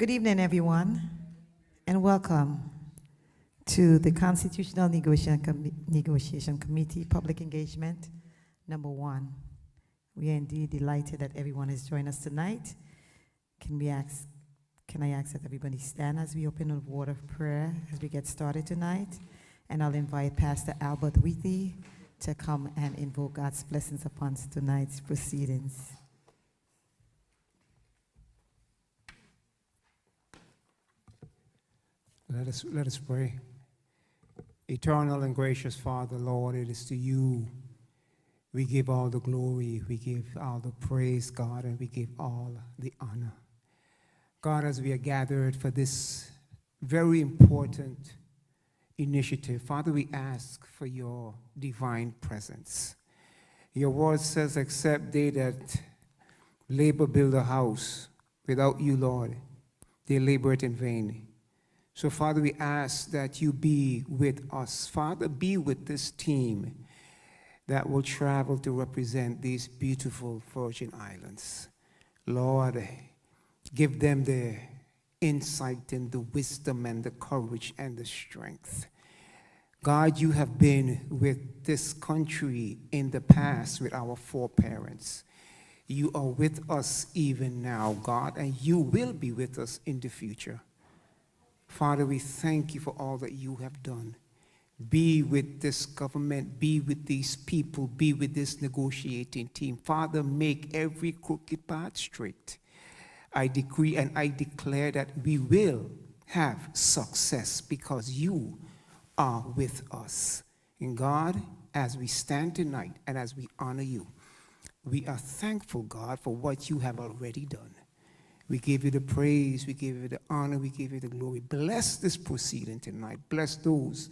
Good evening, everyone, and welcome to the Constitutional Negotiation Committee Public Engagement number 1. We are indeed delighted that everyone has joined us tonight. Can I ask that everybody stand as we open a word of prayer as we get started tonight? And I'll invite Pastor Albert Wheatley to come and invoke God's blessings upon tonight's proceedings. Let us pray. Eternal and gracious Father, Lord, it is to you we give all the glory, we give all the praise, God, and we give all the honor. God, as we are gathered for this very important initiative, Father, we ask for your divine presence. Your word says, except they that labor build a house, without you, Lord, they labor it in vain. So, Father, we ask that you be with us. Father, be with this team that will travel to represent these beautiful Virgin Islands. Lord, give them the insight and the wisdom and the courage and the strength. God, you have been with this country in the past with our foreparents. You are with us even now, God, and you will be with us in the future. Father, we thank you for all that you have done. Be with this government, be with these people, be with this negotiating team. Father, make every crooked path straight. I decree and I declare that we will have success because you are with us. And God, as we stand tonight and as we honor you, we are thankful, God, for what you have already done. We give you the praise, we give you the honor, we give you the glory. Bless this proceeding tonight. Bless those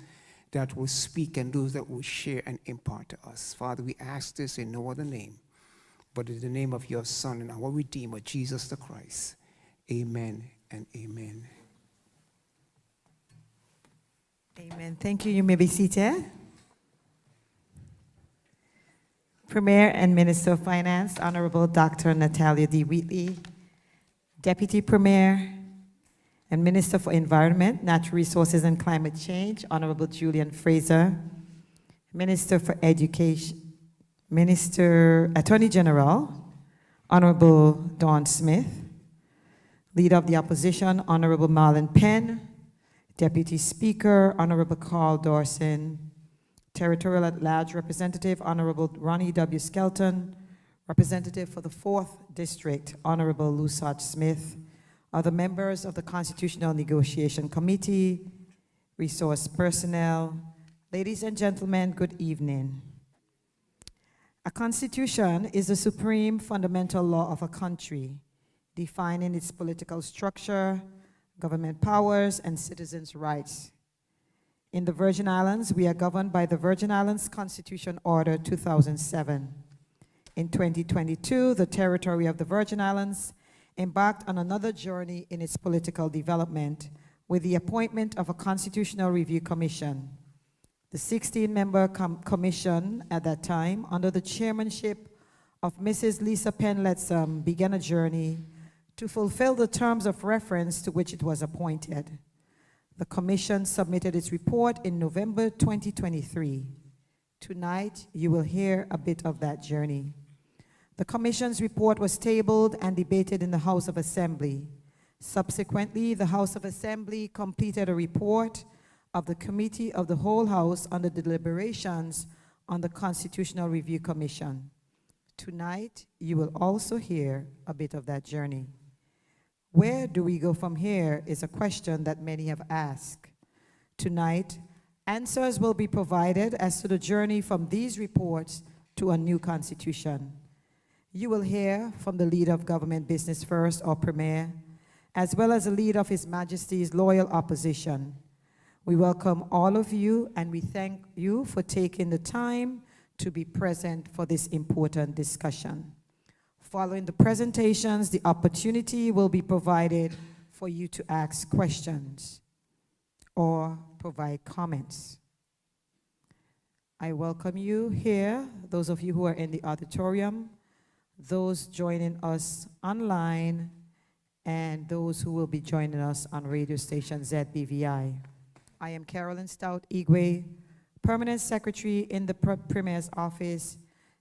that will speak and those that will share and impart to us. Father, we ask this in no other name, but in the name of your Son and our Redeemer, Jesus the Christ. Amen and amen. Amen. Thank you. You may be seated. Premier and Minister of Finance, Honorable Dr. Natalia D. Wheatley, Deputy Premier and Minister for Environment, Natural Resources and Climate Change, Honorable Julian Fraser, Minister for Education, Attorney General, Honorable Dawn Smith, Leader of the Opposition, Honorable Marlon Penn, Deputy Speaker, Honorable Carl Dawson, Territorial at-Large Representative, Honorable Ronnie W. Skelton, Representative for the 4th District, Honorable Lusat Smith, other members of the Constitutional Negotiation Committee, resource personnel, ladies and gentlemen, good evening. A constitution is the supreme fundamental law of a country, defining its political structure, government powers, and citizens' rights. In the Virgin Islands, we are governed by the Virgin Islands Constitution Order 2007. In 2022, the territory of the Virgin Islands embarked on another journey in its political development with the appointment of a Constitutional Review Commission. The 16-member commission at that time, under the chairmanship of Mrs. Lisa Penn-Lettsome, began a journey to fulfill the terms of reference to which it was appointed. The commission submitted its report in November 2023. Tonight, you will hear a bit of that journey. The Commission's report was tabled and debated in the House of Assembly. Subsequently, the House of Assembly completed a report of the Committee of the Whole House on the deliberations on the Constitutional Review Commission. Tonight, you will also hear a bit of that journey. Where do we go from here is a question that many have asked. Tonight, answers will be provided as to the journey from these reports to a new constitution. You will hear from the leader of Government Business First, or Premier, as well as the leader of His Majesty's Loyal Opposition. We welcome all of you, and we thank you for taking the time to be present for this important discussion. Following the presentations, the opportunity will be provided for you to ask questions or provide comments. I welcome you here, those of you who are in the auditorium, those joining us online, and those who will be joining us on radio station ZBVI. I am Carolyn Stout Igwe, Permanent Secretary in the Premier's Office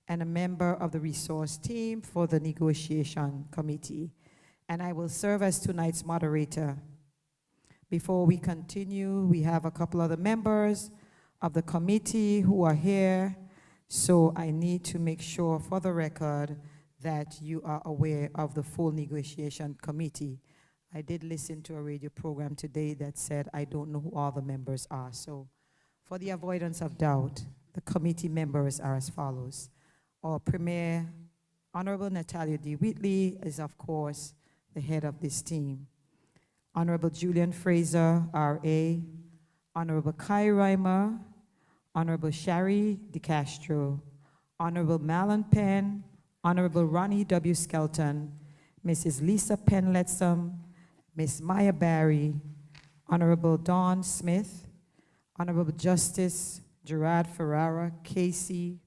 and a member of the resource team for the negotiation committee, and I will serve as tonight's moderator. Before we continue, we have a couple other members of the committee who are here, so I need to make sure for the record that you are aware of the full negotiation committee. I did listen to a radio program today that said I don't know who all the members are, so for the avoidance of doubt, the committee members are as follows. Our Premier, Honorable Natalia D. Wheatley, is of course the head of this team. Honorable Julian Fraser, R.A., Honorable Kai Reimer, Honorable Shari DeCastro, Honorable Malin Penn, Honorable Ronnie W. Skelton, Mrs. Lisa Penn-Letsom, Ms. Maya Barry, Honorable Dawn Smith, Honorable Justice Gerard Ferrara, Casey,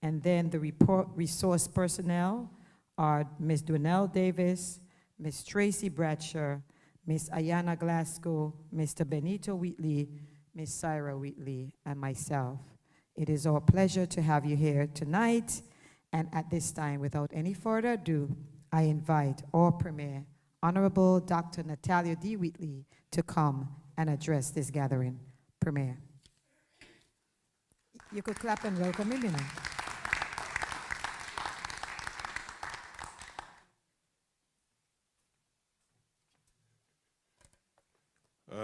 and then the resource personnel are Ms. Dwynell Davis, Ms. Tracy Bradshaw, Ms. Ayana Glasgow, Mr. Benito Wheatley, Ms. Syra Wheatley, and myself. It is our pleasure to have you here tonight, and at this time, without any further ado, I invite our Premier, Honorable Dr. Natalia D. Wheatley, to come and address this gathering. Premier. You could clap and welcome him, you know.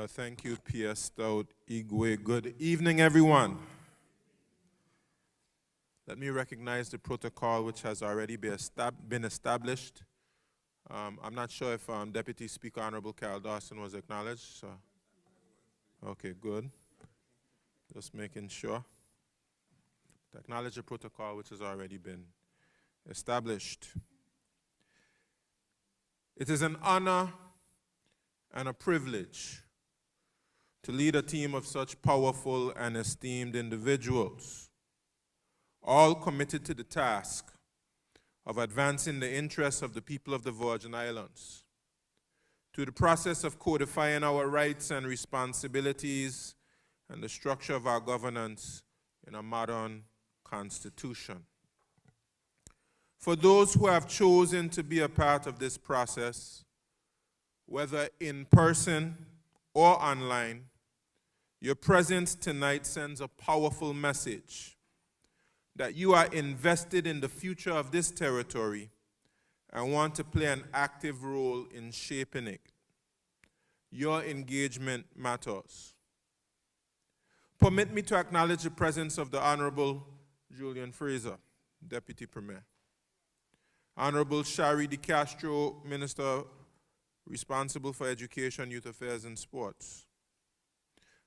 Thank you, P.S. Stout Igwe. Good evening, everyone. Let me recognize the protocol which has already been established. I'm not sure if Deputy Speaker Honorable Carol Dawson was acknowledged. So. Okay, good. Just making sure. To acknowledge the protocol which has already been established. It is an honor and a privilege to lead a team of such powerful and esteemed individuals, all committed to the task of advancing the interests of the people of the Virgin Islands, through the process of codifying our rights and responsibilities and the structure of our governance in a modern constitution. For those who have chosen to be a part of this process, whether in person or online, your presence tonight sends a powerful message that you are invested in the future of this territory and want to play an active role in shaping it. Your engagement matters. Permit me to acknowledge the presence of the Honorable Julian Fraser, Deputy Premier. Honorable Shari DeCastro, Minister responsible for Education, Youth Affairs, and Sports.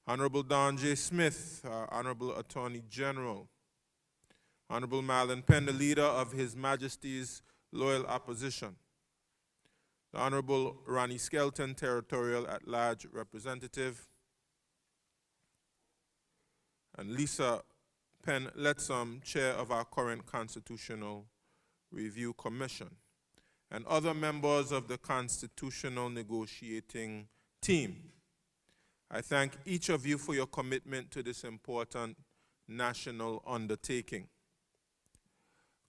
Honorable Don J. Smith, Honorable Attorney General. Honorable Malin Penn, the leader of His Majesty's Loyal Opposition. The Honorable Ronnie Skelton, Territorial At-Large Representative. And Lisa Penn-Letsom, Chair of our current Constitutional Review Commission, and other members of the Constitutional Negotiating Team. I thank each of you for your commitment to this important national undertaking.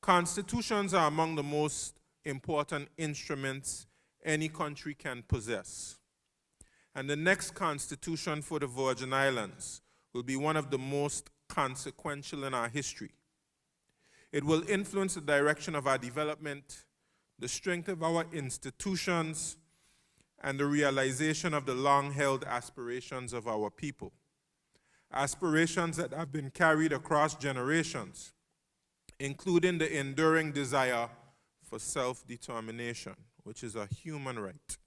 Constitutions are among the most important instruments any country can possess. And the next constitution for the Virgin Islands will be one of the most consequential in our history. It will influence the direction of our development, the strength of our institutions, and the realization of the long-held aspirations of our people. Aspirations that have been carried across generations, including the enduring desire for self-determination, which is a human right.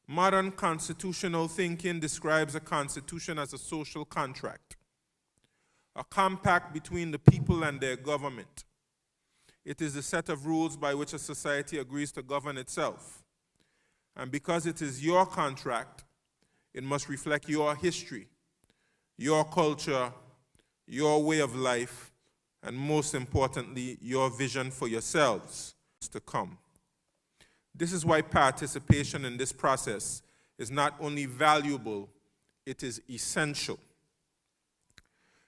Modern constitutional thinking describes a constitution as a social contract, a compact between the people and their government. It is the set of rules by which a society agrees to govern itself. And because it is your contract, it must reflect your history, your culture, your way of life, and most importantly, your vision for yourselves to come. This is why participation in this process is not only valuable, it is essential.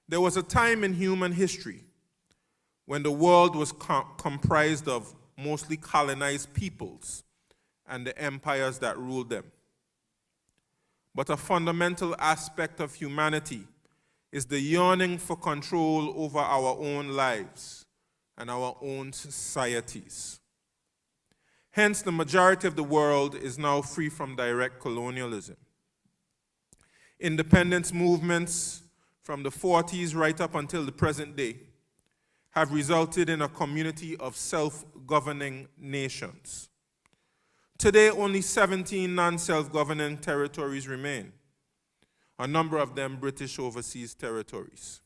There was a time in human history when the world was comprised of mostly colonized peoples and the empires that ruled them. But a fundamental aspect of humanity is the yearning for control over our own lives and our own societies. Hence, the majority of the world is now free from direct colonialism. Independence movements from the 40s right up until the present day have resulted in a community of self-governing nations. Today, only 17 non-self-governing territories remain, a number of them British overseas territories.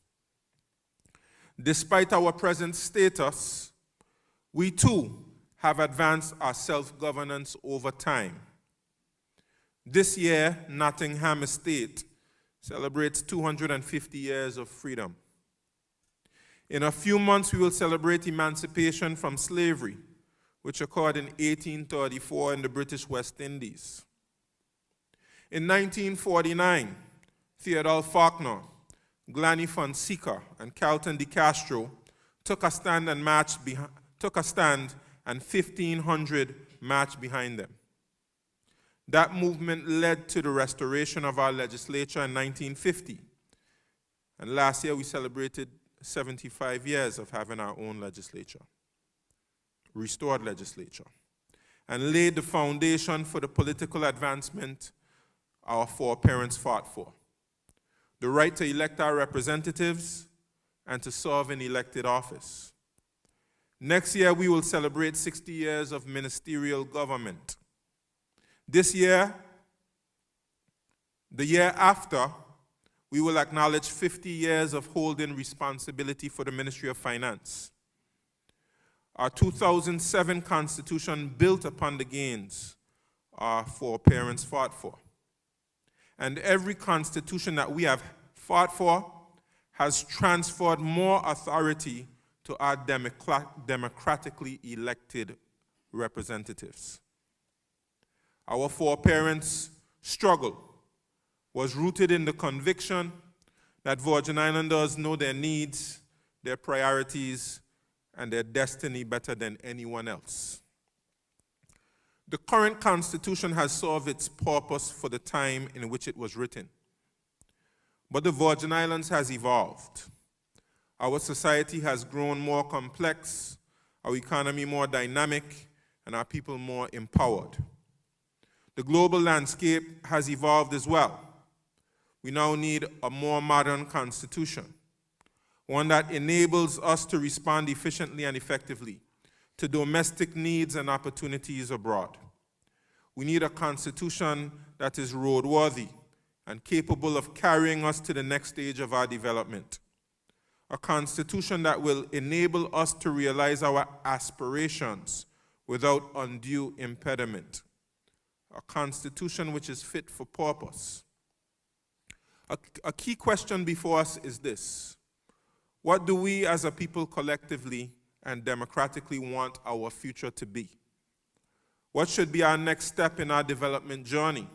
Despite our present status, we too have advanced our self-governance over time. This year, Nottingham Estate celebrates 250 years of freedom. In a few months, we will celebrate emancipation from slavery, which occurred in 1834 in the British West Indies. In 1949, Theodore Faulkner, Glanny Fonseca, and Carlton de Castro took a stand and 1,500 marched behind them. That movement led to the restoration of our legislature in 1950. And last year we celebrated 75 years of having our own legislature, restored legislature, and laid the foundation for the political advancement our foreparents fought for. The right to elect our representatives and to serve in elected office. Next year we will celebrate 60 years of ministerial government. This year, the year after, we will acknowledge 50 years of holding responsibility for the Ministry of Finance. Our 2007 Constitution built upon the gains our foreparents fought for. And every constitution that we have fought for has transferred more authority to our democratically elected representatives. Our foreparents' struggle was rooted in the conviction that Virgin Islanders know their needs, their priorities, and their destiny better than anyone else. The current Constitution has served its purpose for the time in which it was written. But the Virgin Islands has evolved. Our society has grown more complex, our economy more dynamic, and our people more empowered. The global landscape has evolved as well. We now need a more modern constitution, one that enables us to respond efficiently and effectively to domestic needs and opportunities abroad. We need a constitution that is roadworthy and capable of carrying us to the next stage of our development. A constitution that will enable us to realize our aspirations without undue impediment. A constitution which is fit for purpose. A key question before us is this: what do we as a people collectively and democratically want our future to be? What should be our next step in our development journey?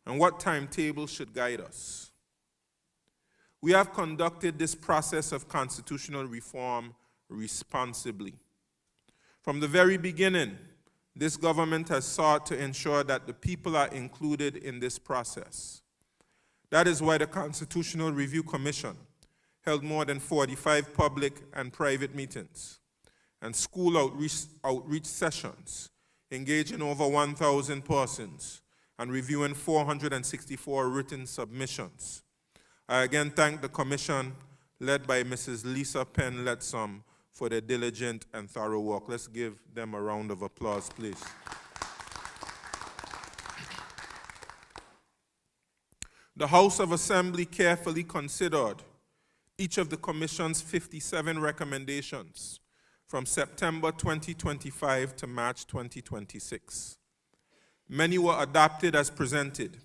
And what timetable should guide us? We have conducted this process of constitutional reform responsibly. From the very beginning, this government has sought to ensure that the people are included in this process. That is why the Constitutional Review Commission held more than 45 public and private meetings and school outreach sessions, engaging over 1,000 persons and reviewing 464 written submissions. I again thank the Commission led by Mrs. Lisa Penn-Letsom for their diligent and thorough work. Let's give them a round of applause, please. The House of Assembly carefully considered each of the Commission's 57 recommendations from September 2025 to March 2026. Many were adopted as presented.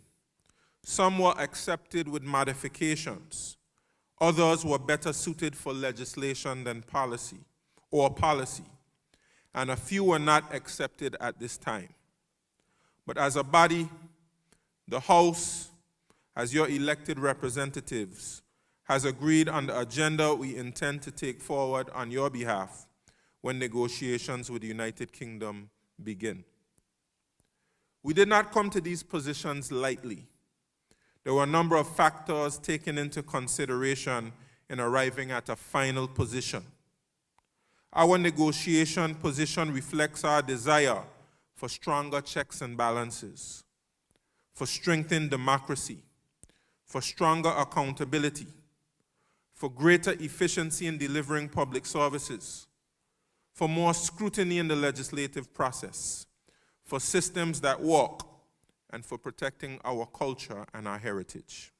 Some were accepted with modifications. Others were better suited for legislation than policy, and a few were not accepted at this time. But as a body, the House, as your elected representatives, has agreed on the agenda we intend to take forward on your behalf when negotiations with the United Kingdom begin. We did not come to these positions lightly. There were a number of factors taken into consideration in arriving at a final position. Our negotiation position reflects our desire for stronger checks and balances, for strengthened democracy, for stronger accountability, for greater efficiency in delivering public services, for more scrutiny in the legislative process, for systems that work, and for protecting our culture and our heritage.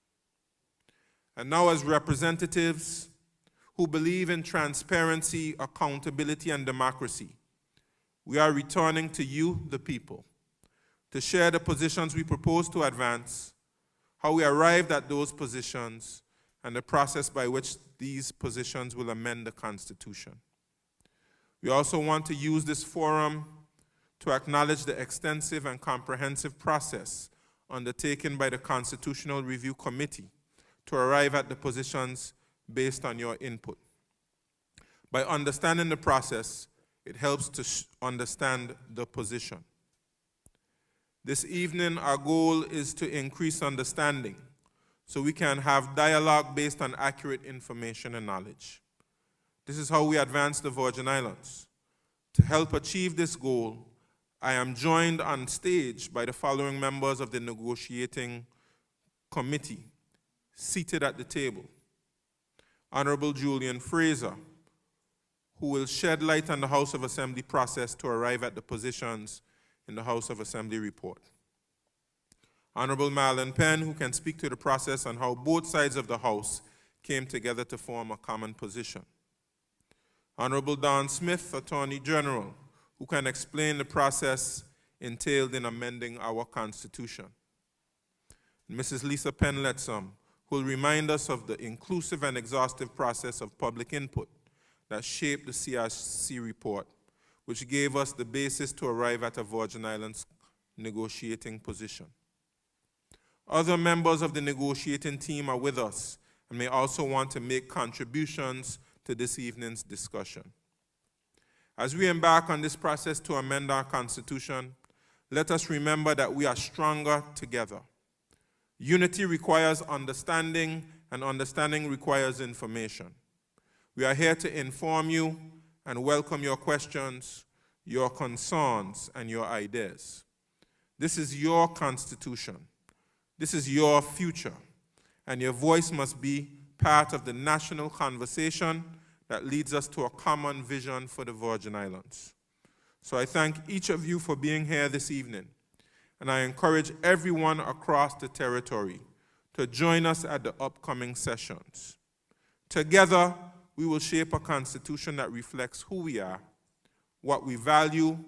And now, as representatives who believe in transparency, accountability, and democracy, we are returning to you, the people, to share the positions we propose to advance, how we arrived at those positions, and the process by which these positions will amend the Constitution. We also want to use this forum to acknowledge the extensive and comprehensive process undertaken by the Constitutional Review Committee to arrive at the positions based on your input. By understanding the process, it helps to understand the position. This evening, our goal is to increase understanding so we can have dialogue based on accurate information and knowledge. This is how we advance the Virgin Islands. To help achieve this goal, I am joined on stage by the following members of the negotiating committee seated at the table. Honorable Julian Fraser, who will shed light on the House of Assembly process to arrive at the positions in the House of Assembly report. Honorable Marlon Penn, who can speak to the process on how both sides of the House came together to form a common position. Honorable Don Smith, Attorney General, who can explain the process entailed in amending our Constitution. Mrs. Lisa Penn-Lettsome, who will remind us of the inclusive and exhaustive process of public input that shaped the CRC report, which gave us the basis to arrive at a Virgin Islands negotiating position. Other members of the negotiating team are with us and may also want to make contributions to this evening's discussion. As we embark on this process to amend our Constitution, let us remember that we are stronger together. Unity requires understanding, and understanding requires information. We are here to inform you and welcome your questions, your concerns, and your ideas. This is your Constitution. This is your future, and your voice must be part of the national conversation that leads us to a common vision for the Virgin Islands. So I thank each of you for being here this evening, and I encourage everyone across the territory to join us at the upcoming sessions. Together, we will shape a constitution that reflects who we are, what we value,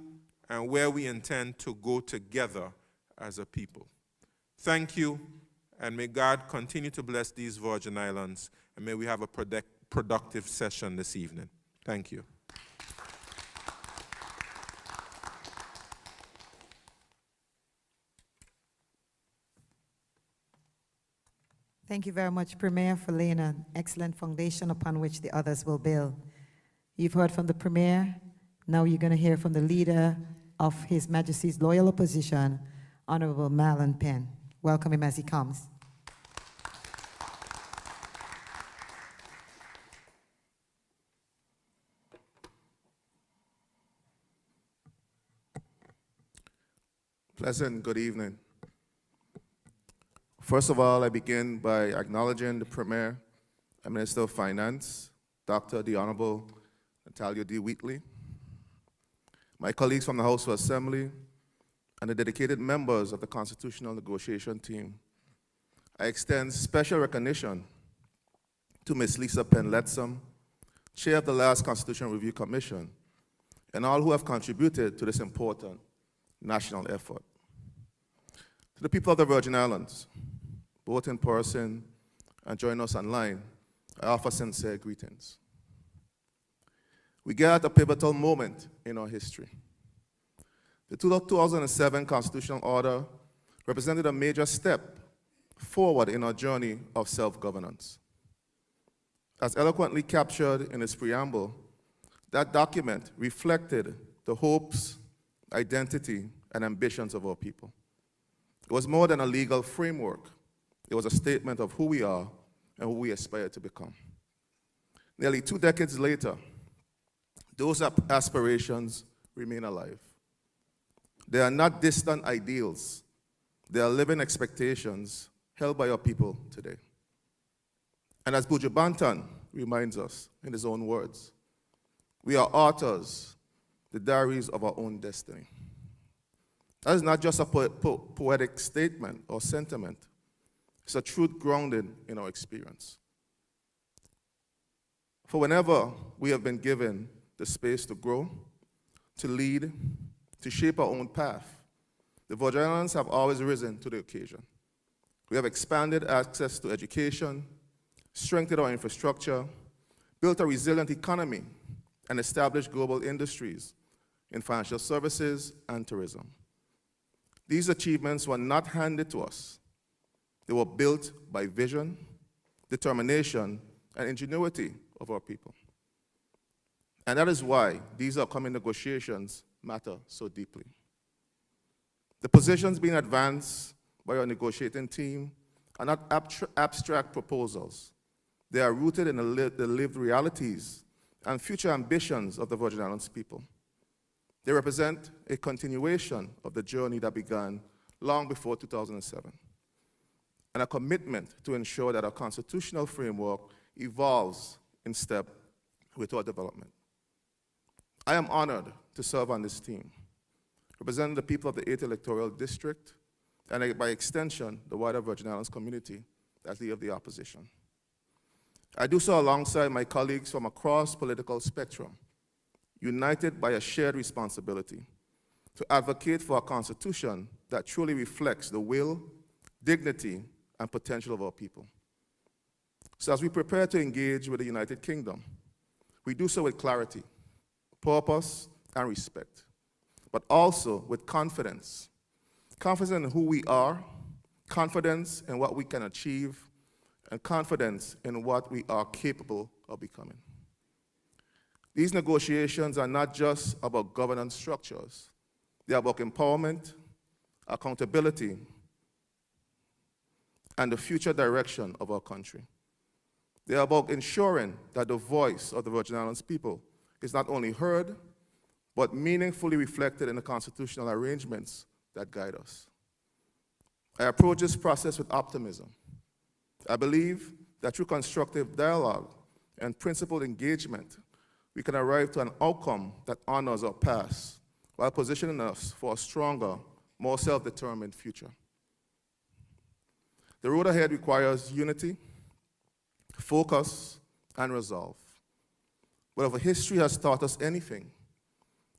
and where we intend to go together as a people. Thank you, and may God continue to bless these Virgin Islands, and may we have a productive session this evening. Thank you. Thank you very much, Premier, for laying an excellent foundation upon which the others will build. You've heard from the Premier. Now you're going to hear from the Leader of His Majesty's Loyal Opposition, Honorable Marlon Penn. Welcome him as he comes. Pleasant good evening. First of all, I begin by acknowledging the Premier and Minister of Finance, Dr. the Honorable Natalia D. Wheatley, my colleagues from the House of Assembly, and the dedicated members of the Constitutional Negotiation Team. I extend special recognition to Ms. Lisa Penn-Lettsome, Chair of the last Constitutional Review Commission, and all who have contributed to this important national effort. To the people of the Virgin Islands, both in person and joining us online, I offer sincere greetings. We get at a pivotal moment in our history. The 2007 constitutional order represented a major step forward in our journey of self-governance. As eloquently captured in its preamble, that document reflected the hopes, identity, and ambitions of our people. It was more than a legal framework. It was a statement of who we are and who we aspire to become. Nearly 2 decades later, those aspirations remain alive. They are not distant ideals. They are living expectations held by our people today. And as Buju Banton reminds us in his own words, we are authors, the diaries of our own destiny. That is not just a poetic statement or sentiment. It's a truth grounded in our experience. For whenever we have been given the space to grow, to lead, to shape our own path, the Virgin Islands have always risen to the occasion. We have expanded access to education, strengthened our infrastructure, built a resilient economy, and established global industries in financial services and tourism. These achievements were not handed to us. They were built by vision, determination, and ingenuity of our people. And that is why these upcoming negotiations matter so deeply. The positions being advanced by our negotiating team are not abstract proposals. They are rooted in the lived realities and future ambitions of the Virgin Islands people. They represent a continuation of the journey that began long before 2007, and a commitment to ensure that our constitutional framework evolves in step with our development. I am honored to serve on this team, representing the people of the 8th Electoral District, and by extension, the wider Virgin Islands community as leader of the opposition. I do so alongside my colleagues from across political spectrum, united by a shared responsibility to advocate for a constitution that truly reflects the will, dignity, and potential of our people. So as we prepare to engage with the United Kingdom, we do so with clarity, purpose, and respect, but also with confidence. Confidence in who we are, confidence in what we can achieve, and confidence in what we are capable of becoming. These negotiations are not just about governance structures. They are about empowerment, accountability, and the future direction of our country. They are about ensuring that the voice of the Virgin Islands people is not only heard, but meaningfully reflected in the constitutional arrangements that guide us. I approach this process with optimism. I believe that through constructive dialogue and principled engagement, we can arrive to an outcome that honors our past while positioning us for a stronger, more self-determined future. The road ahead requires unity, focus, and resolve. But if history has taught us anything,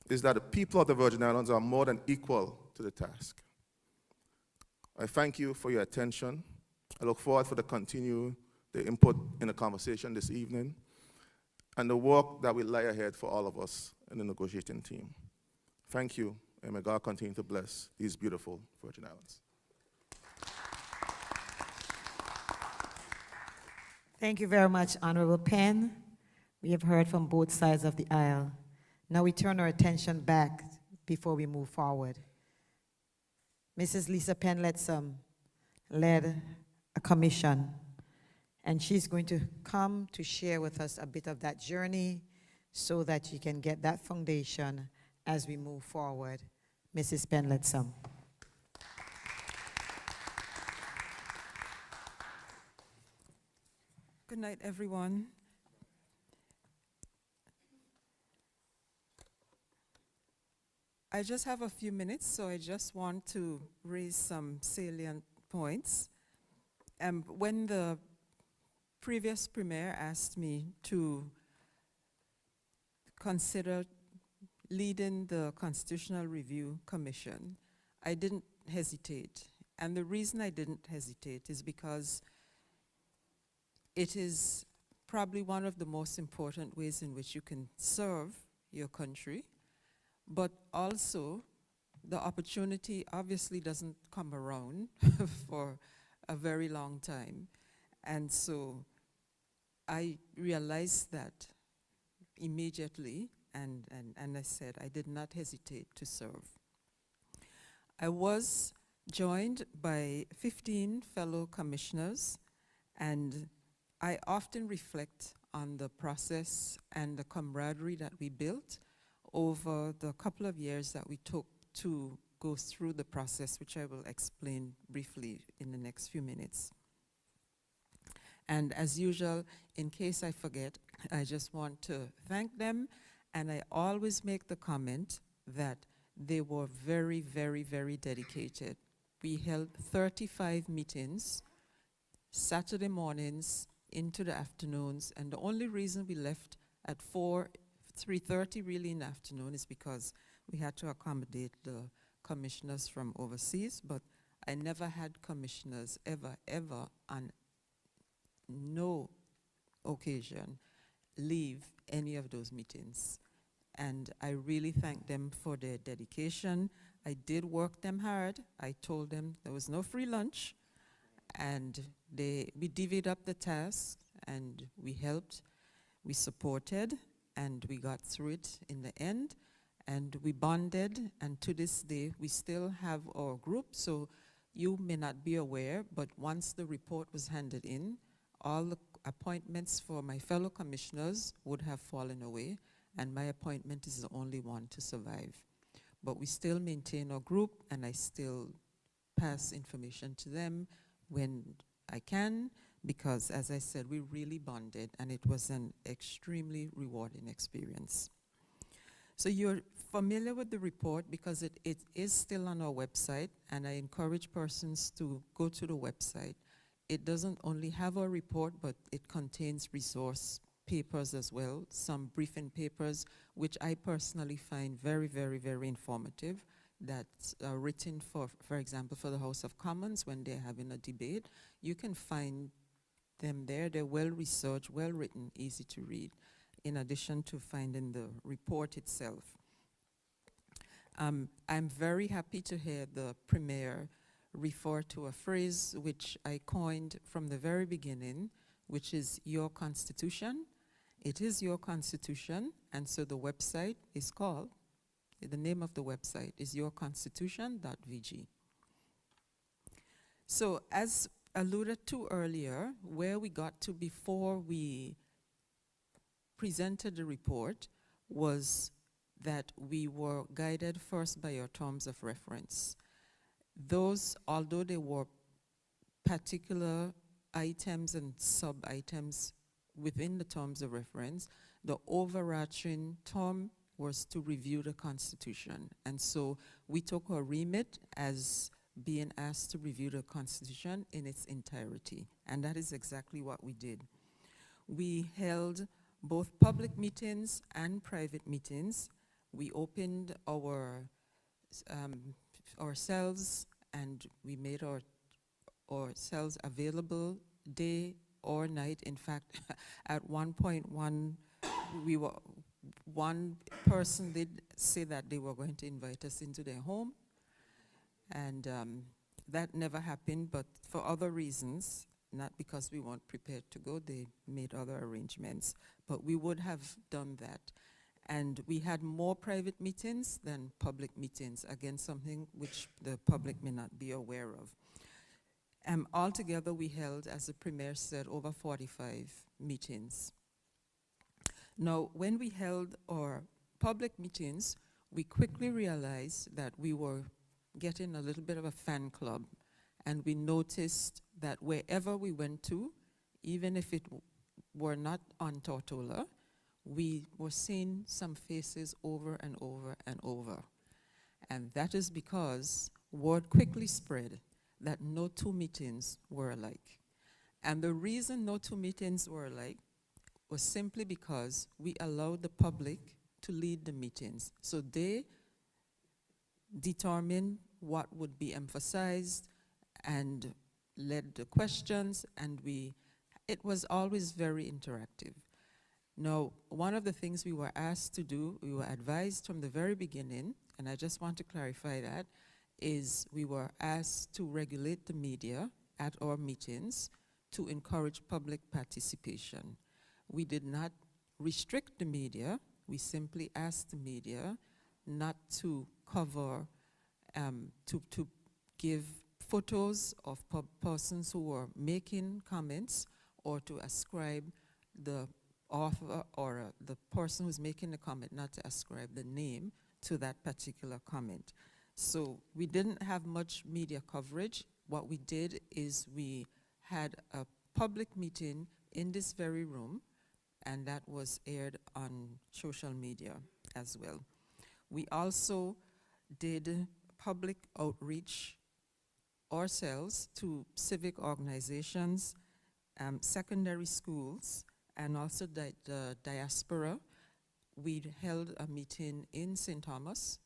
is that the people of the Virgin Islands are more than equal to the task. I thank you for your attention. I look forward to the input in the conversation this evening and the work that will lie ahead for all of us in the negotiating team. Thank you, and may God continue to bless these beautiful Virgin Islands. Thank you very much, Honorable Penn. We have heard from both sides of the aisle. Now we turn our attention back before we move forward. Mrs. Lisa Penn-Lettsome led a commission, and she's going to come to share with us a bit of that journey so that you can get that foundation as we move forward. Mrs. Penn-Lettsome. Good night, everyone. I just have a few minutes, so I just want to raise some salient points. When the previous Premier asked me to consider leading the Constitutional Review Commission, I didn't hesitate. And the reason I didn't hesitate is because it is probably one of the most important ways in which you can serve your country, but also the opportunity obviously doesn't come around for a very long time. And so I realized that immediately, and I said I did not hesitate to serve. I was joined by 15 fellow commissioners, and I often reflect on the process and the camaraderie that we built over the couple of years that we took to go through the process, which I will explain briefly in the next few minutes. And as usual, in case I forget, I just want to thank them, and I always make the comment that they were very, very, very dedicated. We held 35 meetings, Saturday mornings into the afternoons, and the only reason we left at 3:30 really in the afternoon is because we had to accommodate the commissioners from overseas, but I never had commissioners ever on no occasion leave any of those meetings. And I really thank them for their dedication. I did work them hard. I told them there was no free lunch, and we divvied up the tasks, and we helped, we supported, and we got through it in the end, and we bonded, and to this day we still have our group. So you may not be aware, but once the report was handed in, all the appointments for my fellow commissioners would have fallen away, and my appointment is the only one to survive. But we still maintain our group, and I still pass information to them when I can, because as I said, we really bonded, and it was an extremely rewarding experience. So you're familiar with the report because it is still on our website, and I encourage persons to go to the website. It doesn't only have our report, but it contains resource papers as well, some briefing papers, which I personally find very, very, very informative, that's written for example, for the House of Commons when they're having a debate. You can find them there. They're well-researched, well-written, easy to read, in addition to finding the report itself. I'm very happy to hear the Premier refer to a phrase which I coined from the very beginning, which is your constitution. It is your constitution, and so the website is called, the name of the website is yourconstitution.vg. So as alluded to earlier, where we got to before we presented the report was that we were guided first by our terms of reference. Those, although they were particular items and sub-items within the terms of reference, the overarching term was to review the Constitution. And so we took our remit as being asked to review the Constitution in its entirety. And that is exactly what we did. We held both public meetings and private meetings. We opened ourselves, and we made ourselves available day or night. In fact, at one point, one person did say that they were going to invite us into their home, and that never happened, but for other reasons, not because we weren't prepared to go. They made other arrangements, but we would have done that. And we had more private meetings than public meetings, again, something which the public may not be aware of. Altogether, we held, as the Premier said, over 45 meetings. Now, when we held our public meetings, we quickly realized that we were getting a little bit of a fan club, and we noticed that wherever we went to, even if it were not on Tortola, we were seeing some faces over and over and over. And that is because word quickly spread that no two meetings were alike. And the reason no two meetings were alike was simply because we allowed the public to lead the meetings. So they determined what would be emphasized and led the questions, and it was always very interactive. Now, one of the things we were asked to do, we were advised from the very beginning and I just want to clarify that, is we were asked to regulate the media at our meetings to encourage public participation. We did not restrict the media. We simply asked the media not to cover, to give photos of persons who were making comments, or to ascribe the author or the person who's making the comment, not to ascribe the name to that particular comment. So we didn't have much media coverage. What we did is we had a public meeting in this very room, and that was aired on social media as well. We also did public outreach ourselves to civic organizations, secondary schools, and also the diaspora. We held a meeting in St. Thomas,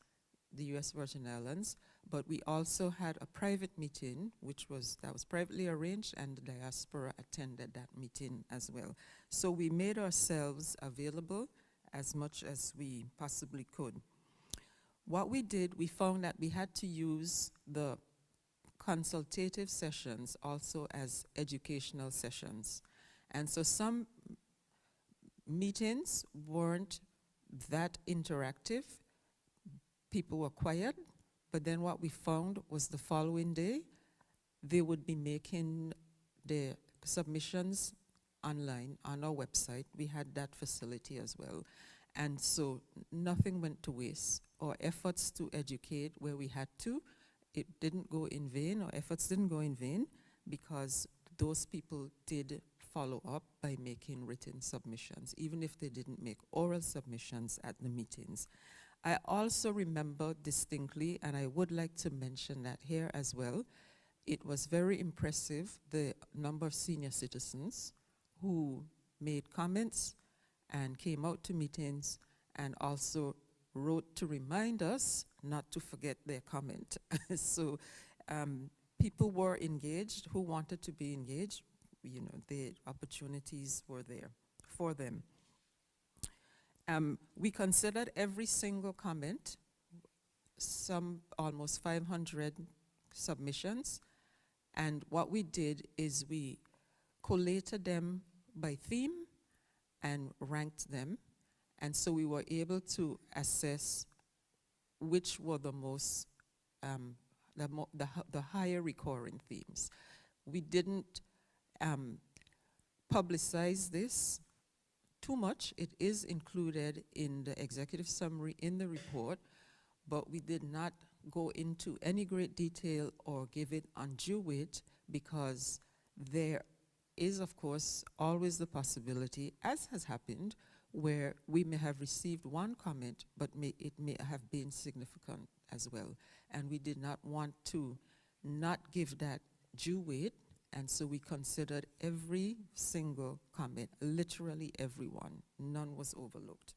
the U.S. Virgin Islands, but we also had a private meeting, that was privately arranged, and the diaspora attended that meeting as well. So we made ourselves available as much as we possibly could. What we did, we found that we had to use the consultative sessions also as educational sessions. And so some meetings weren't that interactive. People were quiet, but then what we found was the following day, they would be making their submissions online on our website. We had that facility as well. And so nothing went to waste. Our efforts to educate where we had to, it didn't go in vain. Our efforts didn't go in vain, because those people did follow up by making written submissions, even if they didn't make oral submissions at the meetings. I also remember distinctly, and I would like to mention that here as well, it was very impressive, the number of senior citizens who made comments and came out to meetings and also wrote to remind us not to forget their comment. So people were engaged who wanted to be engaged. You know, the opportunities were there for them. We considered every single comment, some almost 500 submissions, and what we did is we collated them by theme and ranked them, and so we were able to assess which were the most, the higher recurring themes. We didn't publicize this too much. It is included in the executive summary in the report, but we did not go into any great detail or give it undue weight, because there is, of course, always the possibility, as has happened, where we may have received one comment, but it may have been significant as well. And we did not want to not give that due weight, and so we considered every single comment, literally everyone. None was overlooked.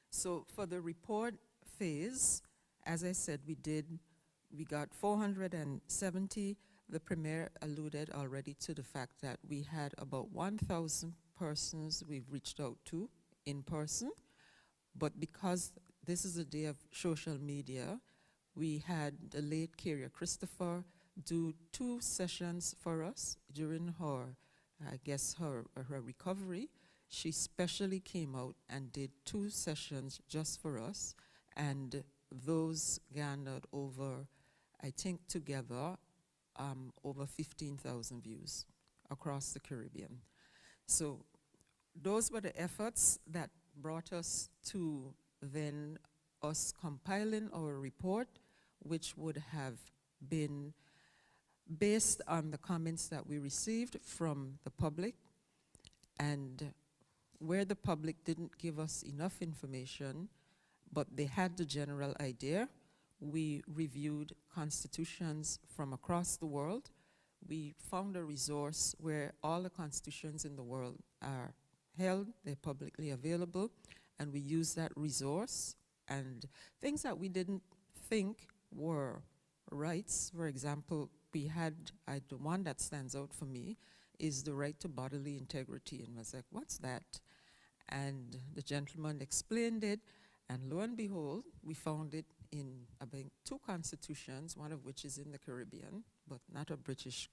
So for the report phase, as I said, we got 470. The Premier alluded already to the fact that we had about 1,000 persons we've reached out to in person, but because this is a day of social media, we had the late Kyria Christopher do 2 sessions for us during her, I guess, her recovery. She specially came out and did 2 sessions just for us, and those garnered over, I think together, over 15,000 views across the Caribbean. So those were the efforts that brought us to then us compiling our report, which would have been based on the comments that we received from the public, and where the public didn't give us enough information, but they had the general idea, we reviewed constitutions from across the world. We found a resource where all the constitutions in the world are held, they're publicly available, and we used that resource, and things that we didn't think were rights. For example, we had, the one that stands out for me is the right to bodily integrity, and I was like, what's that? And the gentleman explained it, and lo and behold, we found it in about 2 constitutions, one of which is in the Caribbean, but not a British,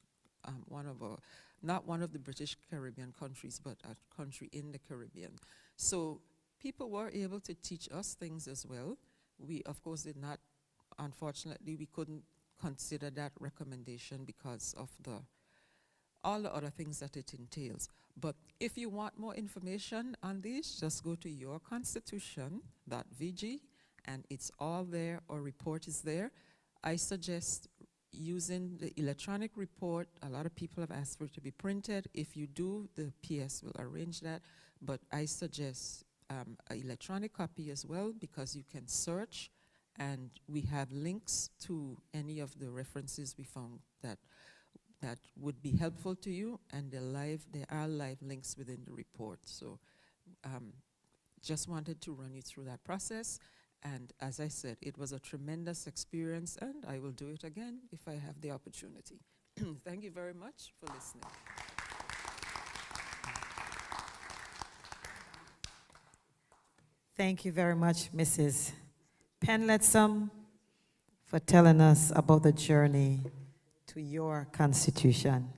not one of the British Caribbean countries, but a country in the Caribbean. So people were able to teach us things as well. We, of course, did not, unfortunately, we couldn't consider that recommendation because of all the other things that it entails. But if you want more information on these, just go to yourconstitution.vg, and it's all there, or report is there. I suggest using the electronic report. A lot of people have asked for it to be printed. If you do, the PS will arrange that. But I suggest an electronic copy as well, because you can search, and we have links to any of the references we found that would be helpful to you, and there are live links within the report. So just wanted to run you through that process. And as I said, it was a tremendous experience, and I will do it again if I have the opportunity. Thank you very much for listening. Thank you very much, Mrs. Penletsom, for telling us about the journey to your constitution.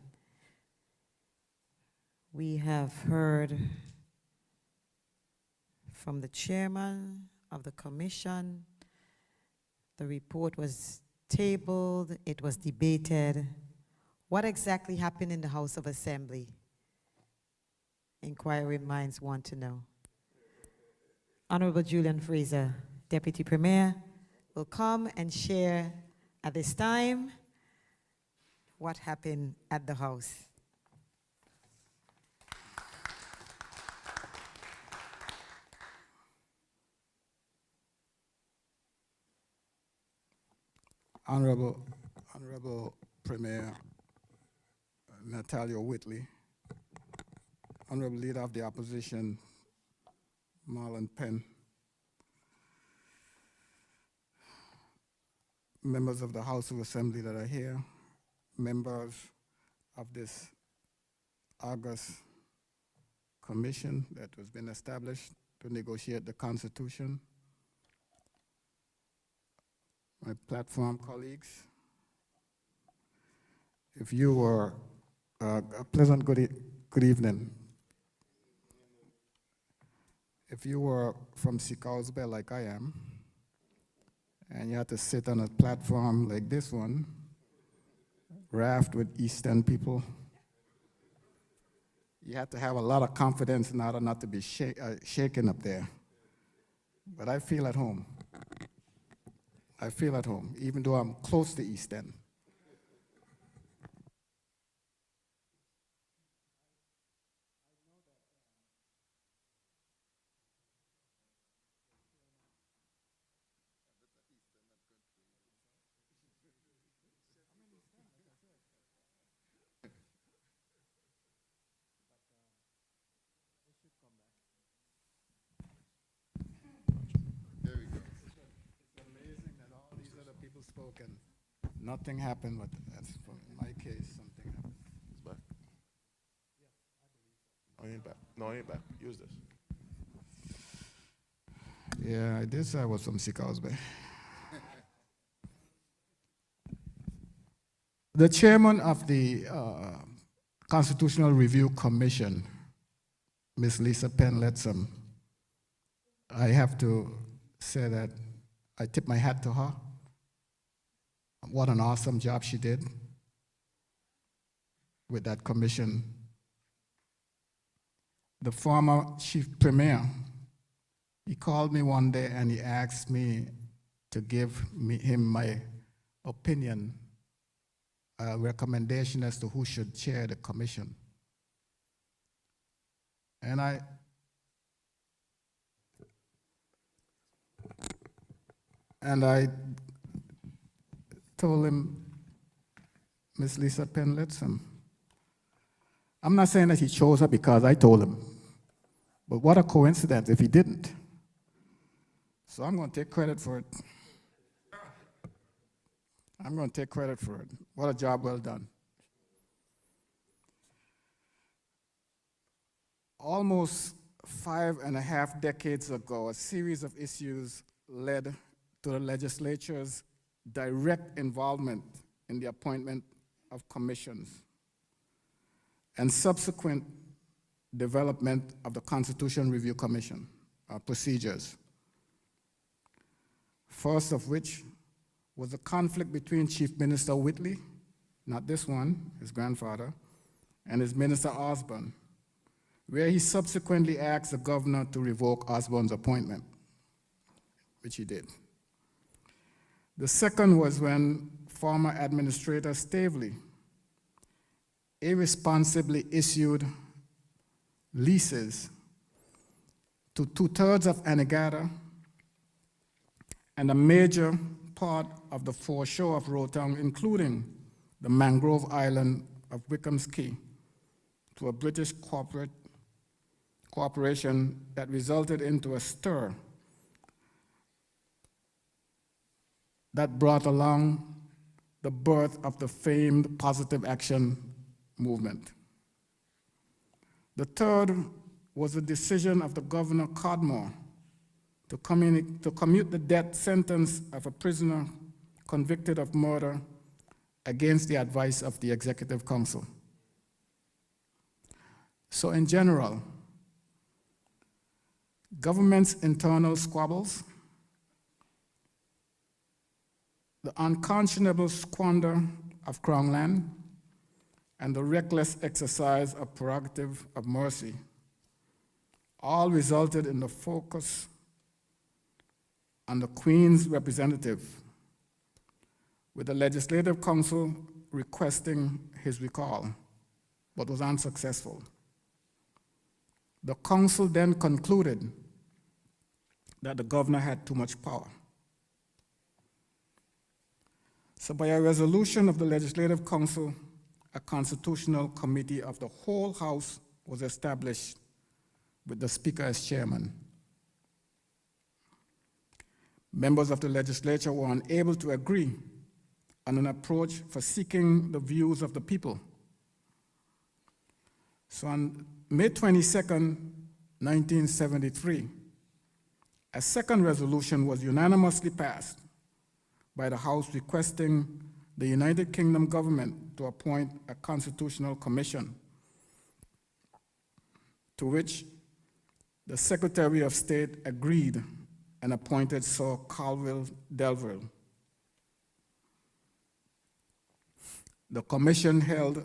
We have heard from the chairman of the commission. The report was tabled, it was debated. What exactly happened in the House of Assembly? Inquiring minds want to know. Honorable Julian Fraser, Deputy Premier, will come and share at this time what happened at the House. Honorable Premier Natalia Whitley, Honorable Leader of the Opposition Marlon Penn, members of the House of Assembly that are here, members of this August commission that has been established to negotiate the Constitution, my platform colleagues, if you were a pleasant good evening. If you were from Sikows Bay like I am, and you had to sit on a platform like this one, raft with East End people, you had to have a lot of confidence in order not to be shaken up there. But I feel at home. I feel at home, even though I'm close to East End. Spoken. Nothing happened, but that's for my case, something happened. It's back. Oh, you ain't back. No, I ain't back. Use this. Yeah, this I was from Sikows Bay. The chairman of the Constitutional Review Commission, Ms. Lisa Penletsom, I have to say that I tip my hat to her. What an awesome job she did with that commission. The former chief premier, he called me one day and he asked me to give him my opinion, a recommendation as to who should chair the commission. And I told him, Miss Lisa Penletsom. I'm not saying that he chose her because I told him, but what a coincidence if he didn't. So I'm going to take credit for it. I'm going to take credit for it. What a job well done. Almost 5.5 decades ago, a series of issues led to the legislature's direct involvement in the appointment of commissions and subsequent development of the Constitution Review Commission procedures. First of which was a conflict between Chief Minister Whitley, not this one, his grandfather, and his Minister Osborne, where he subsequently asked the governor to revoke Osborne's appointment, which he did. The second was when former Administrator Stavely irresponsibly issued leases to 2/3 of Anegada and a major part of the foreshore of Roetown, including the mangrove island of Wickham's Key, to a British corporation that resulted into a stir that brought along the birth of the famed Positive Action movement. The third was the decision of the Governor Codmore to commute the death sentence of a prisoner convicted of murder against the advice of the Executive Council. So in general, government's internal squabbles, the unconscionable squander of Crown land, and the reckless exercise of prerogative of mercy all resulted in the focus on the Queen's representative, with the Legislative Council requesting his recall, but was unsuccessful. The Council then concluded that the governor had too much power. So by a resolution of the Legislative Council, a constitutional committee of the whole House was established with the Speaker as chairman. Members of the legislature were unable to agree on an approach for seeking the views of the people. So on May 22nd, 1973, a second resolution was unanimously passed by the House requesting the United Kingdom government to appoint a constitutional commission, to which the Secretary of State agreed and appointed Sir Colville Delville. The commission held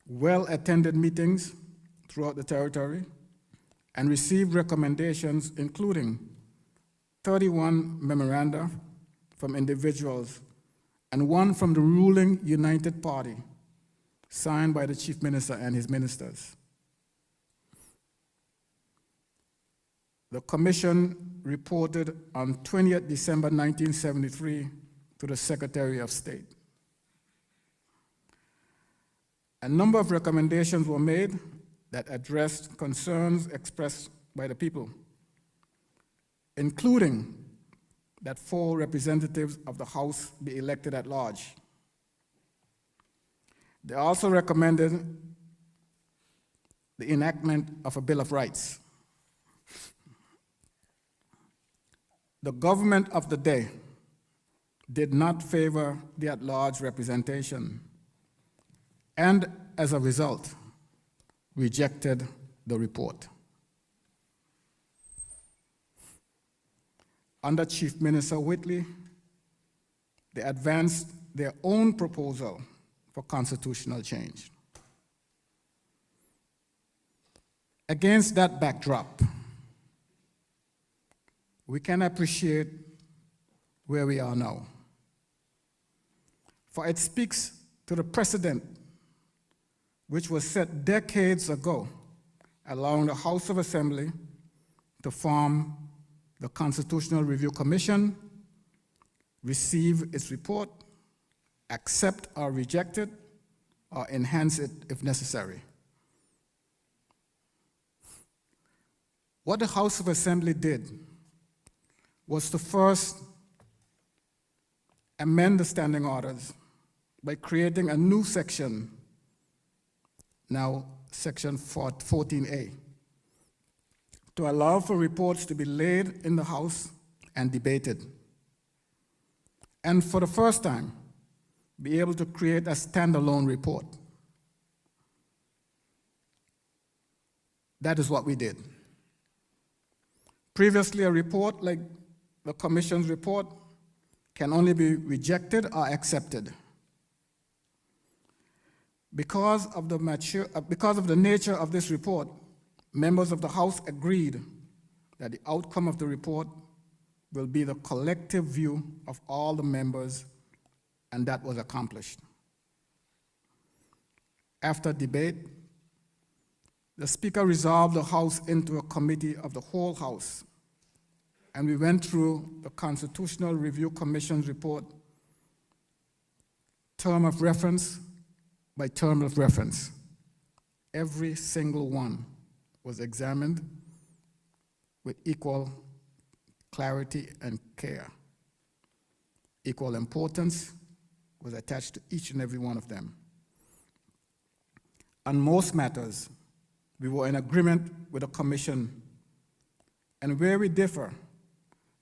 well-attended meetings throughout the territory and received recommendations, including 31 memoranda from individuals and one from the ruling United Party, signed by the Chief Minister and his ministers. The commission reported on 20th December 1973 to the Secretary of State. A number of recommendations were made that addressed concerns expressed by the people, including that 4 representatives of the House be elected at large. They also recommended the enactment of a Bill of Rights. The government of the day did not favor the at-large representation, and as a result, rejected the report. Under Chief Minister Whitley, they advanced their own proposal for constitutional change. Against that backdrop, we can appreciate where we are now, for it speaks to the precedent which was set decades ago, allowing the House of Assembly to form the Constitutional Review Commission, receive its report, accept or reject it, or enhance it if necessary. What the House of Assembly did was to first amend the standing orders by creating a new section, now section 14A, to allow for reports to be laid in the House and debated. and for the first time, be able to create a standalone report. That is what we did. Previously, a report like the Commission's report can only be rejected or accepted. Because of the nature of this report, members of the House agreed that the outcome of the report will be the collective view of all the members, and that was accomplished. After debate, the Speaker resolved the House into a committee of the whole House, and we went through the Constitutional Review Commission's report, term of reference by term of reference. Every single one was examined with equal clarity and care. Equal importance was attached to each and every one of them. On most matters, we were in agreement with the Commission, and where we differ,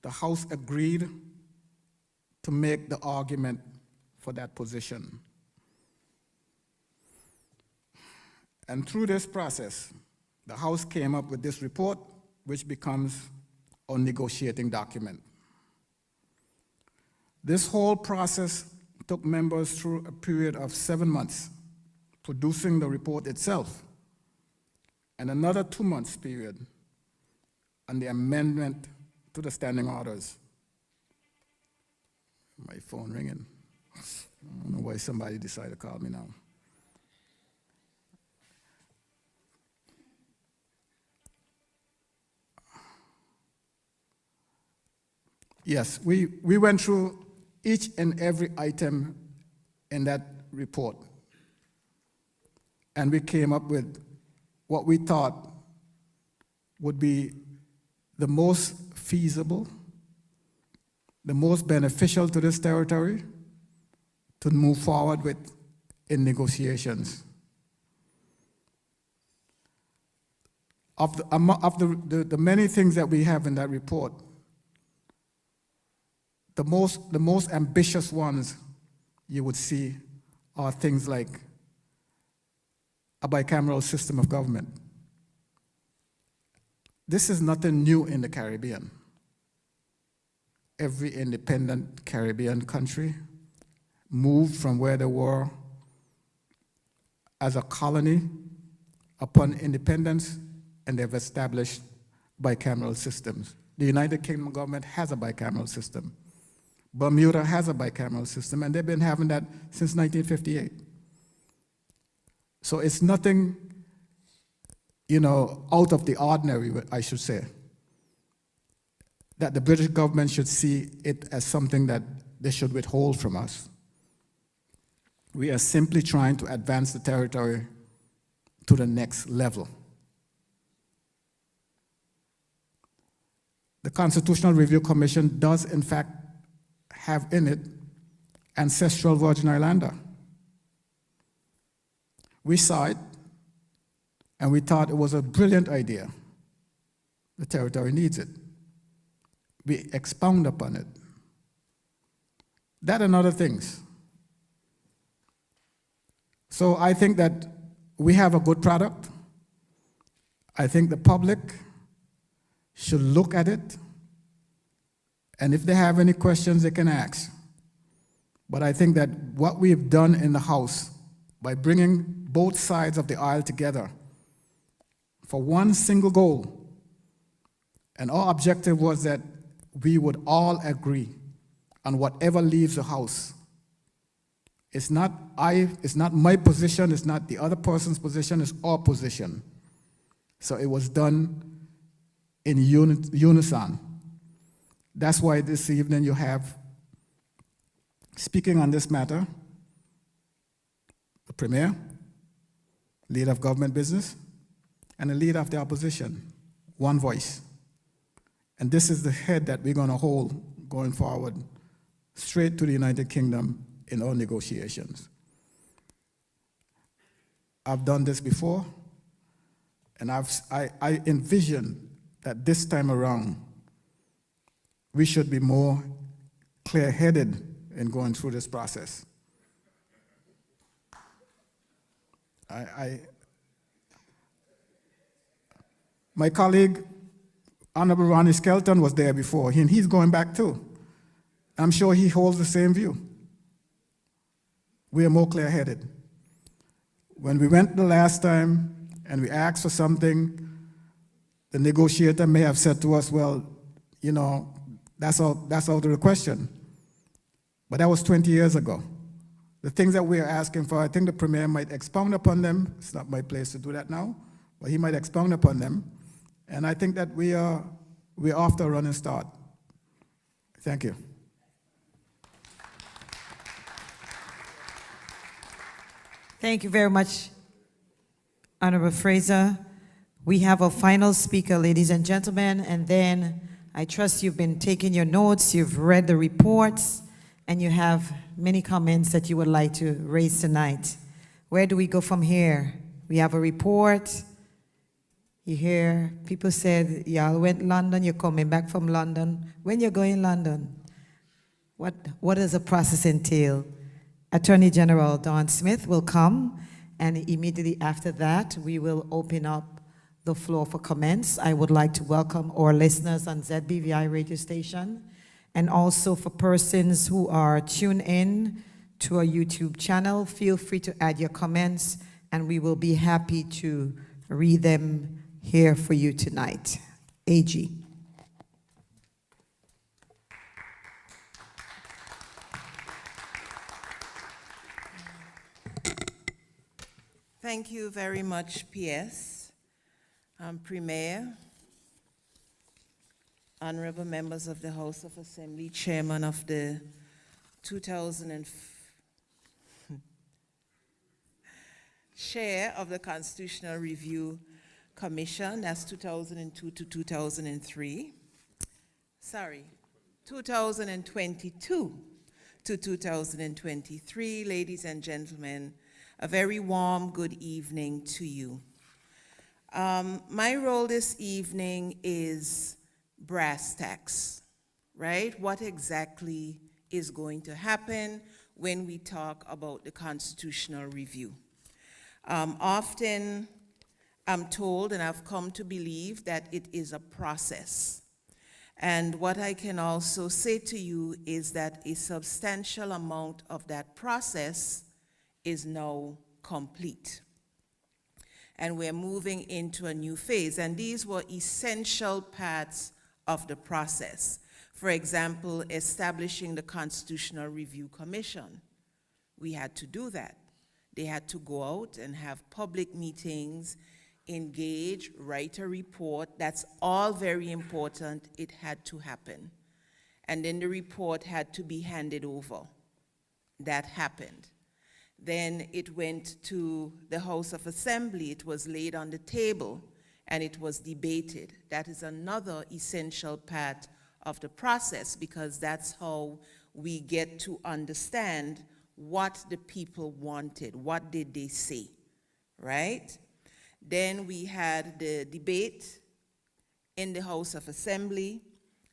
the House agreed to make the argument for that position. And through this process, the House came up with this report, which becomes our negotiating document. This whole process took members through a period of 7 months, producing the report itself, and another 2 months period on the amendment to the standing orders. My phone ringing. I don't know why somebody decided to call me now. Yes, we went through each and every item in that report, and we came up with what we thought would be the most feasible, the most beneficial to this territory to move forward with in negotiations. Of the many things that we have in that report, the most ambitious ones you would see are things like a bicameral system of government. This is nothing new in the Caribbean. Every independent Caribbean country moved from where they were as a colony upon independence, and they've established bicameral systems. The United Kingdom government has a bicameral system. Bermuda has a bicameral system, and they've been having that since 1958. So it's nothing, out of the ordinary, I should say, that the British government should see it as something that they should withhold from us. We are simply trying to advance the territory to the next level. The Constitutional Review Commission does, in fact, have in it ancestral Virgin Islander. We saw it, and we thought it was a brilliant idea. The territory needs it. We expound upon it. That and other things. So I think that we have a good product. I think the public should look at it, and if they have any questions, they can ask. But I think that what we've done in the House, by bringing both sides of the aisle together for one single goal, and our objective was that we would all agree on whatever leaves the House. It's not my position, it's not the other person's position, it's our position. So it was done in unison. That's why this evening you have, speaking on this matter, the Premier, leader of government business, and the leader of the opposition, one voice. And this is the head that we're going to hold going forward, straight to the United Kingdom in our negotiations. I've done this before, and I envision that this time around, we should be more clear-headed in going through this process. My colleague, Honorable Ronnie Skelton, was there before, and he's going back too. I'm sure he holds the same view. We are more clear-headed. When we went the last time and we asked for something, the negotiator may have said to us, well, you know, that's out of the question. But that was 20 years ago. The things that we are asking for, I think the Premier might expound upon them. It's not my place to do that now, but he might expound upon them. And I think that we're off to a running start. Thank you. Thank you very much, Honorable Fraser. We have a final speaker, ladies and gentlemen, and then I trust you've been taking your notes, you've read the reports, and you have many comments that you would like to raise tonight. Where do we go from here? We have a report. You hear people said, y'all went London, you're coming back from London. When you're going London, what does the process entail? Attorney General Don Smith will come, and immediately after that, we will open up the floor for comments. I would like to welcome our listeners on ZBVI radio station, and also for persons who are tuned in to our YouTube channel, feel free to add your comments, and we will be happy to read them here for you tonight. AG. Thank you very much, PS. Premier, honorable members of the House of Assembly, chairman of the 2000 chair of the Constitutional Review Commission, that's 2002 to 2003. Sorry, 2022 to 2023, ladies and gentlemen, a very warm good evening to you. My role this evening is brass tacks, right? What exactly is going to happen when we talk about the constitutional review? Often I'm told, and I've come to believe, that it is a process. And what I can also say to you is that a substantial amount of that process is now complete. And we're moving into a new phase. And these were essential parts of the process. For example, establishing the Constitutional Review Commission. We had to do that. They had to go out and have public meetings, engage, write a report. That's all very important. It had to happen. And then the report had to be handed over. That happened. Then it went to the House of Assembly. It was laid on the table, and it was debated. That is another essential part of the process, because that's how we get to understand what the people wanted, what did they say, right? Then we had the debate in the House of Assembly.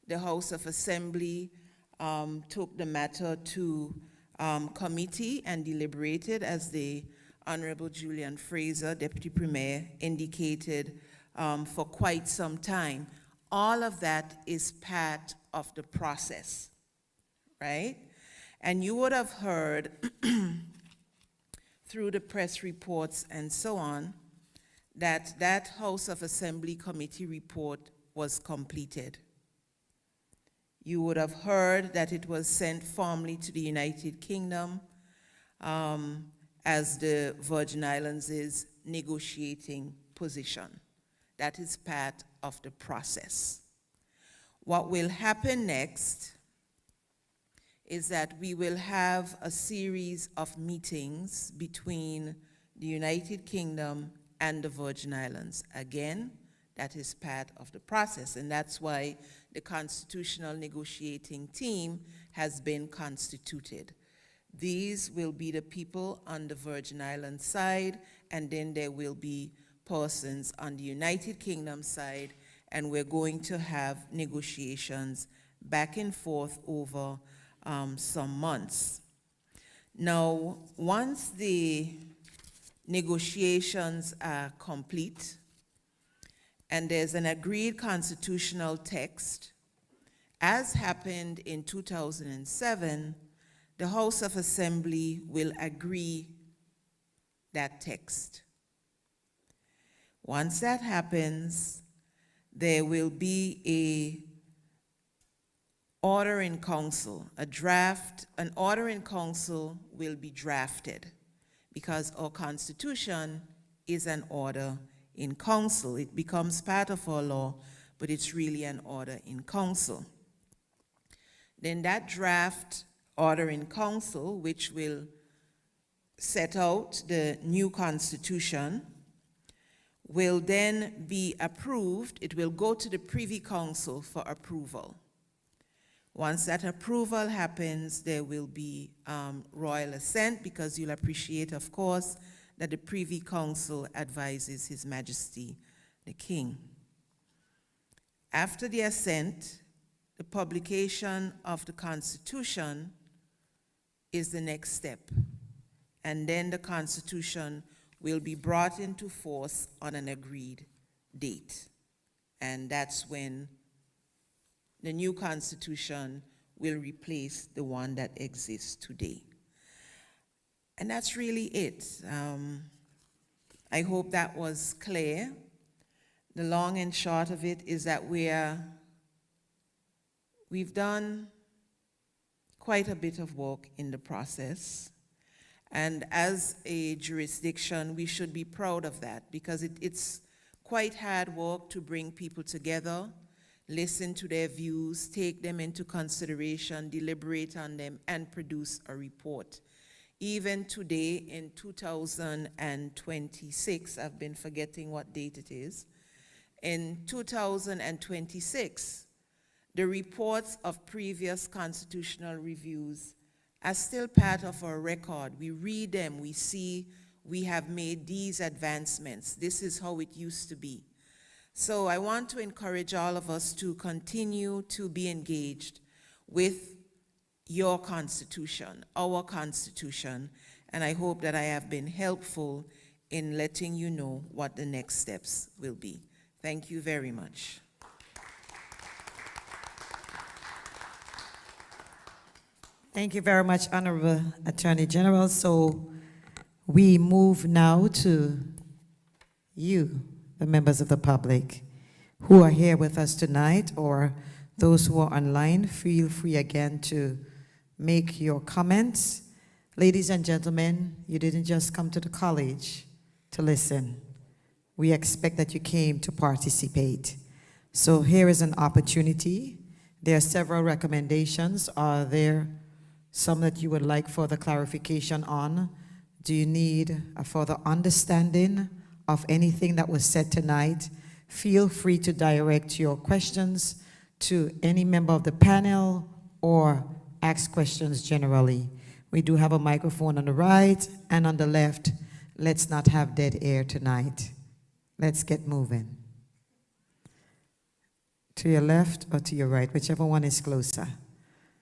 The House of Assembly took the matter to committee and deliberated, as the Honorable Julian Fraser, Deputy Premier, indicated for quite some time. All of that is part of the process, right? And you would have heard through the press reports and so on that that House of Assembly committee report was completed. You would have heard that it was sent formally to the United Kingdom as the Virgin Islands' negotiating position. That is part of the process. What will happen next is that we will have a series of meetings between the United Kingdom and the Virgin Islands. Again, that is part of the process, and that's why the constitutional negotiating team has been constituted. These will be the people on the Virgin Islands side, and then there will be persons on the United Kingdom side, and we're going to have negotiations back and forth over some months. Now, once the negotiations are complete and there's an agreed constitutional text, as happened in 2007, the House of Assembly will agree that text. Once that happens, there will be an order in council, an order in council will be drafted because our Constitution is an order in council. It becomes part of our law, but it's really an order in council. Then that draft order in council, which will set out the new Constitution, will then be approved. It will go to the Privy Council for approval. Once that approval happens, there will be royal assent, because you'll appreciate, of course, that the Privy Council advises His Majesty the King. After the assent, the publication of the Constitution is the next step. And then the Constitution will be brought into force on an agreed date. And that's when the new Constitution will replace the one that exists today. And that's really it. I hope that was clear. The long and short of it is that we've done quite a bit of work in the process. And as a jurisdiction, we should be proud of that, because it's quite hard work to bring people together, listen to their views, take them into consideration, deliberate on them, and produce a report. Even today in 2026, I've been forgetting what date it is, in 2026, the reports of previous constitutional reviews are still part of our record. We read them, we see we have made these advancements. This is how it used to be. So I want to encourage all of us to continue to be engaged with your Constitution, our Constitution, and I hope that I have been helpful in letting you know what the next steps will be. Thank you very much. Thank you very much, Honorable Attorney General. So we move now to you, the members of the public who are here with us tonight, or those who are online. Feel free again to make your comments. Ladies and gentlemen, you didn't just come to the college to listen. We expect that you came to participate. So here is an opportunity. There are several recommendations. Are there some that you would like further clarification on? Do you need a further understanding of anything that was said tonight? Feel free to direct your questions to any member of the panel or ask questions generally. We do have a microphone on the right and on the left. Let's not have dead air tonight. Let's get moving. To your left or to your right, whichever one is closer.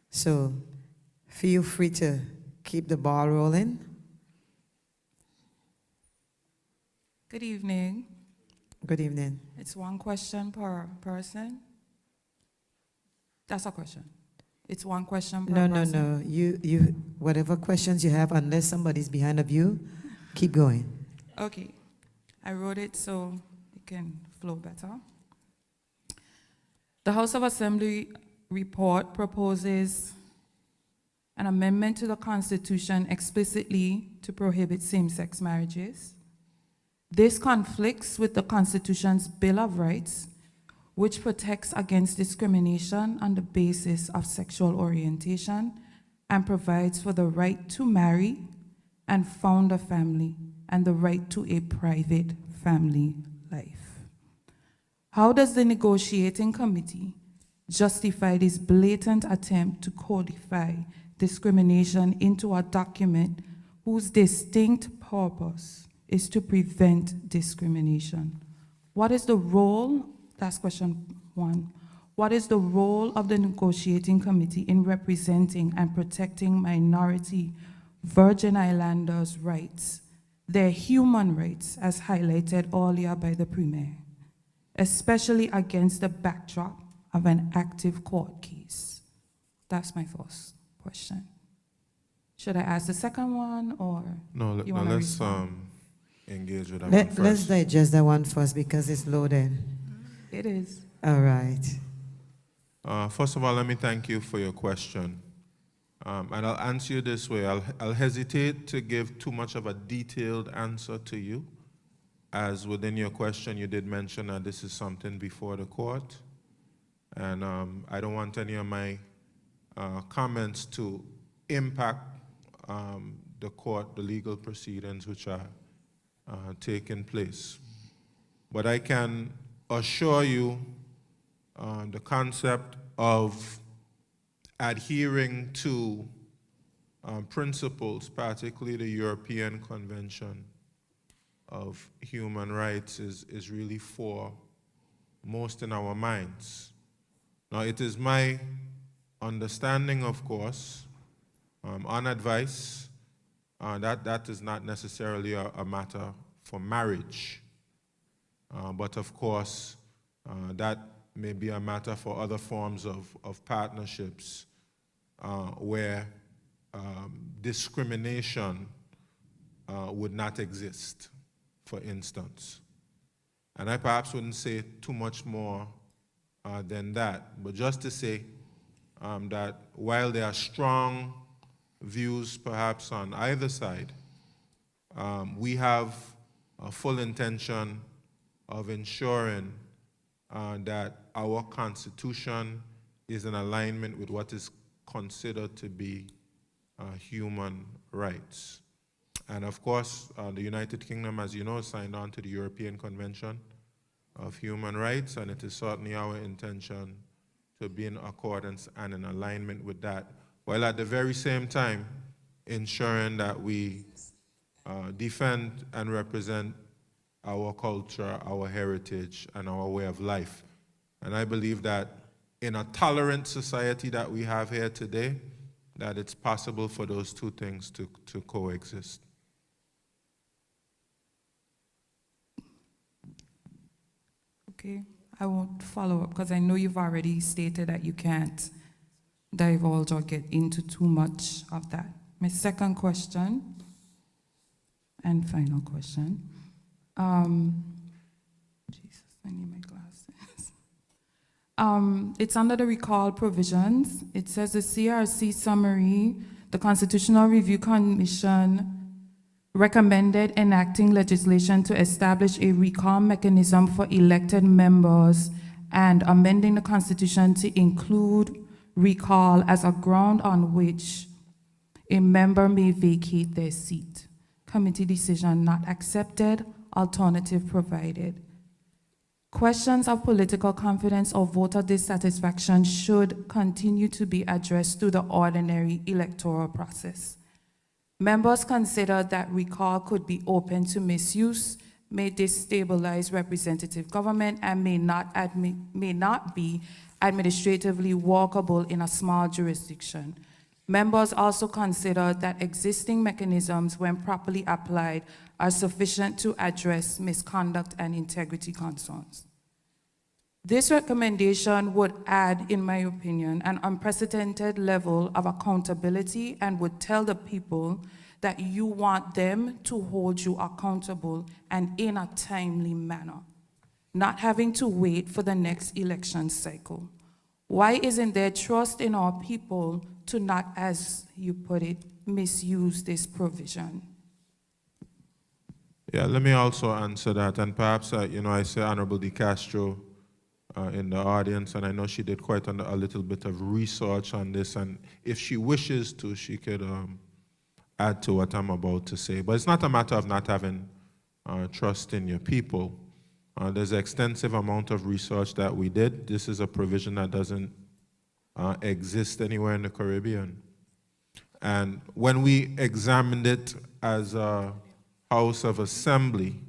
So feel free to keep the ball rolling. Good evening. Good evening. It's one question per person. That's a question. It's one question per person. No. You, whatever questions you have, unless somebody's behind of you, keep going. Okay. I wrote it so it can flow better. The House of Assembly report proposes an amendment to the Constitution explicitly to prohibit same-sex marriages. This conflicts with the Constitution's Bill of Rights, which protects against discrimination on the basis of sexual orientation and provides for the right to marry and found a family and the right to a private family life. How does the negotiating committee justify this blatant attempt to codify discrimination into a document whose distinct purpose is to prevent discrimination? What is the role, that's question one, What is the role of the negotiating committee in representing and protecting minority Virgin Islanders' rights, their human rights, as highlighted earlier by the Premier, especially against the backdrop of an active court case? That's my first question. Should I ask the second one, or No, you no, wanna let's respond? engage with that one Let's first. digest that one first because it's loaded. It is. All right. First of all, let me thank you for your question. And I'll answer you this way. I'll hesitate to give too much of a detailed answer to you, as within your question you did mention that this is something before the court. And I don't want any of my comments to impact the court, the legal proceedings which are taking place. But I can assure you the concept of adhering to principles, particularly the European Convention of Human Rights, is really foremost in our minds. Now, it is my understanding, of course, on advice, that is not necessarily a matter for marriage. But of course, that may be a matter for other forms of partnerships where discrimination would not exist, for instance. And I perhaps wouldn't say too much more than that, but just to say that while there are strong views perhaps on either side, we have a full intention of ensuring that our Constitution is in alignment with what is considered to be human rights. And of course, the United Kingdom, as you know, signed on to the European Convention of Human Rights, and it is certainly our intention to be in accordance and in alignment with that, while at the very same time ensuring that we defend and represent our culture, our heritage, and our way of life. And I believe that in a tolerant society that we have here today, that it's possible for those two things to coexist. Okay, I won't follow up because I know you've already stated that you can't divulge or get into too much of that. My second question and final question. Jesus, I need my glasses. It's under the recall provisions. It says the CRC summary, the Constitutional Review Commission recommended enacting legislation to establish a recall mechanism for elected members and amending the Constitution to include recall as a ground on which a member may vacate their seat. Committee decision not accepted, alternative provided. Questions of political confidence or voter dissatisfaction should continue to be addressed through the ordinary electoral process. Members considered that recall could be open to misuse, may destabilize representative government, and may not be administratively workable in a small jurisdiction. Members also considered that existing mechanisms, when properly applied, are sufficient to address misconduct and integrity concerns. This recommendation would add, in my opinion, an unprecedented level of accountability and would tell the people that you want them to hold you accountable and in a timely manner, not having to wait for the next election cycle. Why isn't there trust in our people to not, as you put it, misuse this provision? Yeah, let me also answer that, and perhaps, I see Honorable DeCastro in the audience, and I know she did quite a little bit of research on this, and if she wishes to, she could add to what I'm about to say. But it's not a matter of not having trust in your people. There's an extensive amount of research that we did. This is a provision that doesn't exist anywhere in the Caribbean. And when we examined it as a House of Assembly,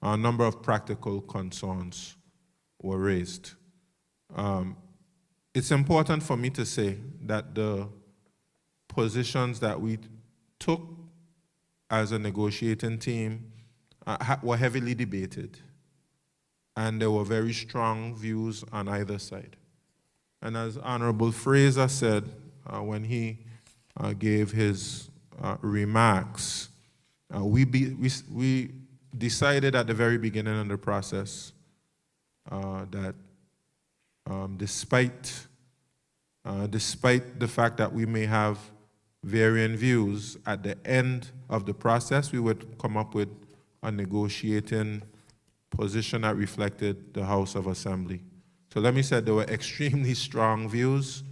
a number of practical concerns were raised. It's important for me to say that the positions that we took as a negotiating team were heavily debated, and there were very strong views on either side. And as Honorable Fraser said when he gave his remarks, we decided at the very beginning of the process that despite the fact that we may have varying views, at the end of the process, we would come up with a negotiating position that reflected the House of Assembly. So let me say there were extremely strong views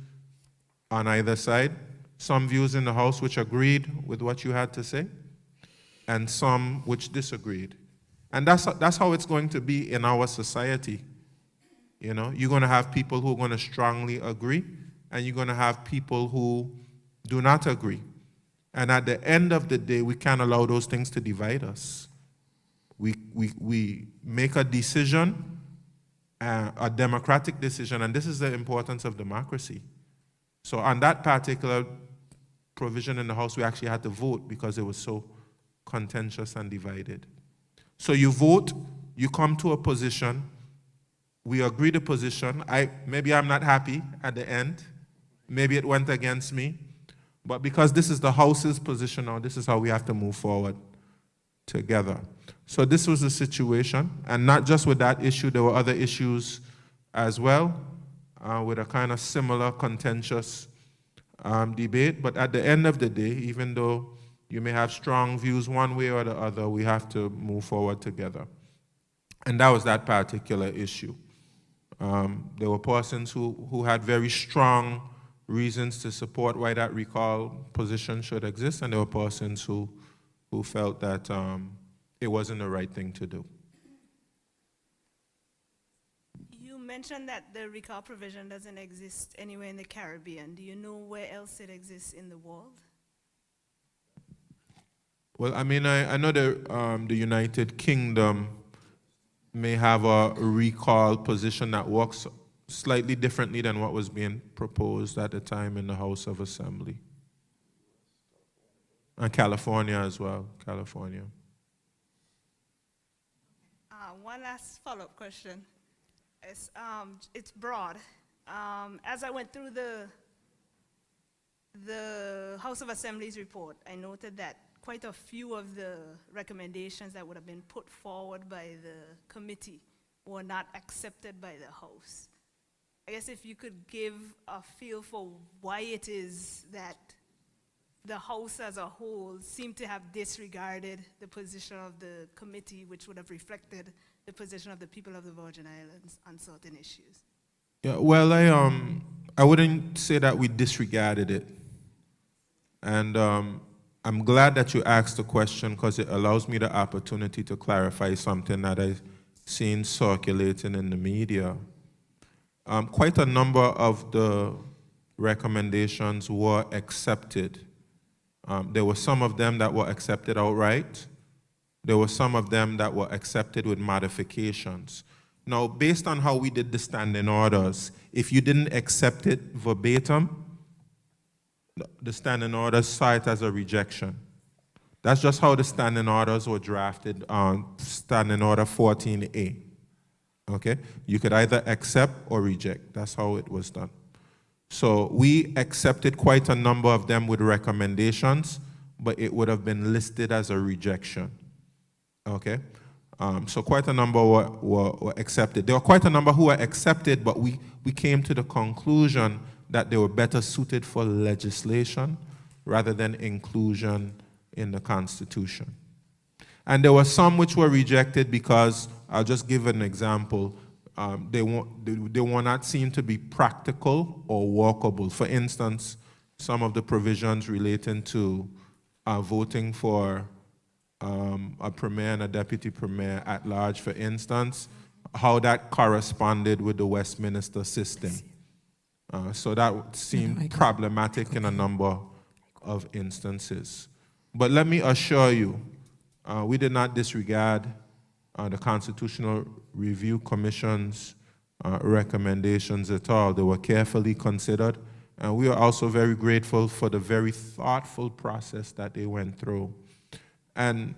on either side, some views in the House which agreed with what you had to say, and some which disagreed. And that's how it's going to be in our society. You know, you're going to have people who are going to strongly agree, and you're going to have people who do not agree. And at the end of the day, we can't allow those things to divide us. We make a decision, a democratic decision, and this is the importance of democracy. So on that particular provision in the House, we actually had to vote because it was so contentious and divided. So you vote, you come to a position, we agree the position. Maybe I'm not happy at the end, maybe it went against me, but because this is the House's position now, this is how we have to move forward together. So this was the situation, and not just with that issue, there were other issues as well, with a kind of similar contentious debate. But at the end of the day, even though you may have strong views one way or the other, we have to move forward together. And that was that particular issue. There were persons who had very strong reasons to support why that recall position should exist, and there were persons who felt that it wasn't the right thing to do. You mentioned that the recall provision doesn't exist anywhere in the Caribbean. Do you know where else it exists in the world? Well, I mean, I know the United Kingdom may have a recall position that works slightly differently than what was being proposed at the time in the House of Assembly. And California as well, California. One last follow-up question. It's broad. As I went through the House of Assembly's report, I noted that quite a few of the recommendations that would have been put forward by the committee were not accepted by the House. I guess if you could give a feel for why it is that the House as a whole seemed to have disregarded the position of the committee, which would have reflected the position of the people of the Virgin Islands on certain issues. Yeah, well, I wouldn't say that we disregarded it. And I'm glad that you asked the question because it allows me the opportunity to clarify something that I've seen circulating in the media. Quite a number of the recommendations were accepted. There were some of them that were accepted outright. There were some of them that were accepted with modifications. Now, based on how we did the standing orders, if you didn't accept it verbatim, the standing orders saw it as a rejection. That's just how the standing orders were drafted on Standing Order 14A. Okay? You could either accept or reject. That's how it was done. So we accepted quite a number of them with recommendations, but it would have been listed as a rejection. Okay? So quite a number were accepted. There were quite a number who were accepted, but we came to the conclusion that they were better suited for legislation rather than inclusion in the Constitution. And there were some which were rejected because, I'll just give an example, they were not seen to be practical or workable. For instance, some of the provisions relating to voting for a premier and a deputy premier at large, for instance, how that corresponded with the Westminster system. So that seemed problematic in a number of instances. But let me assure you, we did not disregard the Constitutional Review Commission's recommendations at all. They were carefully considered, and we are also very grateful for the very thoughtful process that they went through. And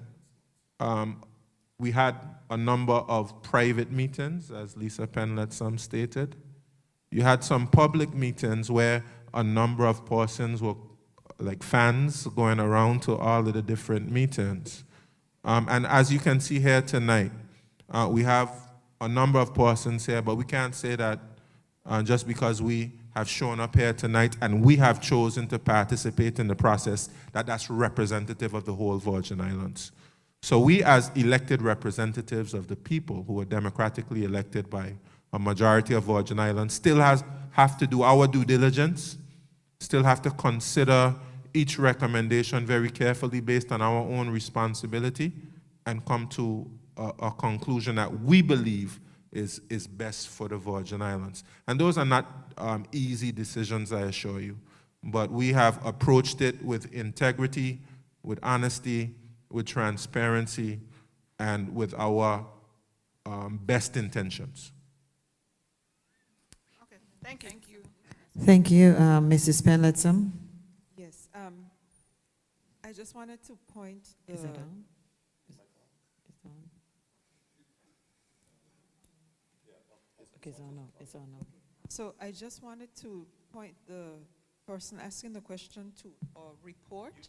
we had a number of private meetings, as Lisa Penletsum stated. You had some public meetings where a number of persons were like fans going around to all of the different meetings. And as you can see here tonight, we have a number of persons here, but we can't say that just because we have shown up here tonight and we have chosen to participate in the process, that that's representative of the whole Virgin Islands. So we as elected representatives of the people who are democratically elected by a majority of Virgin Islands still have to do our due diligence, still have to consider each recommendation very carefully based on our own responsibility and come to a conclusion that we believe is best for the Virgin Islands. And those are not easy decisions, I assure you, but we have approached it with integrity, with honesty, with transparency, and with our best intentions. Okay, thank you. Thank you. Thank you, Mrs. Penletsum. Yes, I just wanted to point the, Is it on? It's on. Okay, it's on now. It's on now. so I just wanted to point the person asking the question to a report.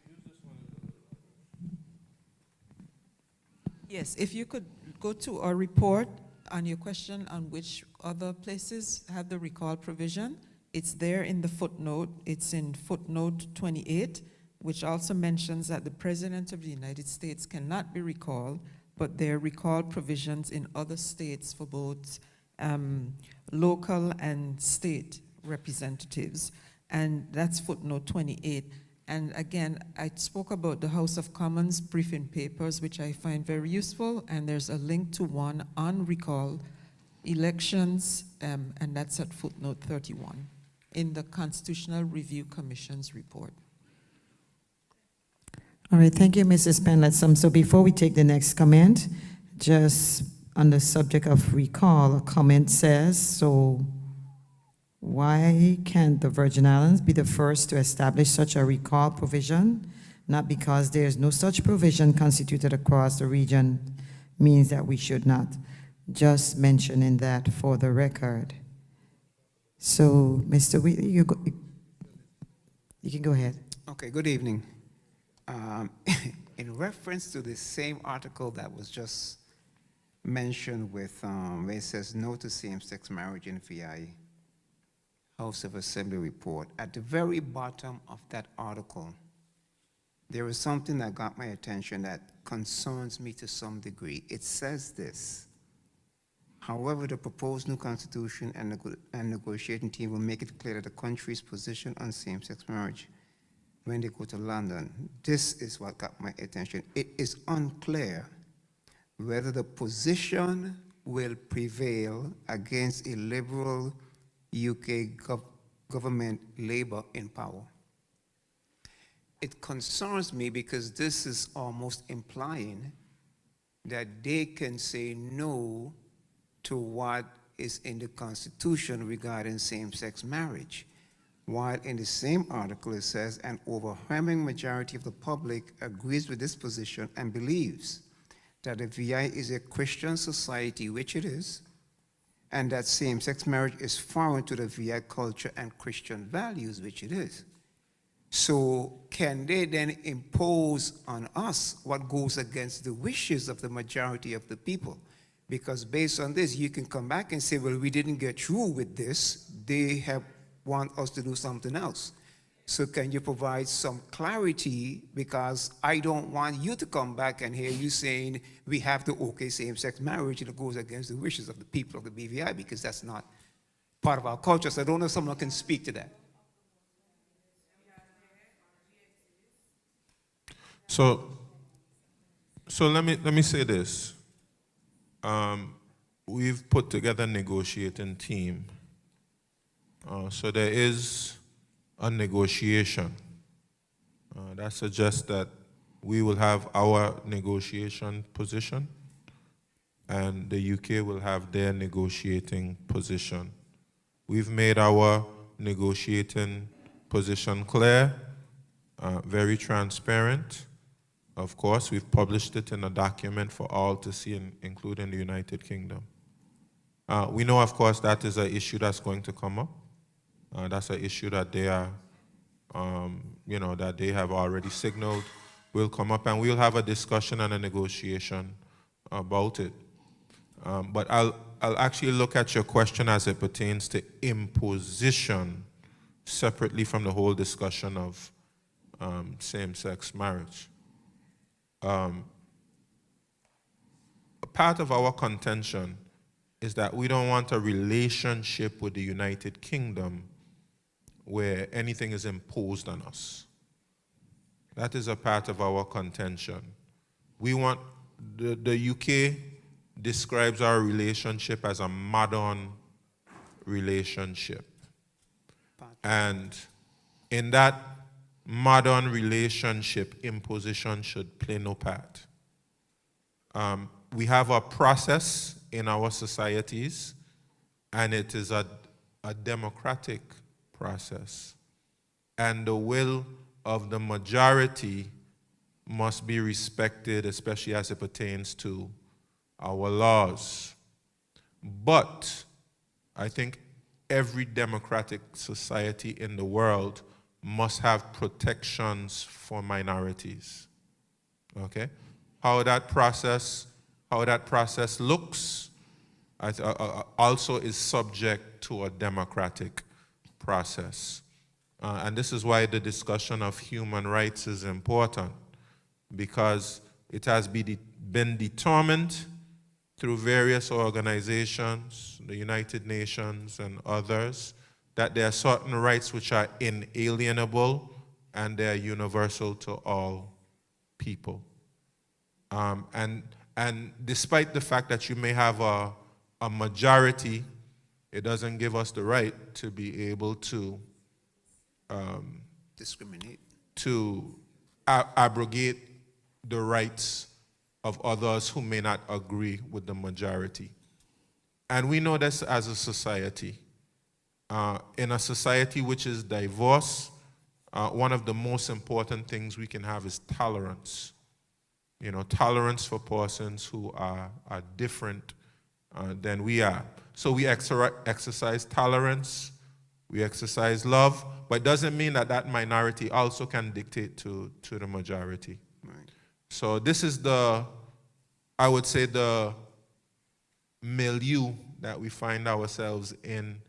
Yes, if you could go to a report on your question on which other places have the recall provision. It's there in the footnote. It's in footnote 28, which also mentions that the President of the United States cannot be recalled, but there are recall provisions in other states for both local and state representatives. And that's footnote 28. And again, I spoke about the House of Commons briefing papers, which I find very useful, and there's a link to one on recall elections, and that's at footnote 31 in the Constitutional Review Commission's report. All right, thank you, Mrs. Penletsum. So before we take the next comment, just on the subject of recall, a comment says, so why can't the Virgin Islands be the first to establish such a recall provision? Not because there is no such provision constituted across the region means that we should not. Just mentioning that for the record. So, Mr. Wheatley, you can go ahead. Okay, good evening. In reference to the same article that was just mentioned with, where it says no to same-sex marriage in VI, House of Assembly report, at the very bottom of that article, there is something that got my attention that concerns me to some degree. It says this: however, the proposed new constitution and negotiating team will make it clear that the country's position on same-sex marriage when they go to London. This is what got my attention. It is unclear whether the position will prevail against a liberal UK government Labour in power. It concerns me because this is almost implying that they can say no to what is in the Constitution regarding same-sex marriage, while in the same article it says an overwhelming majority of the public agrees with this position and believes that the VI is a Christian society, which it is, and that same-sex marriage is foreign to the VI culture and Christian values, which it is. So can they then impose on us what goes against the wishes of the majority of the people? Because based on this, you can come back and say, well, we didn't get through with this. They want us to do something else. So can you provide some clarity? Because I don't want you to come back and hear you saying we have to okay same-sex marriage and it goes against the wishes of the people of the BVI, because that's not part of our culture. So I don't know if someone can speak to that. So let me say this. We've put together a negotiating team. So there is a negotiation. That suggests that we will have our negotiation position, and the UK will have their negotiating position. We've made our negotiating position clear, very transparent. Of course, we've published it in a document for all to see, including the United Kingdom. We know, of course, that is an issue that's going to come up. That's an issue that they are, that they have already signaled will come up, and we'll have a discussion and a negotiation about it. But I'll actually look at your question as it pertains to imposition separately from the whole discussion of same-sex marriage. A part of our contention is that we don't want a relationship with the United Kingdom where anything is imposed on us. That is a part of our contention. We want, the UK describes our relationship as a modern relationship. And in that modern relationship, imposition should play no part. We have a process in our societies, and it is a democratic process. And the will of the majority must be respected, especially as it pertains to our laws. But I think every democratic society in the world must have protections for minorities. Okay? How that process looks also is subject to a democratic process. And this is why the discussion of human rights is important, because it has been determined through various organizations, the United Nations and others, that there are certain rights which are inalienable and they are universal to all people. And despite the fact that you may have a majority, it doesn't give us the right to be able to Discriminate. To abrogate the rights of others who may not agree with the majority. And we know this as a society. In a society which is diverse, one of the most important things we can have is tolerance. You know, tolerance for persons who are different than we are. So we exercise tolerance, we exercise love, but it doesn't mean that that minority also can dictate to the majority. Right. So this is I would say, the milieu that we find ourselves in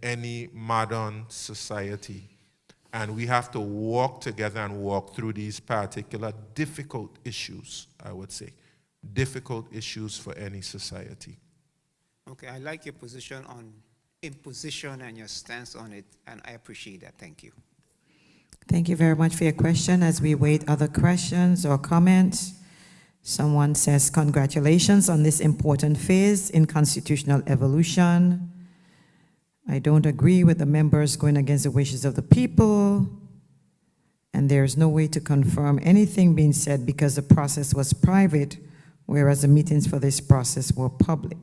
any modern society. And we have to walk together and walk through these particular difficult issues, I would say. Difficult issues for any society. Okay, I like your position on imposition and your stance on it, and I appreciate that. Thank you. Thank you very much for your question. As we wait other questions or comments, someone says, congratulations on this important phase in constitutional evolution. I don't agree with the members going against the wishes of the people, and there is no way to confirm anything being said because the process was private, whereas the meetings for this process were public.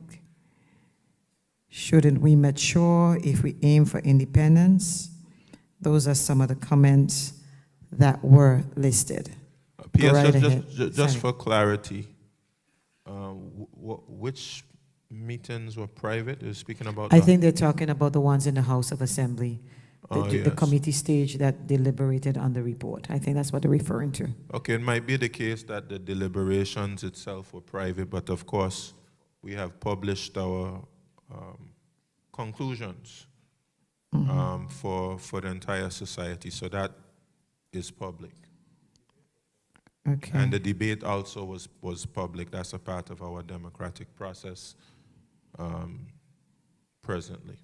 Shouldn't we mature if we aim for independence? Those are some of the comments that were listed. Go right ahead, Just Senator. for clarity, which meetings were private? You're speaking about I think they're talking about the ones in the House of Assembly, the yes. committee stage that deliberated on the report. I think that's what they're referring to. Okay, it might be the case that the deliberations itself were private, but of course, we have published our conclusions for the entire society, so that is public. Okay. And the debate also was public. That's a part of our democratic process presently.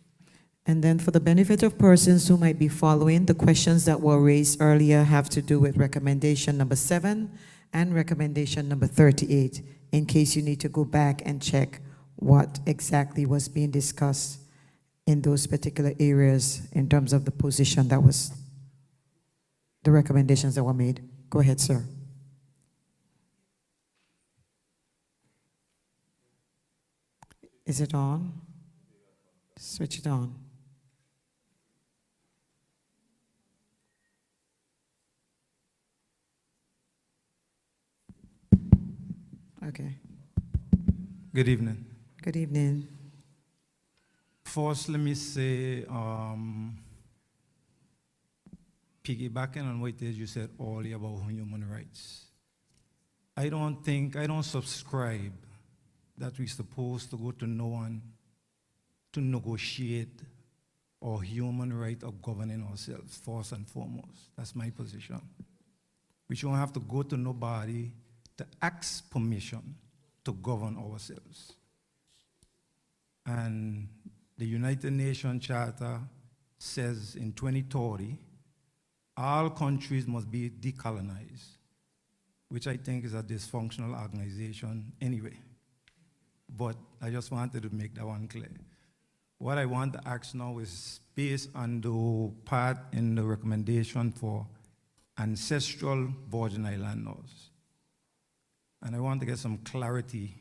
And then for the benefit of persons who might be following, the questions that were raised earlier have to do with recommendation number 7 and recommendation number 38, in case you need to go back and check what exactly was being discussed in those particular areas in terms of the position that was, the recommendations that were made. Go ahead, sir. Is it on? Switch it on. Okay. Good evening. Good evening. First, let me say, piggybacking on what it is you said earlier about human rights. I don't subscribe that we're supposed to go to no one to negotiate our human right of governing ourselves, first and foremost. That's my position. We shouldn't have to go to nobody to ask permission to govern ourselves. And the United Nations Charter says in 2030, all countries must be decolonized, which I think is a dysfunctional organization anyway. But I just wanted to make that one clear. What I want to ask now is based on the part in the recommendation for ancestral Virgin Island laws. And I want to get some clarity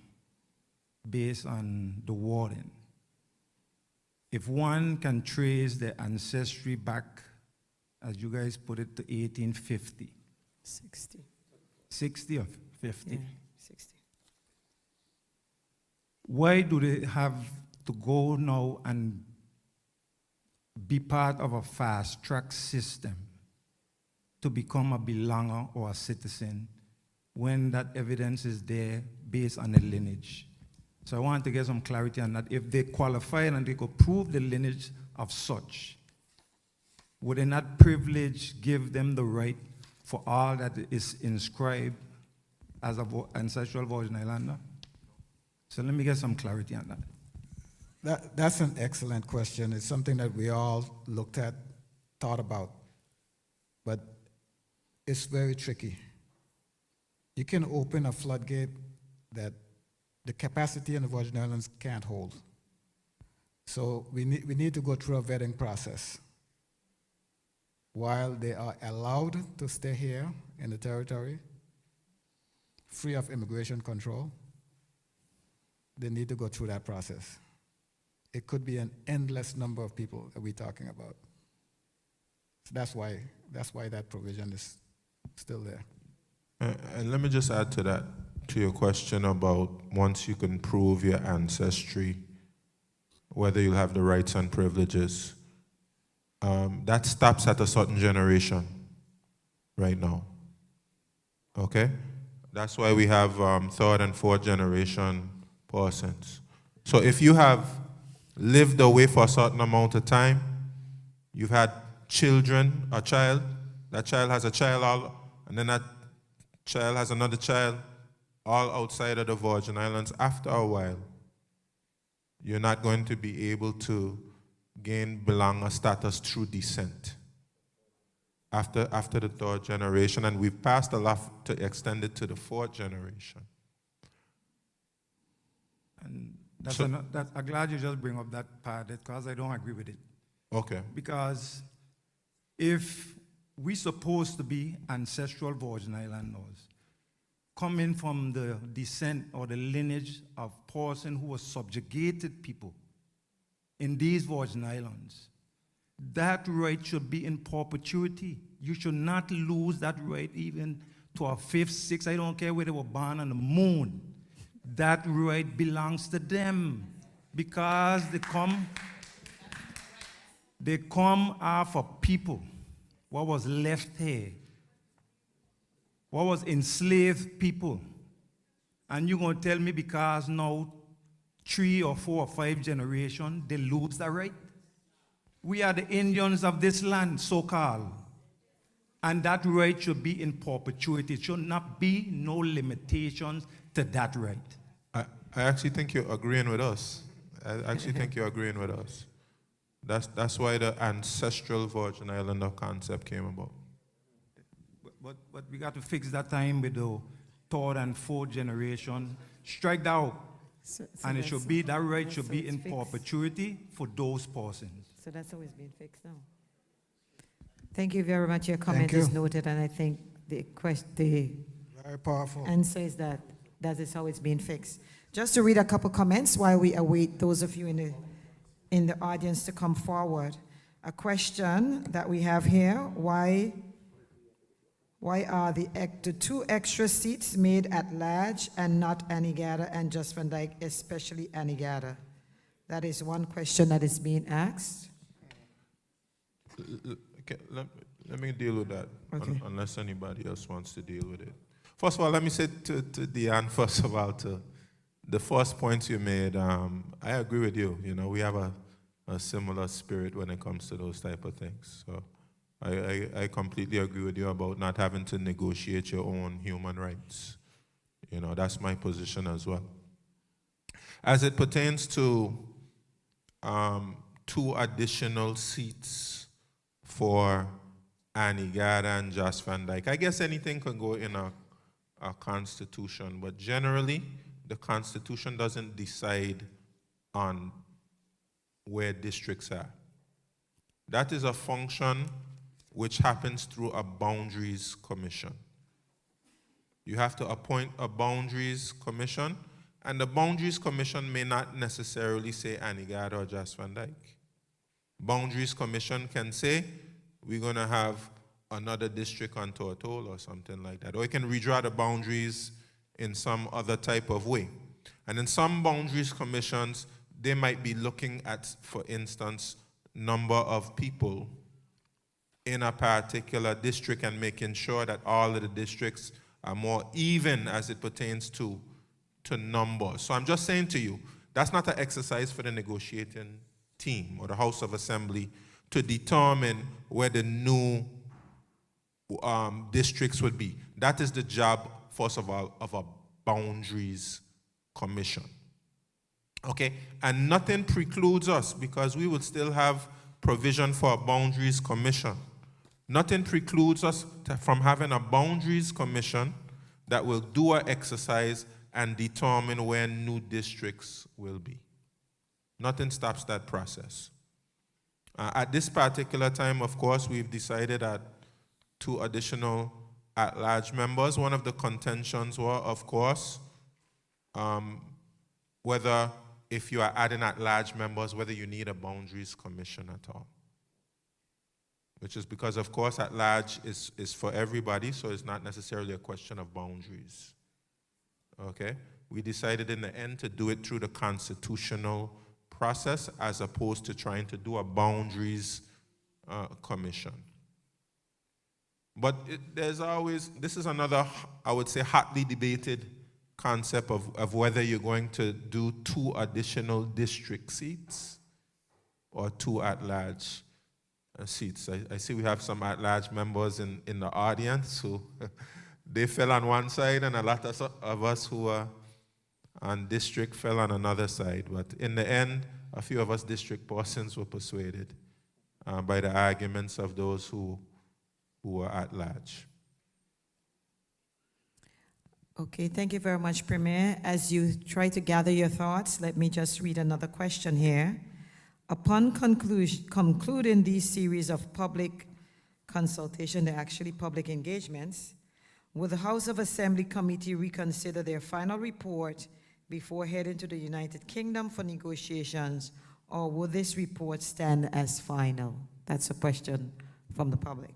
based on the wording. If one can trace the ancestry back, as you guys put it, to 1850. 60. 60 or 50? Yeah, 60. Why do they have to go now and be part of a fast-track system to become a belonger or a citizen when that evidence is there based on a lineage? So I want to get some clarity on that. If they qualify and they could prove the lineage of such, would in that privilege give them the right for all that is inscribed as an ancestral Virgin Islander? So let me get some clarity on that. That's an excellent question. It's something that we all looked at, thought about, but it's very tricky. You can open a floodgate that the capacity in the Virgin Islands can't hold. So we need to go through a vetting process. While they are allowed to stay here in the territory, free of immigration control, they need to go through that process. It could be an endless number of people that we're talking about. So that's why that provision is still there. And let me just add to that, to your question about once you can prove your ancestry, whether you'll have the rights and privileges. That stops at a certain generation right now. Okay? That's why we have third and fourth generation persons. So if you have lived away for a certain amount of time, you've had children, a child, that child has a child, and then that child has another child, all outside of the Virgin Islands, after a while, you're not going to be able to gain belonger status through descent after the third generation, and we've passed a lot to extend it to the fourth generation. And I'm glad you just bring up that part, because I don't agree with it. Okay. Because if we're supposed to be ancestral Virgin Island laws, coming from the descent or the lineage of person who was subjugated people in these Virgin Islands, that right should be in perpetuity. You should not lose that right even to a fifth, sixth, I don't care where they were born on the moon. That right belongs to them because they come after people. What was left here? What was enslaved people? And you're going to tell me because now 3 or 4 or 5 generations, they lose that right? We are the Indians of this land, so-called. And that right should be in perpetuity. It should not be no limitations to that right. I actually think you're agreeing with us. I actually think you're agreeing with us. That's why the ancestral Virgin Islander concept came about. But we got to fix that time with the third and fourth generation. Strike that out. And it should be, that right should be in perpetuity for those persons. So that's always been fixed now. Thank you very much. Your comment is noted, and I think the Very powerful. answer is that That is how it's being fixed. Just to read a couple comments while we await those of you in the audience to come forward. A question that we have here, why are the 2 extra seats made at large and not Anegada and Just Van Dyke, especially Anegada? That is one question that is being asked. Okay, let me deal with that, Okay. unless anybody else wants to deal with it. First of all, let me say to Deanne, first of all, to the first point you made, I agree with you. You know, we have a similar spirit when it comes to those type of things. So I completely agree with you about not having to negotiate your own human rights. You know, that's my position as well. As it pertains to 2 additional seats for Anegada and Just Van Dyke, I guess anything can go in a constitution, but generally, the Constitution doesn't decide on where districts are. That is a function which happens through a boundaries commission. You have to appoint a boundaries commission, and the boundaries commission may not necessarily say Anegada or Just Van Dyke. Boundaries commission can say, we're going to have another district on Tortole or something like that. Or it can redraw the boundaries in some other type of way. And in some boundaries commissions, they might be looking at, for instance, number of people in a particular district and making sure that all of the districts are more even as it pertains to numbers. So I'm just saying to you, that's not an exercise for the negotiating team or the House of Assembly to determine where the new districts would be. That is the job, first of all, of a boundaries commission. Okay? And nothing precludes us, because we would still have provision for a boundaries commission. Nothing precludes us from having a boundaries commission that will do an exercise and determine where new districts will be. Nothing stops that process. At this particular time, of course, we've decided that 2 additional at-large members. One of the contentions were, of course, whether if you are adding at-large members, whether you need a boundaries commission at all. Which is because, of course, at-large is for everybody, so it's not necessarily a question of boundaries. Okay? We decided in the end to do it through the constitutional process as opposed to trying to do a boundaries commission. But there's always, this is another, I would say, hotly debated concept of whether you're going to do 2 additional district seats or 2 at-large seats. I see we have some at-large members in the audience who they fell on one side, and a lot of us who are on district fell on another side. But in the end, a few of us district persons were persuaded by the arguments of those who were at large. Okay, thank you very much, Premier. As you try to gather your thoughts, let me just read another question here. Upon concluding these series of public consultation, they're actually public engagements, will the House of Assembly Committee reconsider their final report before heading to the United Kingdom for negotiations, or will this report stand as final? That's a question from the public.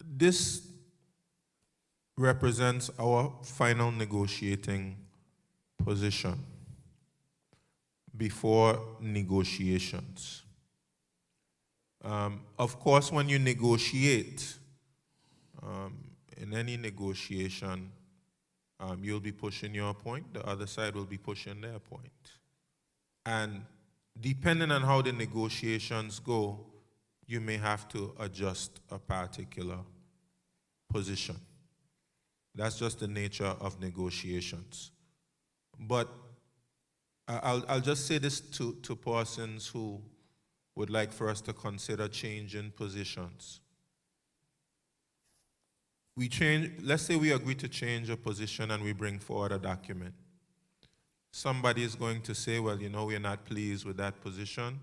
This represents our final negotiating position before negotiations. Of course, when you negotiate, in any negotiation, you'll be pushing your point, the other side will be pushing their point. And depending on how the negotiations go, you may have to adjust a particular position. That's just the nature of negotiations. But I'll just say this to persons who would like for us to consider changing positions. Let's say we agree to change a position and we bring forward a document. Somebody is going to say, well, you know, we're not pleased with that position.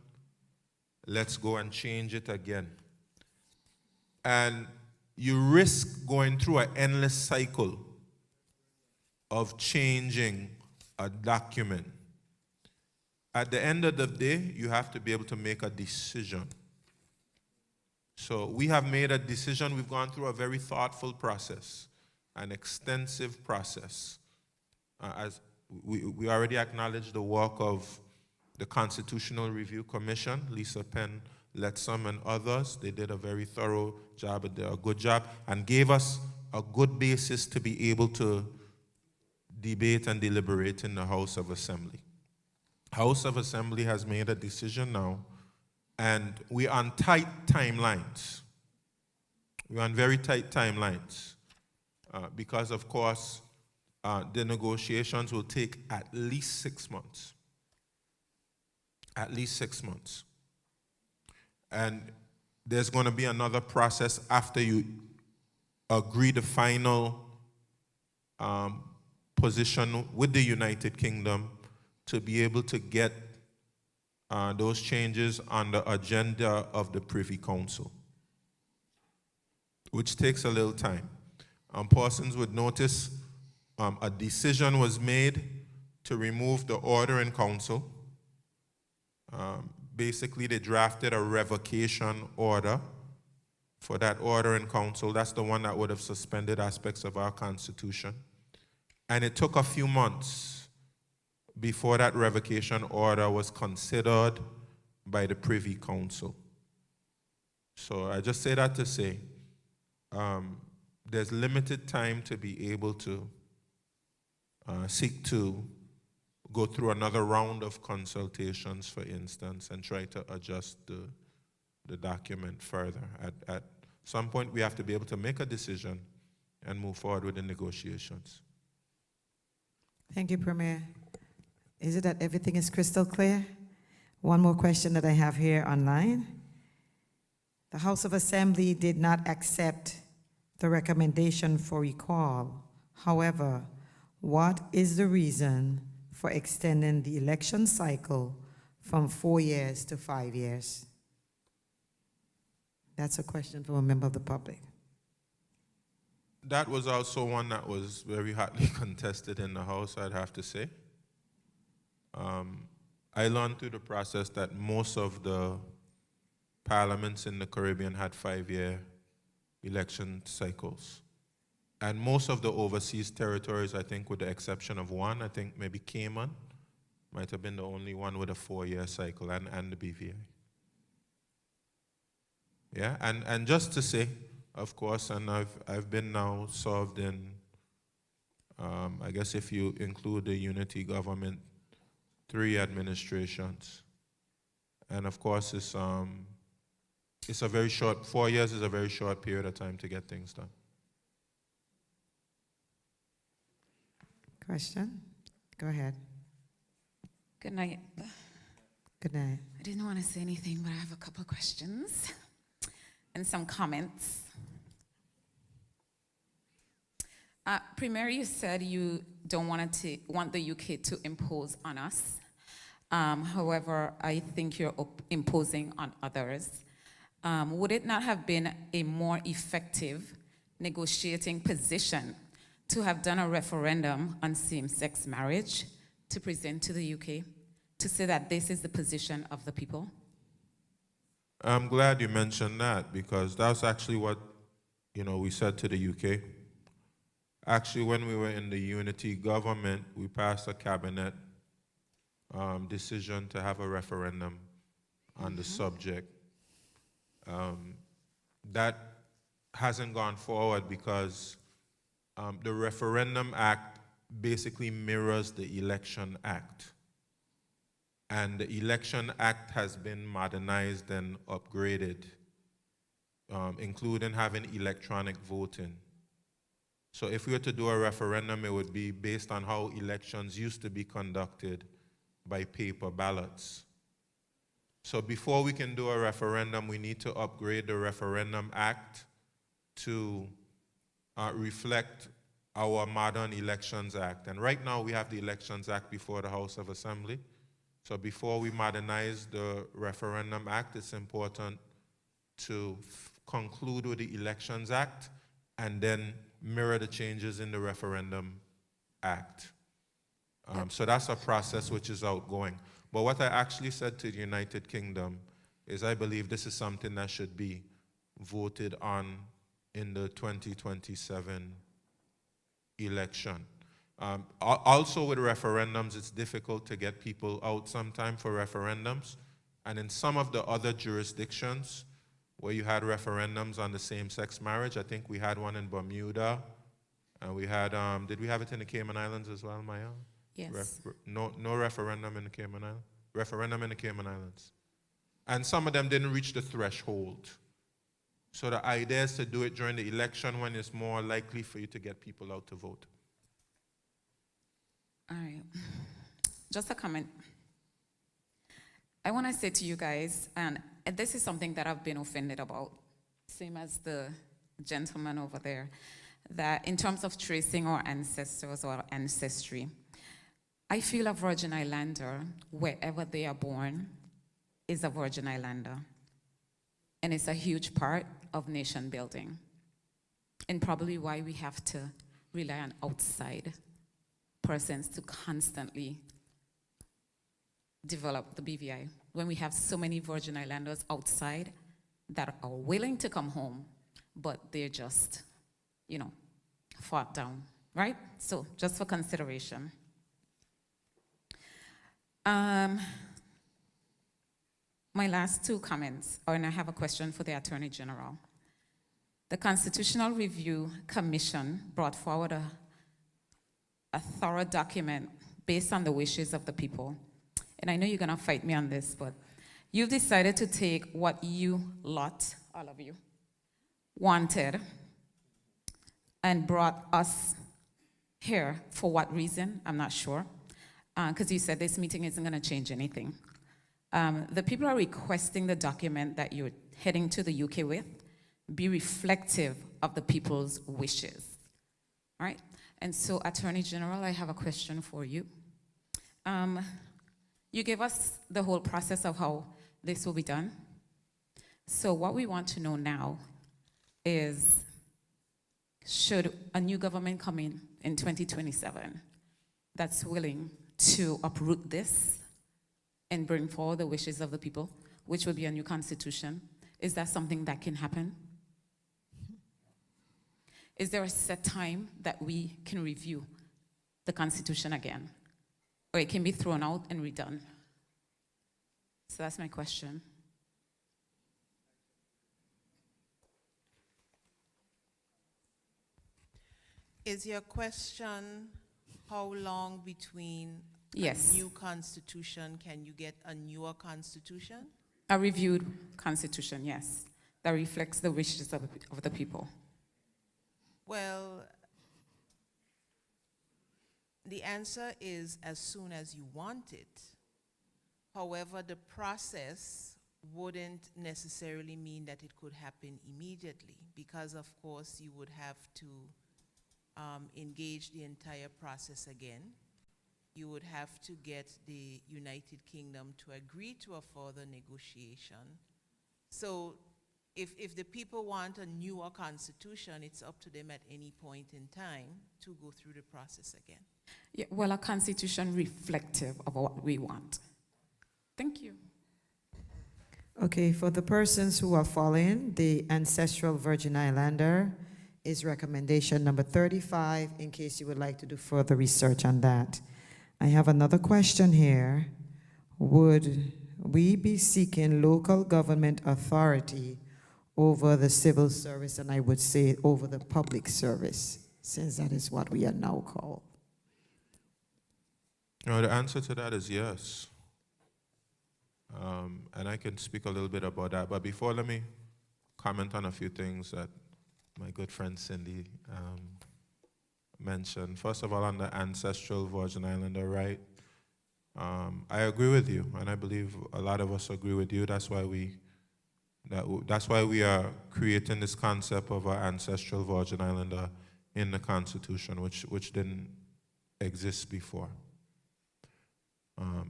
Let's go and change it again. And you risk going through an endless cycle of changing a document. At the end of the day, you have to be able to make a decision. So we have made a decision. We've gone through a very thoughtful process, an extensive process. As we already acknowledged the work of the Constitutional Review Commission, Lisa Penn, Letsom, and others. They did a very thorough job, they did a good job, and gave us a good basis to be able to debate and deliberate in the House of Assembly. House of Assembly has made a decision now, and we're on tight timelines. We're on very tight timelines because, of course, the negotiations will take at least 6 months. At least 6 months. And there's going to be another process after you agree the final position with the United Kingdom to be able to get those changes on the agenda of the Privy Council, which takes a little time. Persons would notice a decision was made to remove the order in council. Basically, they drafted a revocation order for that order in council. That's the one that would have suspended aspects of our Constitution. And it took a few months before that revocation order was considered by the Privy Council. So I just say that to say there's limited time to be able to seek to go through another round of consultations, for instance, and try to adjust the document further. At some point, we have to be able to make a decision and move forward with the negotiations. Thank you, Premier. Is it that everything is crystal clear? One more question that I have here online. The House of Assembly did not accept the recommendation for recall. However, what is the reason for extending the election cycle from 4 years to 5 years? That's a question from a member of the public. That was also one that was very hotly contested in the House, I'd have to say. I learned through the process that most of the parliaments in the Caribbean had 5-year election cycles. And most of the overseas territories, I think with the exception of one, I think maybe Cayman, might have been the only one with a 4-year cycle, and the BVI. Yeah, and just to say, of course, and I've been now served in, I guess if you include the unity government, 3 administrations. And of course, it's a very short, 4 years is a very short period of time to get things done. Question? Go ahead. Good night. Good night. I didn't want to say anything, but I have a couple of questions and some comments. Premier, you said you don't want the UK to impose on us. However, I think you're imposing on others. Would it not have been a more effective negotiating position to have done a referendum on same-sex marriage to present to the UK, to say that this is the position of the people? I'm glad you mentioned that, because that's actually what, we said to the UK. Actually, when we were in the unity government, we passed a cabinet decision to have a referendum on the subject. That hasn't gone forward because the Referendum Act basically mirrors the Election Act. And the Election Act has been modernized and upgraded, including having electronic voting. So if we were to do a referendum, it would be based on how elections used to be conducted by paper ballots. So before we can do a referendum, we need to upgrade the Referendum Act to reflect our modern Elections Act. And right now we have the Elections Act before the House of Assembly. So before we modernize the Referendum Act, it's important to conclude with the Elections Act and then mirror the changes in the Referendum Act. So that's a process which is outgoing. But what I actually said to the United Kingdom is I believe this is something that should be voted on in the 2027 election. Also with referendums, it's difficult to get people out sometime for referendums. And in some of the other jurisdictions where you had referendums on the same-sex marriage, I think we had one in Bermuda, and we had, did we have it in the Cayman Islands as well, Maya? Yes. No referendum in the Cayman Islands? Referendum in the Cayman Islands. And some of them didn't reach the threshold. So the idea is to do it during the election when it's more likely for you to get people out to vote. All right. Just a comment. I want to say to you guys, and this is something that I've been offended about, same as the gentleman over there, that in terms of tracing our ancestors or ancestry, I feel a Virgin Islander, wherever they are born, is a Virgin Islander. And it's a huge part of nation building. And probably why we have to rely on outside persons to constantly develop the BVI when we have so many Virgin Islanders outside that are willing to come home, but they're just, fought down, right? So just for consideration. My last two comments, and I have a question for the Attorney General. The Constitutional Review Commission brought forward a thorough document based on the wishes of the people. And I know you're going to fight me on this, but you've decided to take what you lot, all of you, wanted and brought us here. For what reason? I'm not sure. Because you said this meeting isn't going to change anything. The people are requesting the document that you're heading to the UK with be reflective of the people's wishes. All right? And so, Attorney General, I have a question for you. You gave us the whole process of how this will be done. So what we want to know now is, should a new government come in 2027 that's willing to uproot this and bring forward the wishes of the people, which will be a new constitution, is that something that can happen? Is there a set time that we can review the Constitution again? Or it can be thrown out and redone? So that's my question. Is your question how long between Yes. a new constitution can you get a newer constitution? A reviewed constitution, yes, that reflects the wishes of the people. Well, the answer is as soon as you want it. However, the process wouldn't necessarily mean that it could happen immediately, because of course you would have to engage the entire process again. You would have to get the United Kingdom to agree to a further negotiation. So if the people want a newer constitution, it's up to them at any point in time to go through the process again. Yeah, well, a constitution reflective of what we want. Thank you. Okay, for the persons who are following, the ancestral Virgin Islander is recommendation number 35, in case you would like to do further research on that. I have another question here. Would we be seeking local government authority over the civil service, and I would say over the public service, since that is what we are now called? No, the answer to that is yes. And I can speak a little bit about that. But before, let me comment on a few things that my good friend Cindy mentioned. First of all, on the ancestral Virgin Islander right, I agree with you, and I believe a lot of us agree with you. That's why we are creating this concept of an ancestral Virgin Islander in the Constitution, which didn't exist before.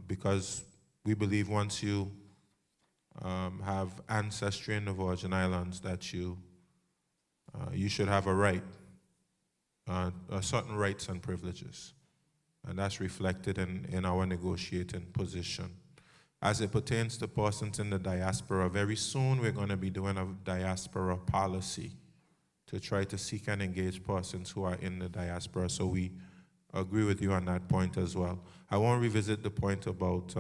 Because we believe once you have ancestry in the Virgin Islands, that you should have a right, certain rights and privileges. and that's reflected in our negotiating position. As it pertains to persons in the diaspora, very soon we're going to be doing a diaspora policy to try to seek and engage persons who are in the diaspora. So we agree with you on that point as well. I won't revisit the point about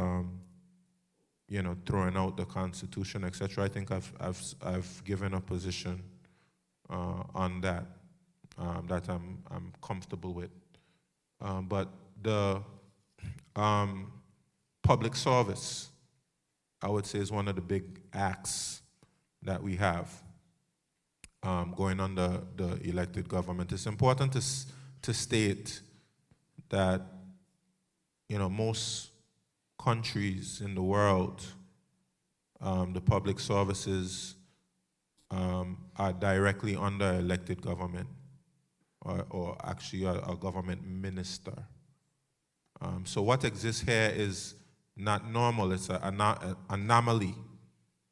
throwing out the Constitution, etc. I think I've given a position on that that I'm comfortable with. But the public service, I would say, is one of the big acts that we have going under the elected government. It's important to state that most countries in the world, the public services are directly under elected government, or actually a government minister. So what exists here is not normal, it's an anomaly.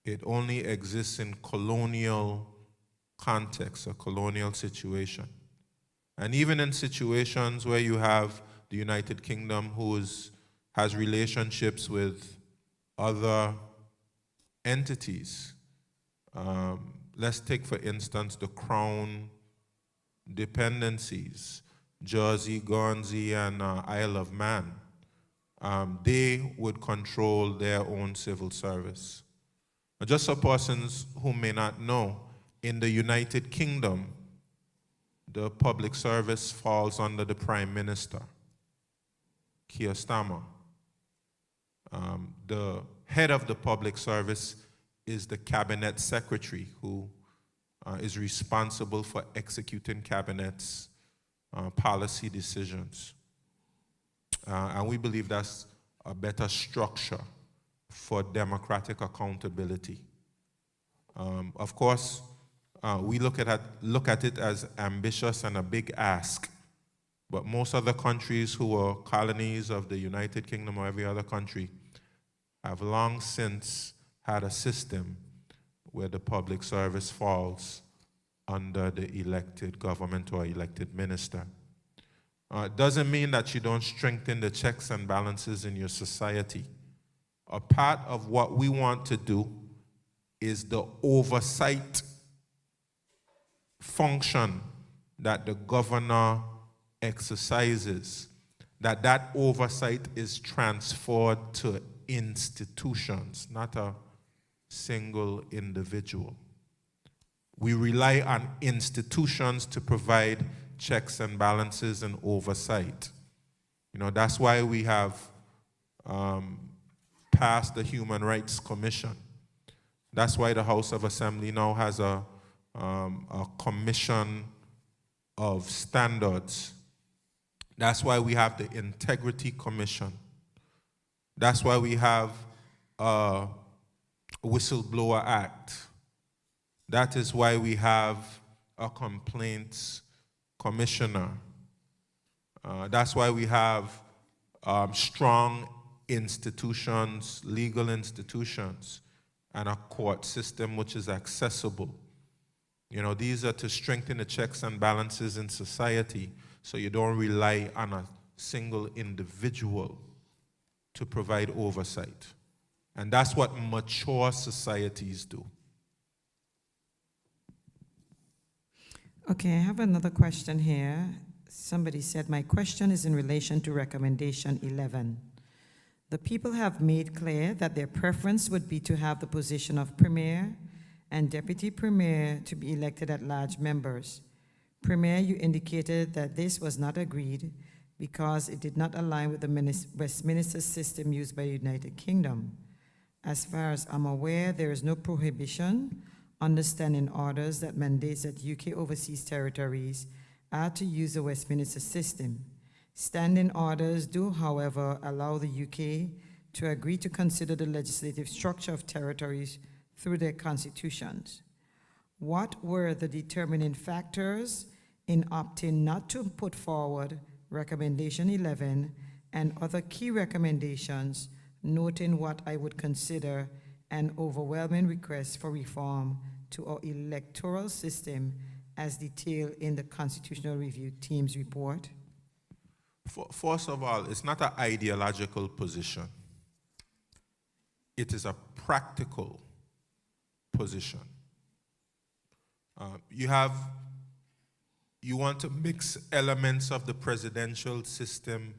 It only exists in colonial context, a colonial situation. And even in situations where you have the United Kingdom has relationships with other entities. Let's take, for instance, the Crown dependencies, Jersey, Guernsey, and Isle of Man. They would control their own civil service. Just so persons who may not know, in the United Kingdom, the public service falls under the Prime Minister, Keir Starmer. The head of the public service is the cabinet secretary, who is responsible for executing cabinet's policy decisions. And we believe that's a better structure for democratic accountability. Of course, we look at it as ambitious and a big ask, but most other countries who were colonies of the United Kingdom or every other country have long since had a system where the public service falls under the elected government or elected minister. It doesn't mean that you don't strengthen the checks and balances in your society. A part of what we want to do is the oversight function that the governor exercises, that oversight is transferred to institutions, not a single individual. We rely on institutions to provide checks and balances and oversight. That's why we have passed the Human Rights Commission. That's why the House of Assembly now has a commission of standards. That's why we have the Integrity Commission. That's why we have a Whistleblower Act. That is why we have a Complaints Commissioner. That's why we have strong institutions, legal institutions, and a court system which is accessible. These are to strengthen the checks and balances in society so you don't rely on a single individual to provide oversight. And that's what mature societies do. Okay, I have another question here. Somebody said, my question is in relation to recommendation 11. The people have made clear that their preference would be to have the position of Premier and Deputy Premier to be elected at large members. Premier, you indicated that this was not agreed because it did not align with the Westminster system used by the United Kingdom. As far as I'm aware, there is no prohibition on the standing orders that mandates that UK overseas territories are to use the Westminster system. Standing orders do, however, allow the UK to agree to consider the legislative structure of territories through their constitutions. What were the determining factors in opting not to put forward recommendation 11 and other key recommendations, noting what I would consider an overwhelming request for reform to our electoral system as detailed in the Constitutional Review Team's report? First of all, it's not an ideological position. It is a practical position. You want to mix elements of the presidential system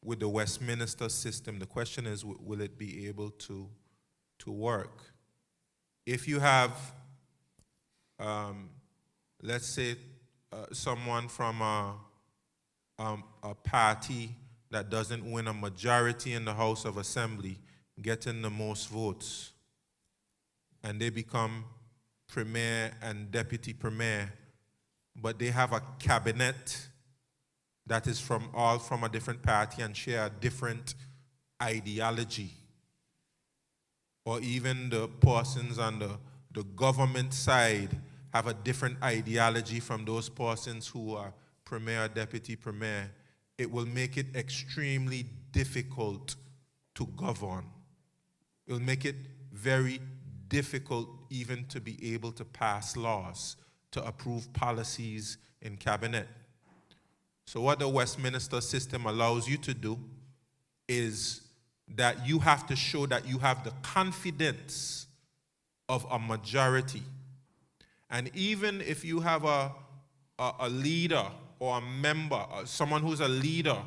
with the Westminster system. The question is, will it be able to work? If you have, let's say, someone from a party that doesn't win a majority in the House of Assembly getting the most votes, and they become premier and deputy premier, but they have a cabinet that is all from a different party and share a different ideology, or even the persons on the government side have a different ideology from those persons who are premier or deputy premier, it will make it extremely difficult to govern. It will make it very difficult even to be able to pass laws, to approve policies in cabinet. So what the Westminster system allows you to do is that you have to show that you have the confidence of a majority. And even if you have a leader or a member, someone who's a leader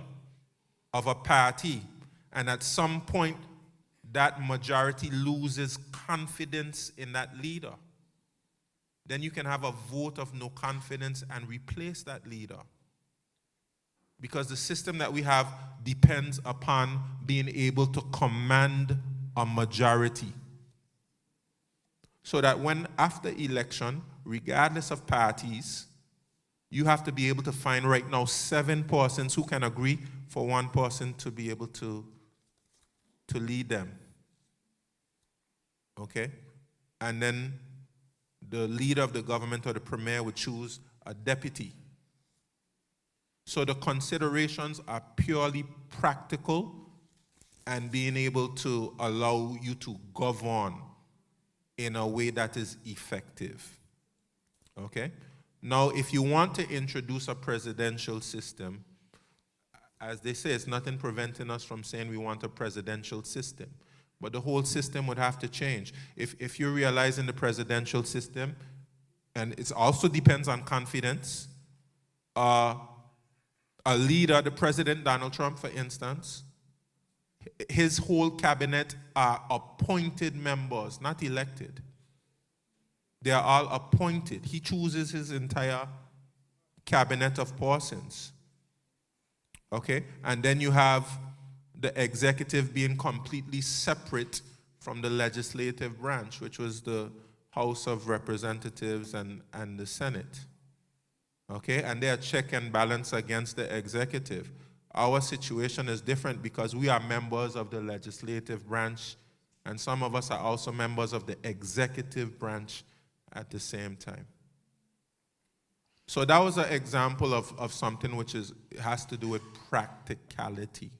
of a party, and at some point that majority loses confidence in that leader, then you can have a vote of no confidence and replace that leader. Because the system that we have depends upon being able to command a majority. So that when after election, regardless of parties, you have to be able to find right now 7 persons who can agree for one person to be able to lead them. Okay? And then the leader of the government or the premier would choose a deputy. So the considerations are purely practical and being able to allow you to govern in a way that is effective. Okay? Now, if you want to introduce a presidential system, as they say, it's nothing preventing us from saying we want a presidential system. But the whole system would have to change. If you realize in the presidential system, and it also depends on confidence, a leader, the President Donald Trump, for instance, his whole cabinet are appointed members, not elected. They are all appointed. He chooses his entire cabinet of persons. Okay? And then you have the executive being completely separate from the legislative branch, which was the House of Representatives and the Senate. Okay? And they are check and balance against the executive. Our situation is different because we are members of the legislative branch, and some of us are also members of the executive branch at the same time. So that was an example of something which has to do with practicality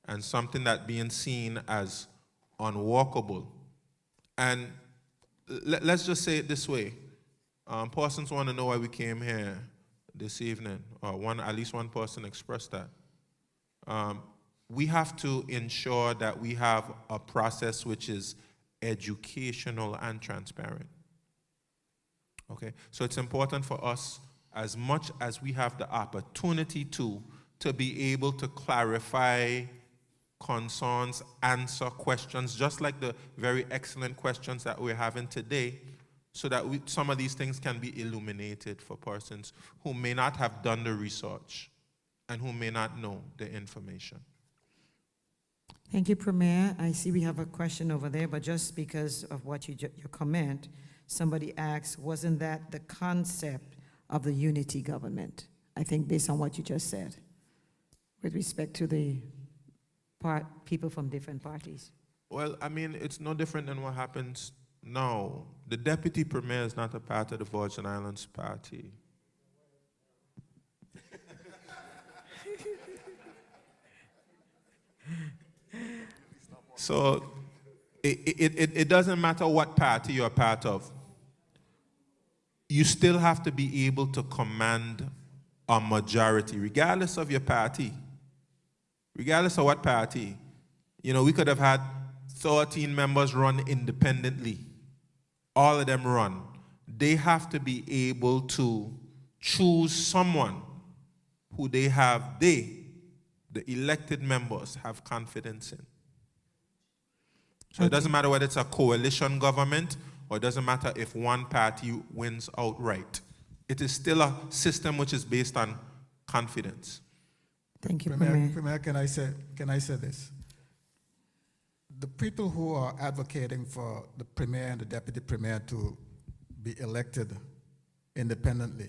and something that being seen as unworkable. And let's just say it this way. Persons want to know why we came here this evening, or at least one person expressed that. We have to ensure that we have a process which is educational and transparent. Okay? So it's important for us, as much as we have the opportunity to be able to clarify concerns, answer questions, just like the very excellent questions that we're having today, so that some of these things can be illuminated for persons who may not have done the research and who may not know the information. Thank you, Premier. I see we have a question over there, but just because of what your comment, somebody asked, wasn't that the concept of the unity government? I think based on what you just said, with respect to the people from different parties. Well, I mean, it's no different than what happens now. The deputy premier is not a part of the Virgin Islands party. So it doesn't matter what party you're a part of. You still have to be able to command a majority, regardless of your party, regardless of what party. You know, we could have had 13 members run independently. All of them run. They have to be able to choose someone who the elected members, have confidence in. So it doesn't matter whether it's a coalition government, or it doesn't matter if one party wins outright. It is still a system which is based on confidence. Thank you, Premier. Premier, can I say this? The people who are advocating for the Premier and the Deputy Premier to be elected independently,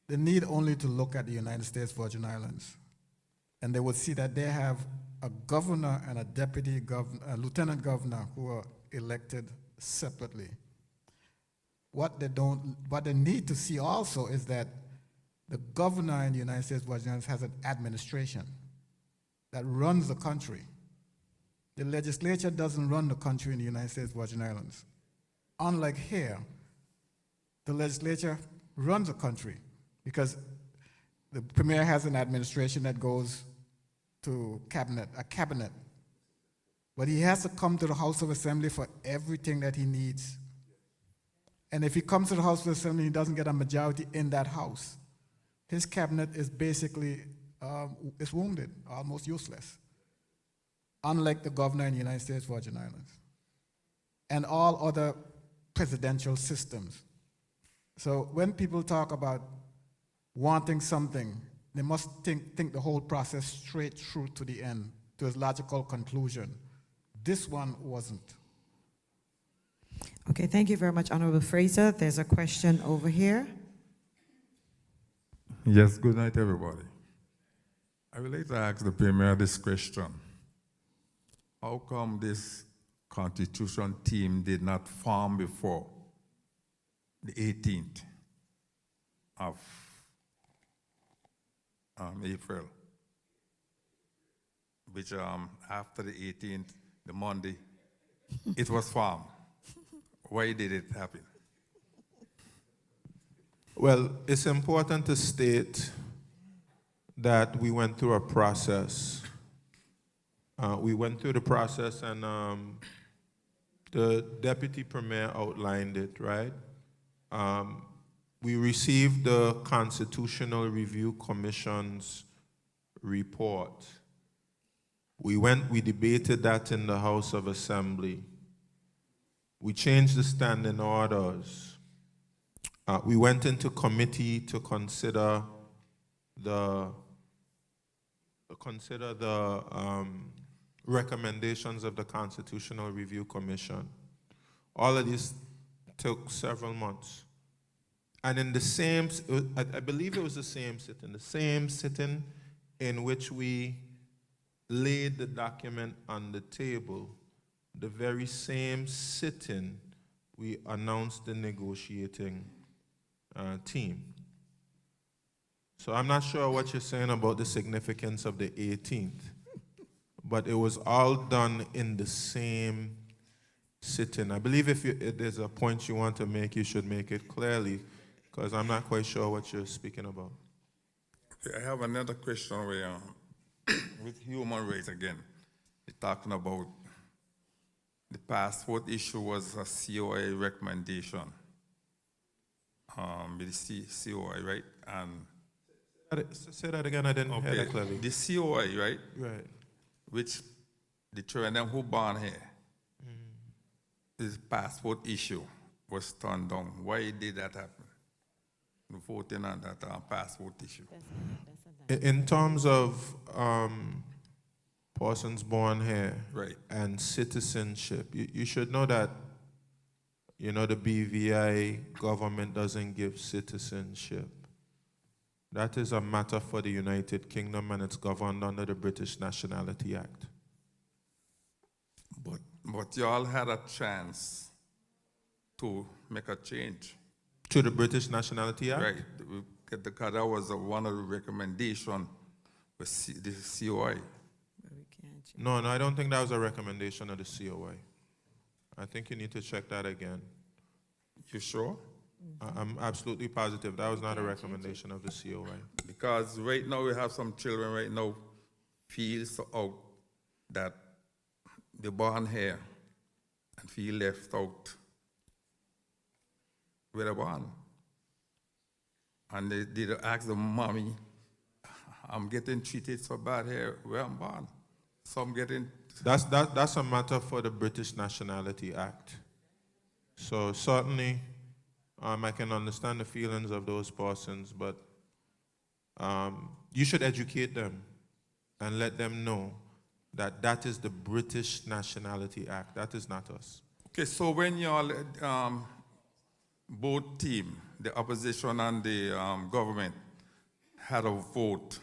they need only to look at the United States Virgin Islands, and they will see that they have a governor and a deputy governor, a lieutenant governor who are elected separately. What they need to see also is that the governor in the United States Virgin Islands has an administration that runs the country. The legislature doesn't run the country in the United States Virgin Islands. Unlike here, the legislature runs the country because the Premier has an administration that goes to a cabinet. But he has to come to the House of Assembly for everything that he needs. And if he comes to the House of Assembly and he doesn't get a majority in that house, his cabinet is basically is wounded, almost useless, unlike the governor in the United States Virgin Islands and all other presidential systems. So when people talk about wanting something, they must think the whole process straight through to the end, to its logical conclusion. This one wasn't. Okay, thank you very much, Honorable Fraser. There's a question over here. Yes, good night, everybody. I would like to ask the Premier this question. How come this constitution team did not form before the 18th of April, which after the 18th, the Monday, it was formed? Why did it happen? Well, it's important to state that we went through a process. We went through the process, and the Deputy Premier outlined it, right? We received the Constitutional Review Commission's report. We debated that in the House of Assembly. We changed the standing orders. We went into committee to consider the recommendations of the Constitutional Review Commission. All of this took several months. And in the same, I believe it was the same sitting in which we laid the document on the table, the very same sitting we announced the negotiating team. So I'm not sure what you're saying about the significance of the 18th, but it was all done in the same sitting. I believe if there's a point you want to make, you should make it clearly, because I'm not quite sure what you're speaking about. I have another question where, with human rights again. You're talking about the passport issue was a COI recommendation. With the COI, right? And say that again, I didn't hear that clearly. The COI, right? Right. Which determined them who born here. This passport issue was turned down. Why did that happen? The voting on that passport issue. In terms of persons born here, right, and citizenship, you should know that, you know, the BVI government doesn't give citizenship. That is a matter for the United Kingdom, and it's governed under the British Nationality Act. But you all had a chance to make a change. To the British Nationality Act? Right, because that was one of the recommendations with the COI. No, I don't think that was a recommendation of the COI. I think you need to check that again. You sure? I'm absolutely positive that was not a recommendation of the COI. Because right now we have some children right now feel so out that they born here and feel left out where they're born. And they ask the mommy, I'm getting treated so bad here where I'm born. So I'm getting... That's a matter for the British Nationality Act. So certainly, I can understand the feelings of those persons, but you should educate them and let them know that that is the British Nationality Act. That is not us. Okay, so when y'all, both team, the opposition and the government, had a vote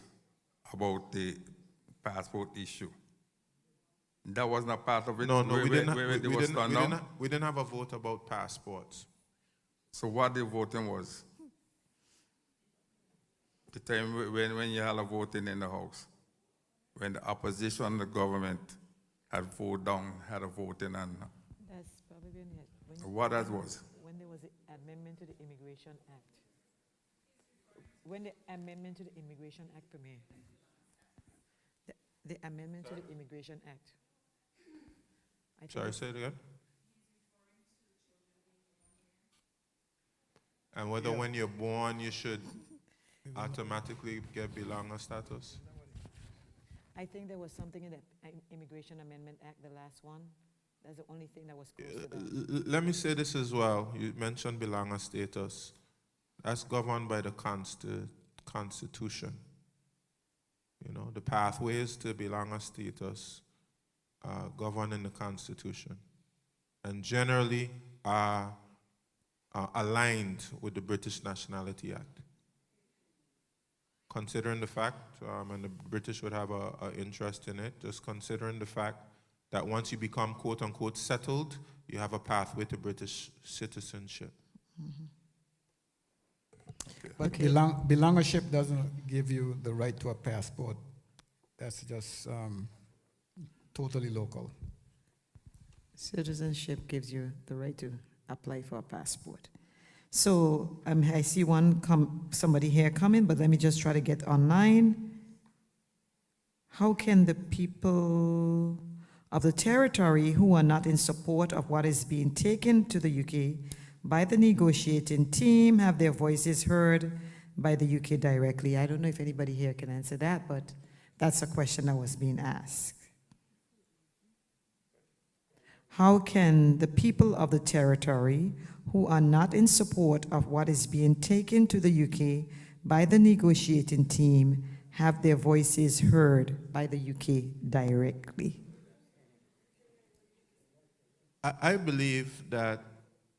about the passport issue, that was not part of it? No, we We didn't have a vote about passports. So what the voting was? The time when you had a voting in the House, when the opposition and the government had voted down, had a voting and That's probably what that was? when there was an amendment to the Immigration Act. When the amendment to the Immigration Act premiered. The amendment to the Immigration Act. I think Sorry, say it again. And whether when you're born you should automatically get belanger status? I think there was something in the Immigration Amendment Act, the last one. That's the only thing that was close to that. Let me say this as well. You mentioned belanger status. That's governed by the Constitution. You know, the pathways to belanger status are governed in the Constitution and generally are aligned with the British Nationality Act. Considering the fact, and the British would have an interest in it, just considering the fact that once you become quote-unquote settled, you have a pathway to British citizenship. But belangership doesn't give you the right to a passport. That's just totally local. Citizenship gives you the right to apply for a passport. So I see somebody here coming, but let me just try to get online. How can the people of the territory who are not in support of what is being taken to the UK by the negotiating team have their voices heard by the UK directly? I don't know if anybody here can answer that, but that's a question that was being asked. How can the people of the territory who are not in support of what is being taken to the UK by the negotiating team have their voices heard by the UK directly? I believe that,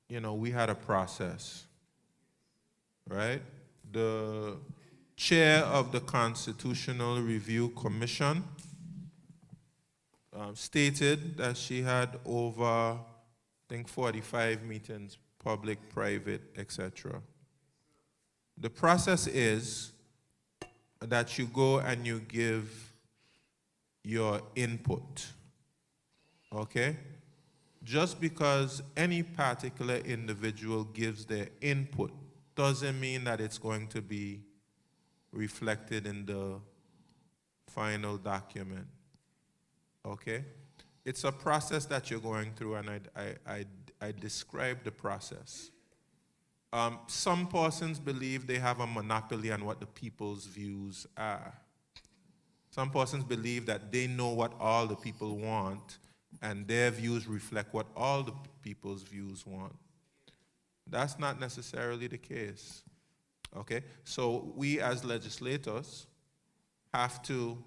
you know, we had a process, right? The chair of the Constitutional Review Commission stated that she had over, I think, 45 meetings, public, private, etc. The process is that you go and you give your input, okay? Just because any particular individual gives their input doesn't mean that it's going to be reflected in the final document. Okay? It's a process that you're going through, and I described the process. Some persons believe they have a monopoly on what the people's views are. Some persons believe that they know what all the people want, and their views reflect what all the people's views want. That's not necessarily the case. Okay? So we as legislators have to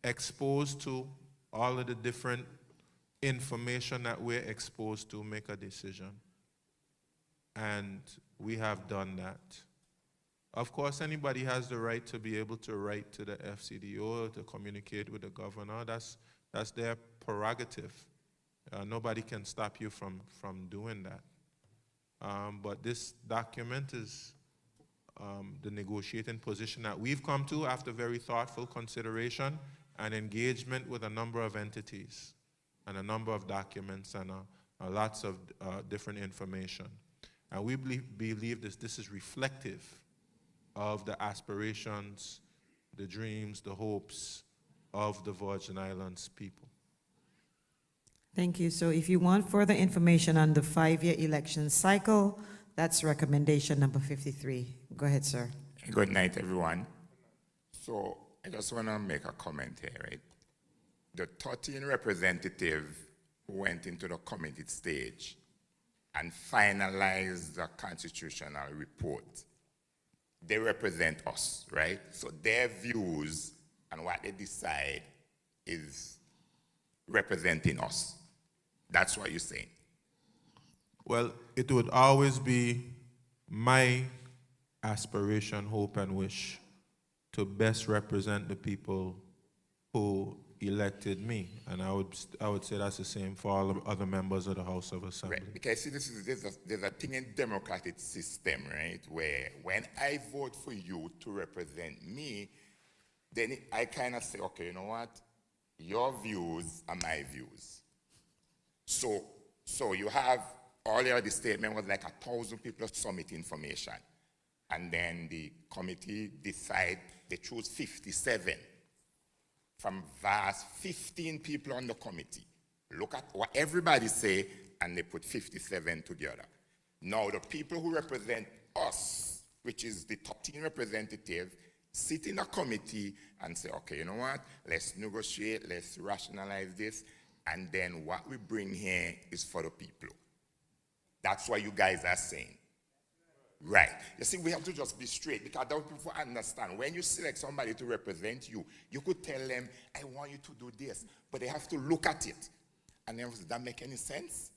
exposed to all of the different information that we're exposed to, make a decision. And we have done that. Of course, anybody has the right to be able to write to the FCDO, to communicate with the governor. That's their prerogative. Nobody can stop you from doing that. But this document is the negotiating position that we've come to after very thoughtful consideration and engagement with a number of entities and a number of documents and lots of different information. And we believe this is reflective of the aspirations, the dreams, the hopes of the Virgin Islands people. Thank you. So if you want further information on the 5-year election cycle, that's recommendation number 53. Go ahead, sir. Good night, everyone. So I just want to make a comment here, right? The 13 representatives who went into the committee stage and finalized the constitutional report, they represent us, right? So their views and what they decide is representing us. That's what you're saying. Well, it would always be my aspiration, hope, and wish to best represent the people who elected me. And I would say that's the same for all the other members of the House of Assembly. Right. Because see, there's a thing in democratic system, right, where when I vote for you to represent me, then I kind of say, okay, you know what? Your views are my views. So you have, earlier the statement was like 1,000 people submit information. And then the committee decide, they choose 57 from vast 15 people on the committee. Look at what everybody say, and they put 57 together. Now the people who represent us, which is the 13 representatives, sit in a committee and say, okay, you know what? Let's negotiate, let's rationalize this, and then what we bring here is for the people. That's what you guys are saying. Right. You see, we have to just be straight because those people understand. When you select somebody to represent you, you could tell them, I want you to do this, but they have to look at it. And then, does that make any sense?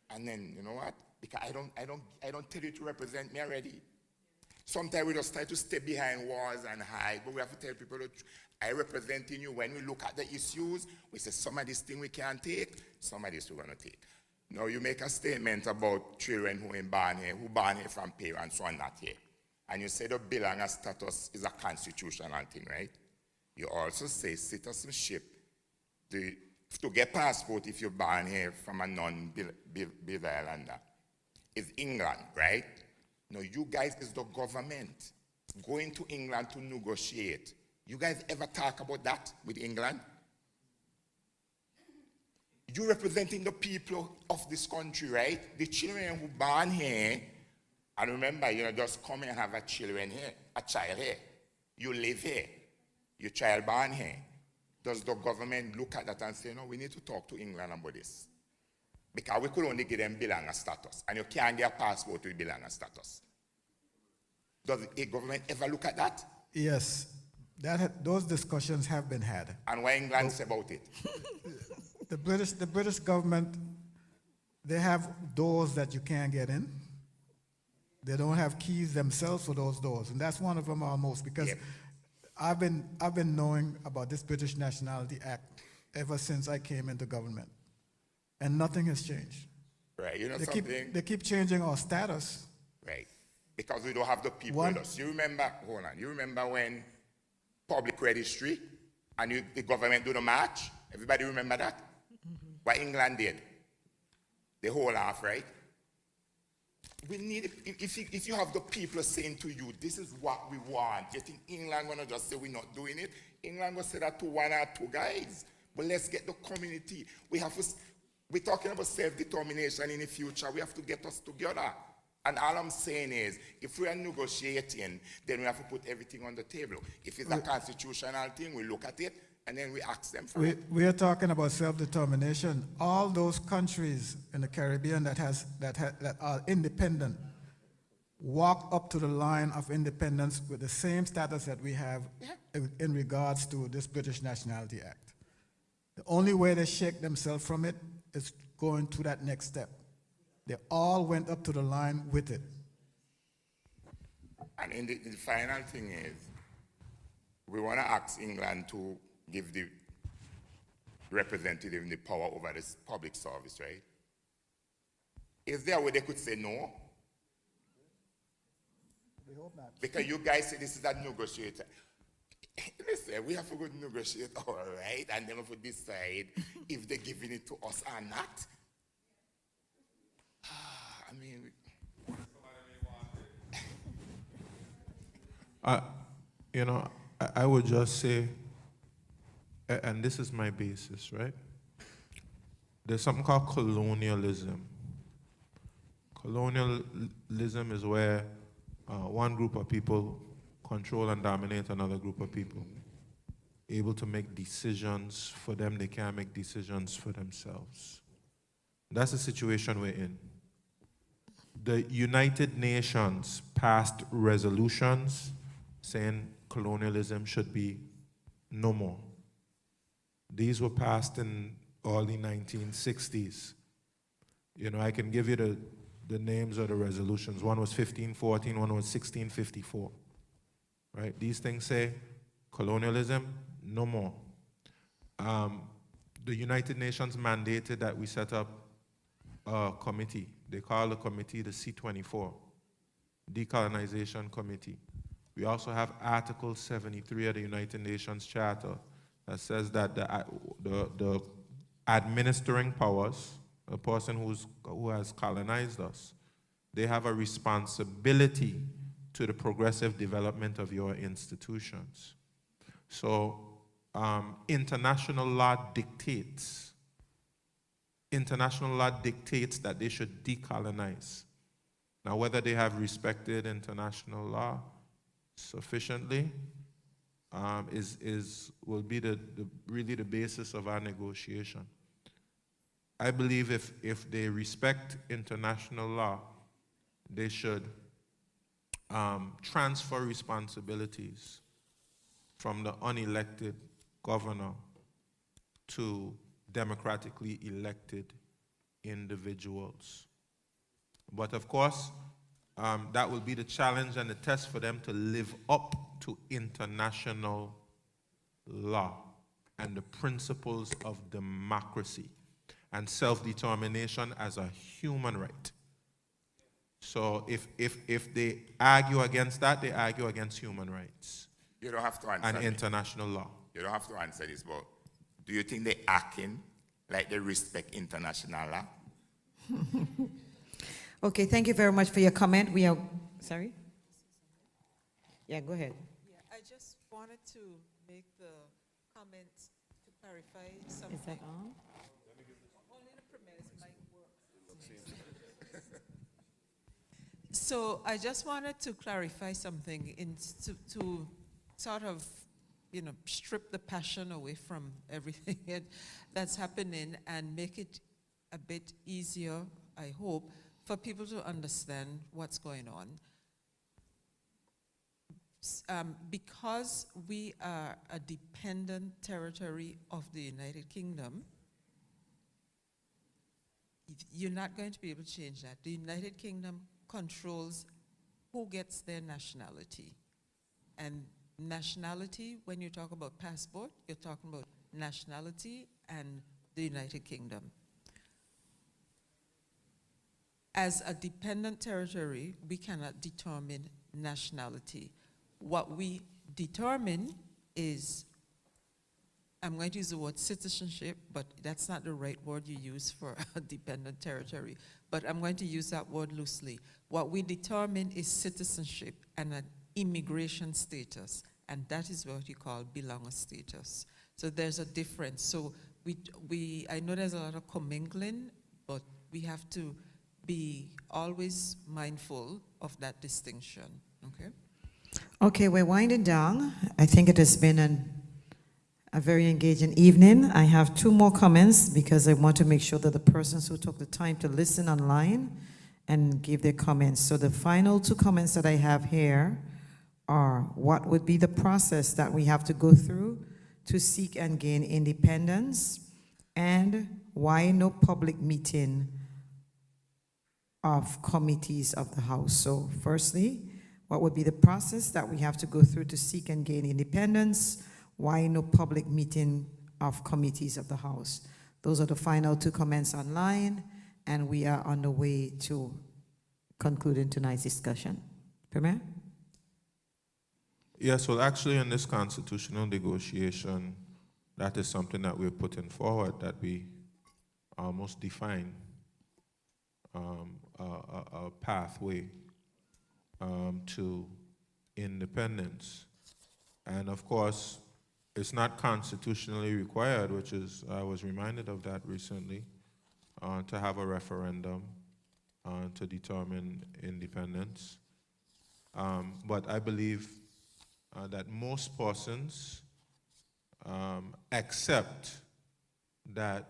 And then, you know what? Because I don't tell you to represent me already. Sometimes we just try to stay behind walls and hide, but we have to tell people that I representing you. When we look at the issues, we say some of these things we can't take, some of these we're going to take. Now you make a statement about children who born here from parents who are not here. And you say the belonging status is a constitutional thing, right? You also say citizenship, to get passport if you're born here from a non-Bill Islander, is England, right? Now you guys is the government going to England to negotiate. You guys ever talk about that with England? You're representing the people of this country, right? The children who born here, and remember, you know, just come and have a child here. You live here. Your child born here. Does the government look at that and say, no, we need to talk to England about this? Because we could only give them belonging status, and you can't get a passport with belonging status. Does a government ever look at that? Yes, those discussions have been had. And what England say about it? The British government, they have doors that you can't get in. They don't have keys themselves for those doors, and that's one of them almost, because Yep. I've been knowing about this British Nationality Act ever since I came into government, and nothing has changed. Right, you know They something? they keep changing our status. Right, because we don't have the people with us. You remember, hold on, you remember when public registry and the government do the march? Everybody remember that? What England did? The whole half, right? We need, if you have the people saying to you, this is what we want, you think England gonna just say we're not doing it? England gonna say that to one or two guys. But let's get the community. We're talking about self-determination in the future. We have to get us together. And all I'm saying is, if we are negotiating, then we have to put everything on the table. If it's a constitutional thing, we look at it, and then we ask them for it. We are talking about self-determination. All those countries in the Caribbean that are independent walk up to the line of independence with the same status that we have in regards to this British Nationality Act. The only way they shake themselves from it is going to that next step. They all went up to the line with it. And the final thing is, we want to ask England to give the representative the power over this public service, right? Is there a way they could say no? We hope not. Because you guys say this is a negotiator. Listen, we have to go negotiate, all right, and then we have to decide if they're giving it to us or not. I mean, You know, I would just say, and this is my basis, right? There's something called colonialism. Colonialism is where one group of people control and dominate another group of people, able to make decisions for them. They can't make decisions for themselves. That's the situation we're in. The United Nations passed resolutions saying colonialism should be no more. These were passed in early 1960s. You know, I can give you the names of the resolutions. One was 1514, one was 1654. Right? These things say colonialism, no more. The United Nations mandated that we set up a committee. They call the committee the C24, Decolonization Committee. We also have Article 73 of the United Nations Charter that says that the administering powers, a person who has colonized us, they have a responsibility to the progressive development of your institutions. So international law dictates that they should decolonize. Now, whether they have respected international law sufficiently will be really the basis of our negotiation. I believe if they respect international law, they should transfer responsibilities from the unelected governor to democratically elected individuals. But of course, that will be the challenge and the test for them to live up to international law and the principles of democracy and self-determination as a human right. So if they argue against that, they argue against human rights. You don't have to answer and me. International law. You don't have to answer this, but do you think they acting like they respect international law? Okay, thank you very much for your comment. We are, sorry? Yeah, go ahead. Yeah, I just wanted to make the comment to clarify something. Is that on? Only the Premier's mic works. So I just wanted to clarify something to sort of, strip the passion away from everything that's happening and make it a bit easier, I hope, for people to understand what's going on. Because we are a dependent territory of the United Kingdom, you're not going to be able to change that. The United Kingdom controls who gets their nationality. And nationality, when you talk about passport, you're talking about nationality and the United Kingdom. As a dependent territory, we cannot determine nationality. What we determine is, I'm going to use the word citizenship, but that's not the right word you use for a dependent territory. But I'm going to use that word loosely. What we determine is citizenship and an immigration status, and that is what you call belonger status. So there's a difference. So I know there's a lot of commingling, but we have to be always mindful of that distinction, okay? Okay, we're winding down. I think it has been a very engaging evening. I have two more comments because I want to make sure that the persons who took the time to listen online and give their comments. So the final two comments that I have here are what would be the process that we have to go through to seek and gain independence, and why no public meeting of committees of the House. So firstly, what would be the process that we have to go through to seek and gain independence? Why no public meeting of committees of the House? Those are the final two comments online, and we are on the way to concluding tonight's discussion. Premier? Yes, well, actually, in this constitutional negotiation, that is something that we're putting forward that we almost define. a pathway to independence. And of course, it's not constitutionally required, which is, I was reminded of that recently, to have a referendum to determine independence. But I believe that most persons accept that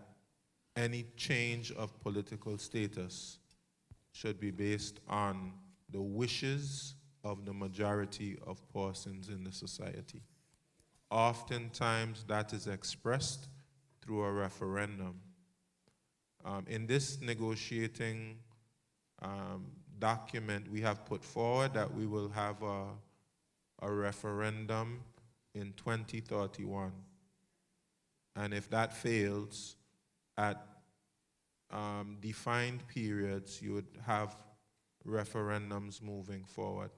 any change of political status should be based on the wishes of the majority of persons in the society. Oftentimes that is expressed through a referendum. In this negotiating document, we have put forward that we will have a referendum in 2031. And if that fails, at defined periods, you would have referendums moving forward.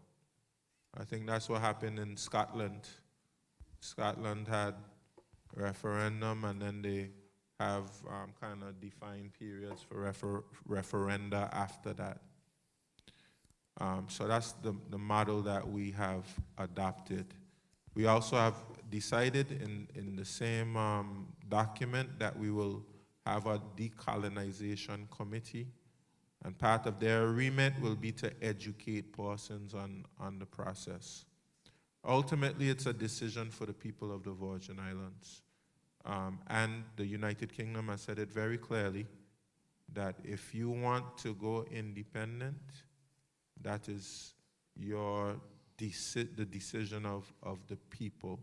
I think that's what happened in Scotland. Scotland had a referendum, and then they have kind of defined periods for referenda after that. So that's the model that we have adopted. We also have decided in the same document that we will have a decolonization committee, and part of their remit will be to educate persons on the process. Ultimately, it's a decision for the people of the Virgin Islands. And the United Kingdom has said it very clearly that if you want to go independent, that is the decision of the people.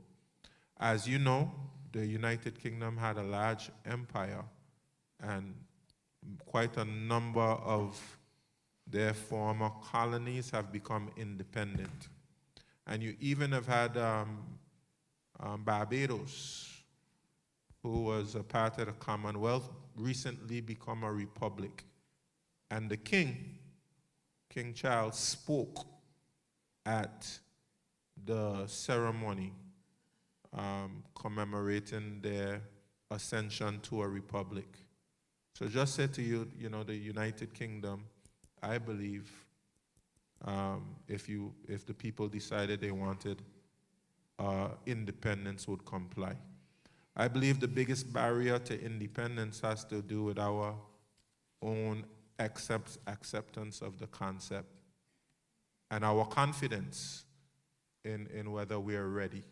As you know, the United Kingdom had a large empire, and quite a number of their former colonies have become independent. And you even have had Barbados, who was a part of the Commonwealth, recently become a republic. And the king, King Charles, spoke at the ceremony commemorating their ascension to a republic. So just say to you, the United Kingdom, I believe, if the people decided they wanted independence, would comply. I believe the biggest barrier to independence has to do with our own acceptance of the concept and our confidence in whether we are ready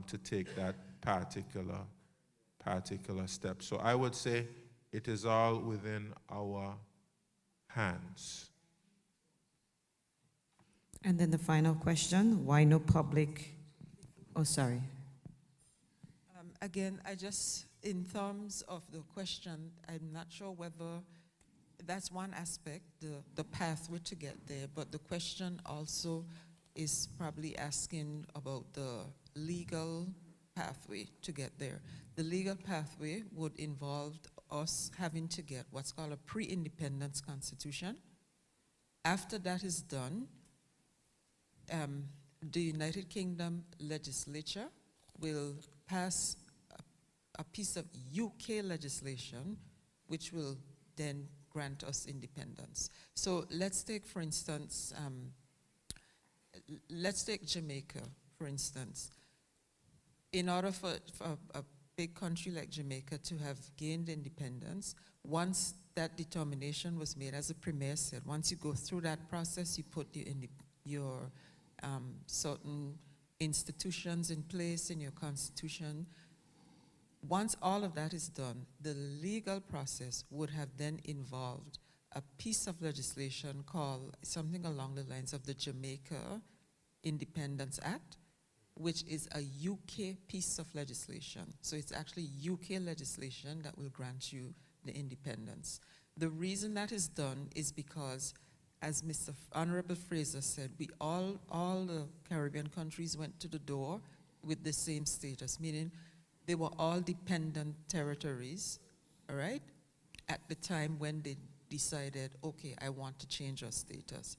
to take that particular step. So I would say it is all within our hands. And then the final question, why no public, oh, sorry. Again, in terms of the question, I'm not sure whether that's one aspect, the pathway to get there, but the question also is probably asking about the legal pathway to get there. The legal pathway would involve us having to get what's called a pre-independence constitution. After that is done, the United Kingdom legislature will pass a piece of UK legislation which will then grant us independence. So let's take, for instance, let's take Jamaica, for instance. In order for a big country like Jamaica to have gained independence, once that determination was made, as the Premier said, once you go through that process, you put your certain institutions in place in your constitution. Once all of that is done, the legal process would have then involved a piece of legislation called something along the lines of the Jamaica Independence Act, which is a UK piece of legislation. So it's actually UK legislation that will grant you the independence. The reason that is done is because, as Mr. Honorable Fraser said, all the Caribbean countries went to the door with the same status, meaning they were all dependent territories, all right, at the time when they decided, okay, I want to change our status.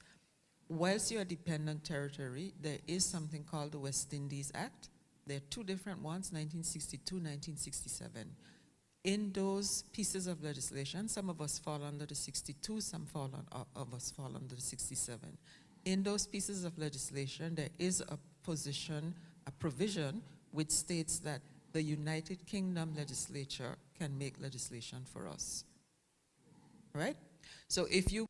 Whilst you're a dependent territory, there is something called the West Indies Act. There are two different ones, 1962, 1967. in those pieces of legislation, some of us fall under the 62, some of us fall under the 67. In those pieces of legislation, there is a provision which states that the United Kingdom legislature can make legislation for us. Right? So if you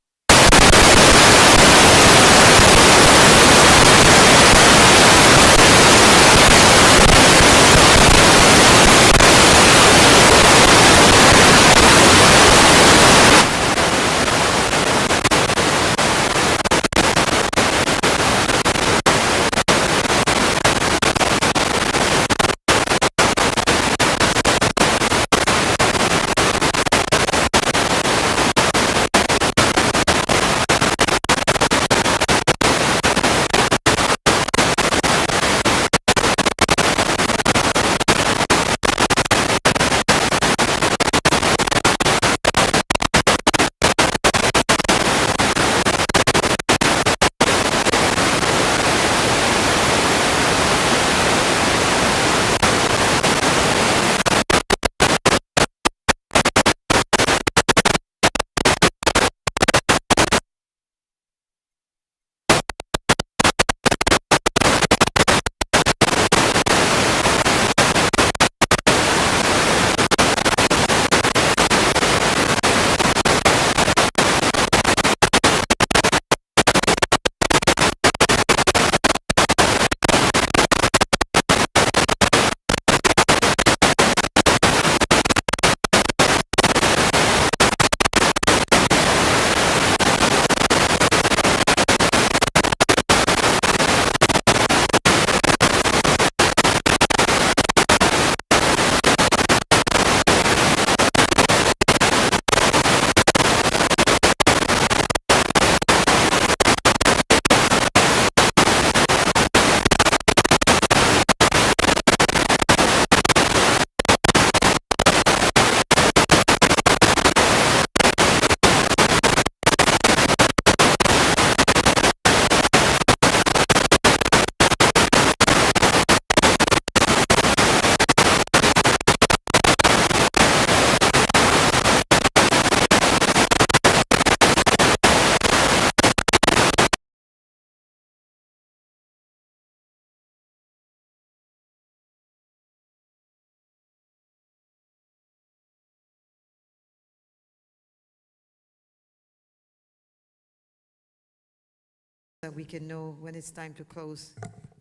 that we can know when it's time to close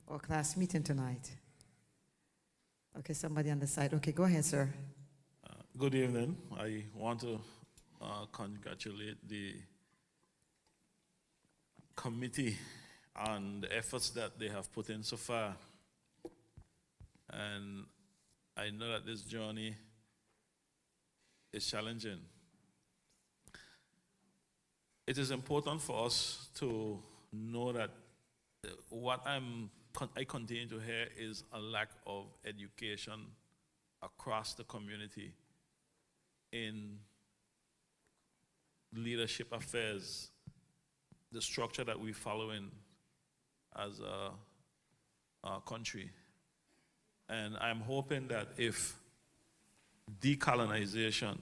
our class meeting tonight. Okay, somebody on the side. Okay, go ahead, sir. Good evening. I want to congratulate the committee on the efforts that they have put in so far. And I know that this journey is challenging. It is important for us to know that what I continue to hear is a lack of education across the community in leadership affairs, the structure that we follow in as a country. And I'm hoping that if decolonization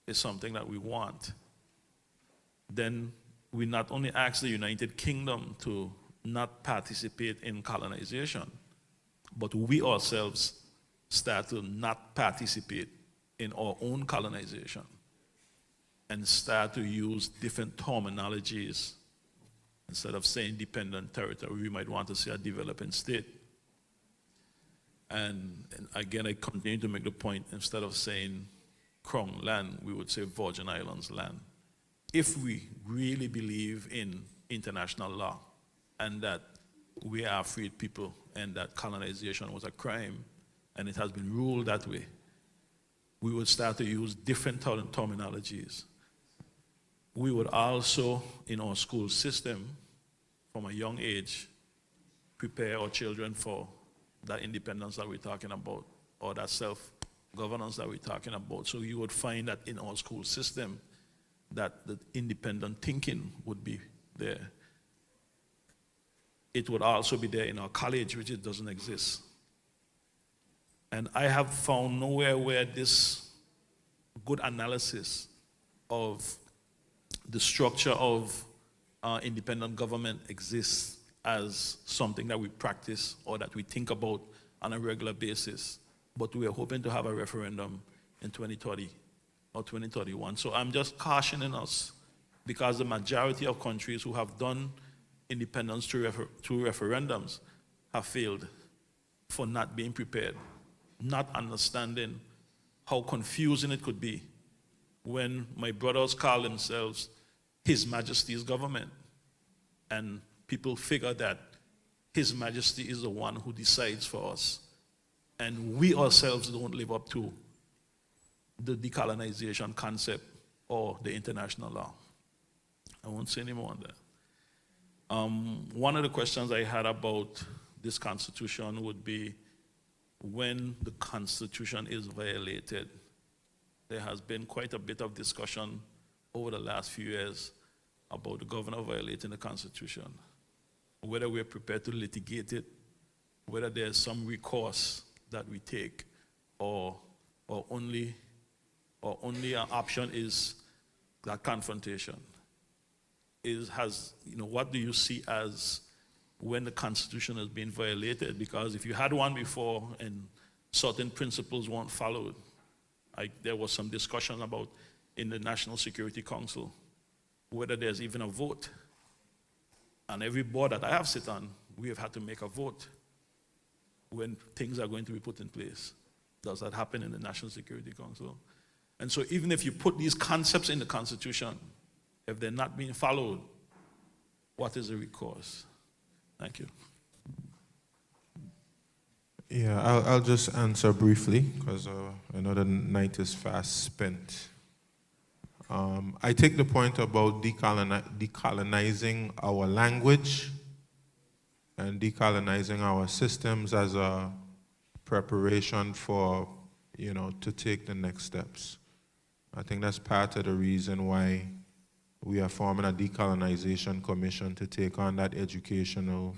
is something that we want, then we not only ask the United Kingdom to not participate in colonization, but we ourselves start to not participate in our own colonization and start to use different terminologies. Instead of saying dependent territory, we might want to say a developing state. And again, I continue to make the point, instead of saying Crown land, we would say Virgin Islands land. If we really believe in international law and that we are freed people and that colonization was a crime and it has been ruled that way, we would start to use different terminologies. We would also, in our school system, from a young age, prepare our children for that independence that we're talking about, or that self-governance that we're talking about. So you would find that in our school system, that the independent thinking would be there. It would also be there in our college, which it doesn't exist. And I have found nowhere where this good analysis of the structure of independent government exists as something that we practice or that we think about on a regular basis. But we are hoping to have a referendum in 2030 or 2031. So I'm just cautioning us, because the majority of countries who have done independence through referendums have failed for not being prepared, not understanding how confusing it could be when my brothers call themselves His Majesty's government, and people figure that His Majesty is the one who decides for us, and we ourselves don't live up to the decolonization concept or the international law. I won't say any more on that. One of the questions I had about this Constitution would be, when the Constitution is violated. There has been quite a bit of discussion over the last few years about the governor violating the Constitution, whether we're prepared to litigate it, whether there's some recourse that we take, or only an option is that confrontation. What do you see as when the Constitution has been violated? Because if you had one before and certain principles weren't followed, there was some discussion about in the National Security Council whether there's even a vote. And every board that I have sit on, we have had to make a vote when things are going to be put in place. Does that happen in the National Security Council? And so even if you put these concepts in the Constitution, if they're not being followed, what is the recourse? Thank you. Yeah, I'll just answer briefly, because I know the night is fast spent. I take the point about decolonizing our language and decolonizing our systems as a preparation for, to take the next steps. I think that's part of the reason why we are forming a decolonization commission to take on that educational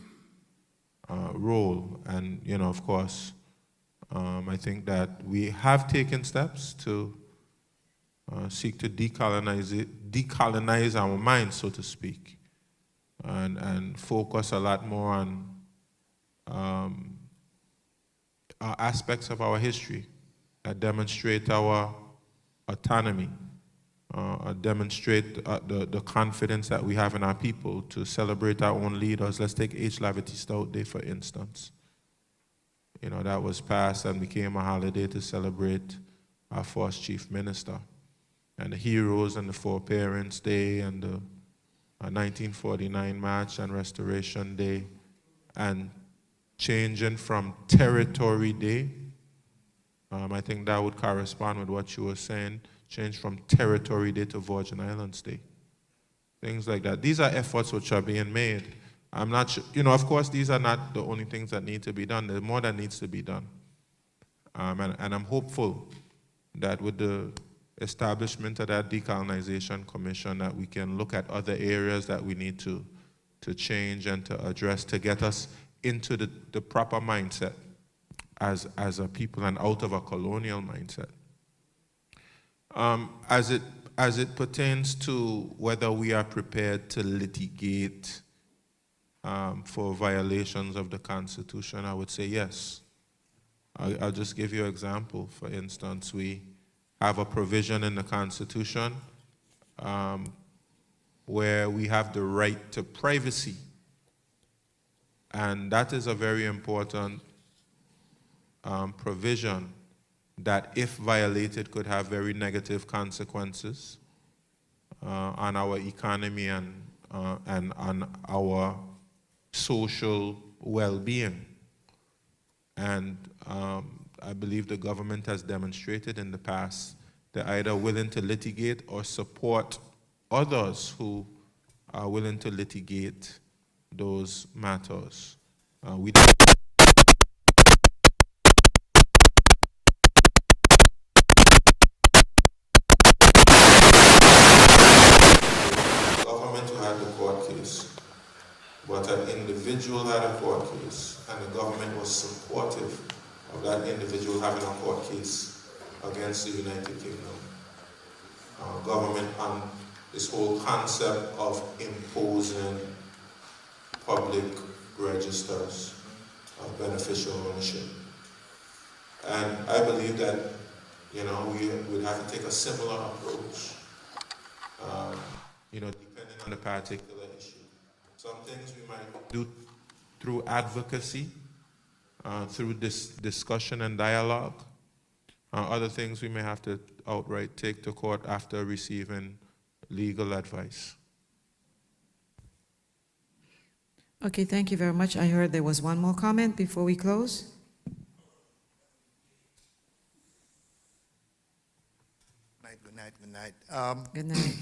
role. And, of course, I think that we have taken steps to seek to decolonize our minds, so to speak, and focus a lot more on aspects of our history that demonstrate our autonomy, demonstrate the confidence that we have in our people to celebrate our own leaders. Let's take H. Lavity Stout Day, for instance. That was passed and became a holiday to celebrate our first chief minister. And the heroes and the foreparents day and the 1949 March and Restoration Day, and changing from Territory Day. I think that would correspond with what you were saying, change from Territory Day to Virgin Islands Day. Things like that. These are efforts which are being made. I'm not sure, of course, these are not the only things that need to be done. There's more that needs to be done. And I'm hopeful that with the establishment of that decolonization commission, that we can look at other areas that we need to change and to address to get us into the proper mindset as a people and out of a colonial mindset. As it pertains to whether we are prepared to litigate for violations of the Constitution, I would say yes. I'll just give you an example. For instance, we have a provision in the Constitution where we have the right to privacy. And that is a very important provision that, if violated, could have very negative consequences on our economy and on our social well-being. And I believe the government has demonstrated in the past they're either willing to litigate or support others who are willing to litigate those matters. The government who had the court case, but an individual had a court case, and the government was supportive of that individual having a court case against the United Kingdom. government on this whole concept of imposing public registers of beneficial ownership. And I believe that, we would have to take a similar approach, depending on the particular issue. Some things we might do through advocacy, through this discussion and dialogue. Other things we may have to outright take to court after receiving legal advice. Okay, thank you very much. I heard there was one more comment before we close. Good night. Good night.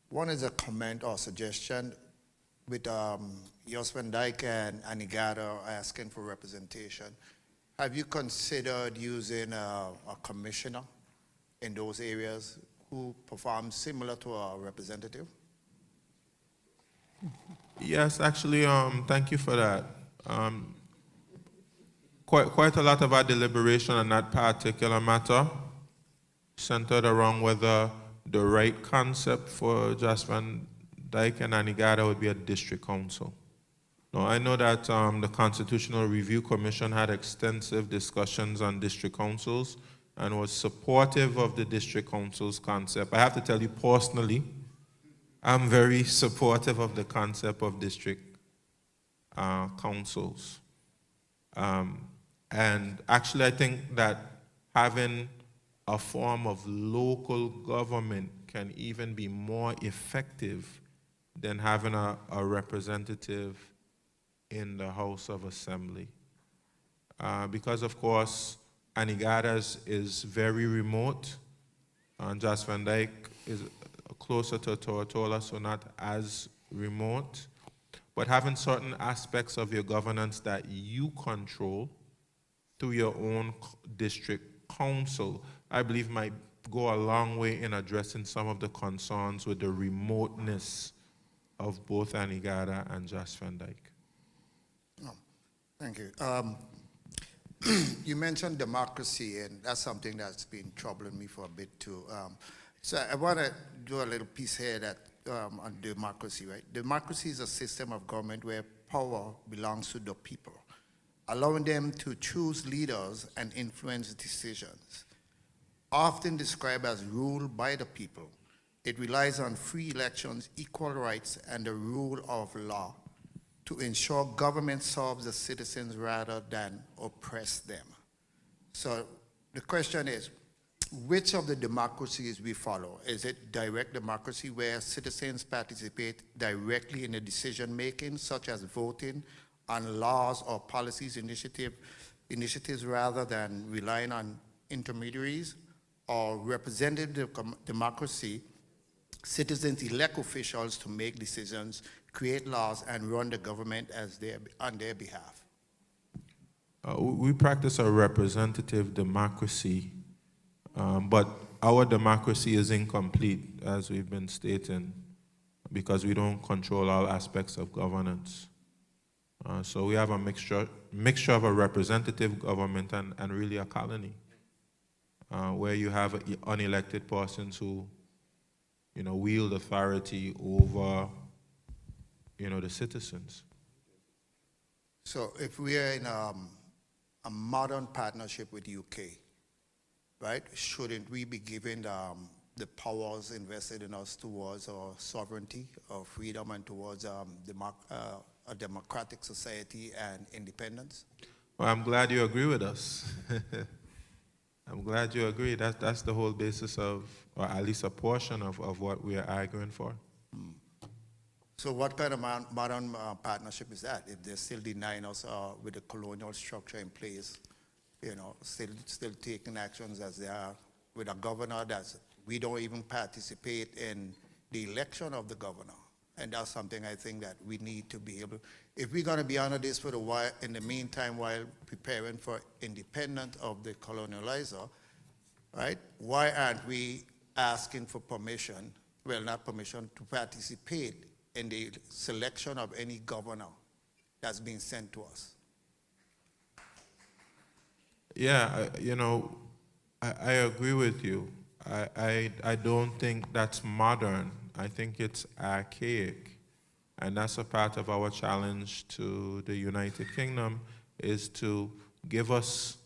One is a comment or suggestion with Jos van Dyke and Anegada asking for representation. Have you considered using a commissioner in those areas who performs similar to a representative? Yes, actually, thank you for that. Quite a lot of our deliberation on that particular matter centered around whether the right concept for Jos van Dyke and Anegada would be a district council. Now, I know that the Constitutional Review Commission had extensive discussions on district councils and was supportive of the district council's concept. I have to tell you personally, I'm very supportive of the concept of district councils. And actually, I think that having a form of local government can even be more effective than having a representative in the House of Assembly. Because, of course, Anegada is very remote, and Jos van Dyke is closer to Tortola, so not as remote. But having certain aspects of your governance that you control through your own district council, I believe might go a long way in addressing some of the concerns with the remoteness of both Anegada and Jos van Dyke. Thank you. You mentioned democracy, and that's something that's been troubling me for a bit too. So I want to do a little piece here that on democracy, right? Democracy is a system of government where power belongs to the people, allowing them to choose leaders and influence decisions. Often described as rule by the people, it relies on free elections, equal rights, and the rule of law to ensure government serves the citizens rather than oppress them. So the question is, which of the democracies we follow? Is it direct democracy where citizens participate directly in the decision making, such as voting on laws or policies initiatives rather than relying on intermediaries? Or representative democracy, citizens elect officials to make decisions, create laws, and run the government on their behalf? We practice a representative democracy, but our democracy is incomplete, as we've been stating, because we don't control all aspects of governance. So we have a mixture of a representative government and really a colony, where you have unelected persons who, wield authority over, the citizens. So if we are in a modern partnership with the UK, right, shouldn't we be given the powers invested in us towards our sovereignty, our freedom, and towards a democratic society and independence? Well, I'm glad you agree with us. I'm glad you agree. That's the whole basis of, or at least a portion of what we are arguing for. So what kind of modern partnership is that? If they're still denying us with the colonial structure in place, still taking actions as they are with a governor that we don't even participate in the election of the governor. And that's something I think that we need to be able, if we're going to be under this for a while, in the meantime, while preparing for independence of the colonializer, right? Why aren't we asking for permission, well, not permission, to participate in the selection of any governor that's being sent to us? Yeah, I agree with you. I don't think that's modern. I think it's archaic. And that's a part of our challenge to the United Kingdom, is to give us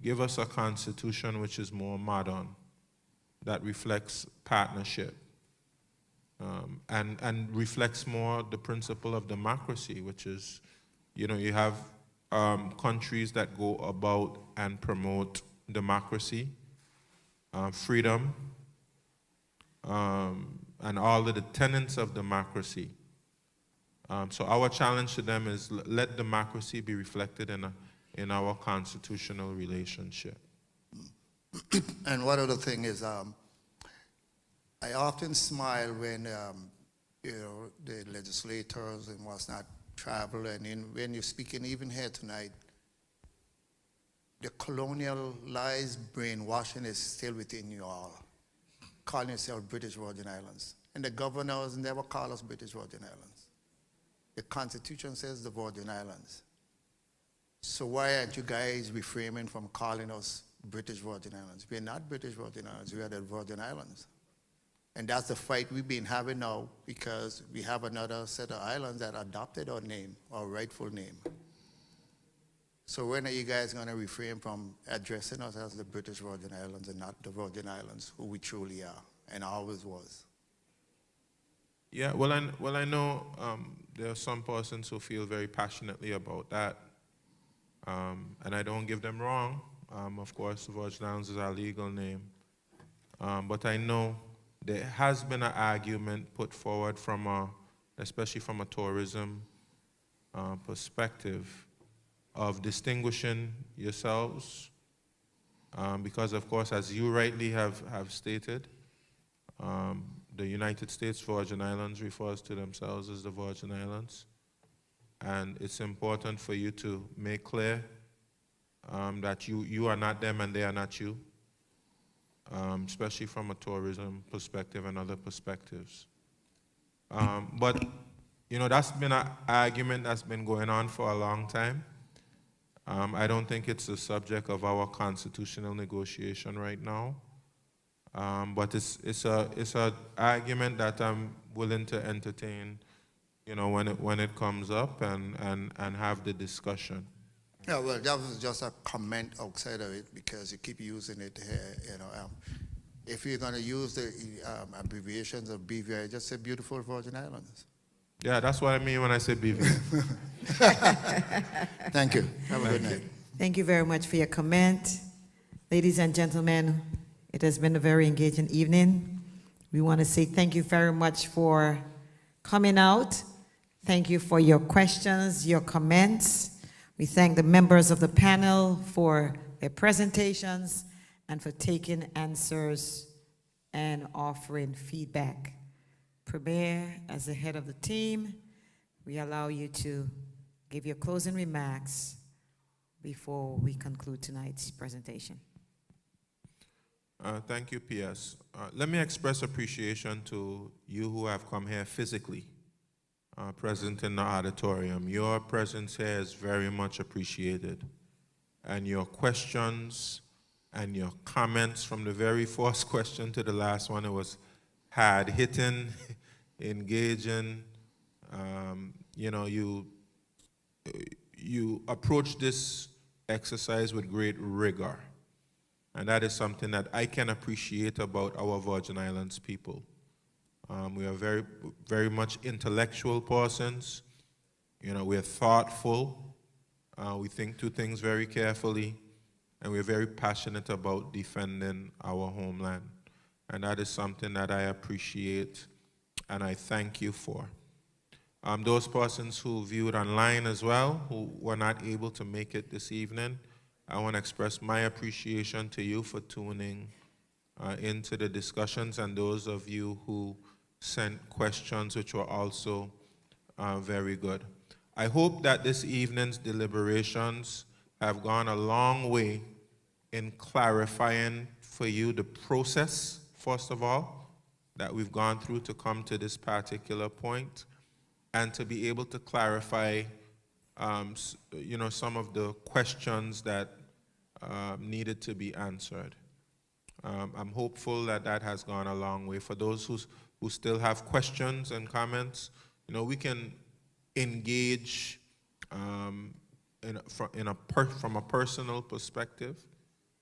a constitution which is more modern, that reflects partnership, and reflects more the principle of democracy, which is, you know, you have countries that go about and promote democracy, freedom, and all of the tenets of democracy. So our challenge to them is let democracy be reflected in our constitutional relationship. And one other thing is, I often smile when the legislators and what's not travel, and when you're speaking even here tonight, the colonialized brainwashing is still within you all, calling yourself British Virgin Islands. And the governors never call us British Virgin Islands. The Constitution says the Virgin Islands. So why aren't you guys refraining from calling us British Virgin Islands? We're not British Virgin Islands, we are the Virgin Islands. And that's the fight we've been having now, because we have another set of islands that adopted our name, our rightful name. So when are you guys going to refrain from addressing us as the British Virgin Islands and not the Virgin Islands, who we truly are and always was? Yeah, well, I know there are some persons who feel very passionately about that, and I don't give them wrong. Of course, the Virgin Islands is our legal name, but I know there has been an argument put forward especially from a tourism perspective, of distinguishing yourselves, because of course, as you rightly have stated, the United States Virgin Islands refers to themselves as the Virgin Islands, and it's important for you to make clear that you are not them and they are not you, especially from a tourism perspective and other perspectives. But, you know, that's been an argument that's been going on for a long time. I don't think it's the subject of our constitutional negotiation right now. But it's an argument that I'm willing to entertain, you know, when it comes up and have the discussion. Yeah, well, that was just a comment outside of it, because you keep using it here, you know. If you're going to use the abbreviations of BVI, just say Beautiful Virgin Islands. Yeah, that's what I mean when I say BVI. Thank you. Have a good night. Thank you very much for your comment. Ladies and gentlemen, it has been a very engaging evening. We want to say thank you very much for coming out. Thank you for your questions, your comments. We thank the members of the panel for their presentations and for taking answers and offering feedback. Premier, as the head of the team, we allow you to give your closing remarks before we conclude tonight's presentation. Thank you, PS. Let me express appreciation to you who have come here physically, present in the auditorium. Your presence here is very much appreciated. And your questions and your comments, from the very first question to the last one, it was hard-hitting, engaging. You know, you approach this exercise with great rigor. And that is something that I can appreciate about our Virgin Islands people. We are very, very much intellectual persons. You know, we're thoughtful. We think through things very carefully. And we're very passionate about defending our homeland. And that is something that I appreciate and I thank you for. Those persons who viewed online as well, who were not able to make it this evening, I want to express my appreciation to you for tuning into the discussions, and those of you who sent questions, which were also very good. I hope that this evening's deliberations have gone a long way in clarifying for you the process, first of all, that we've gone through to come to this particular point, and to be able to clarify you know, some of the questions that needed to be answered. I'm hopeful that that has gone a long way. For those who still have questions and comments, we can engage from a personal perspective.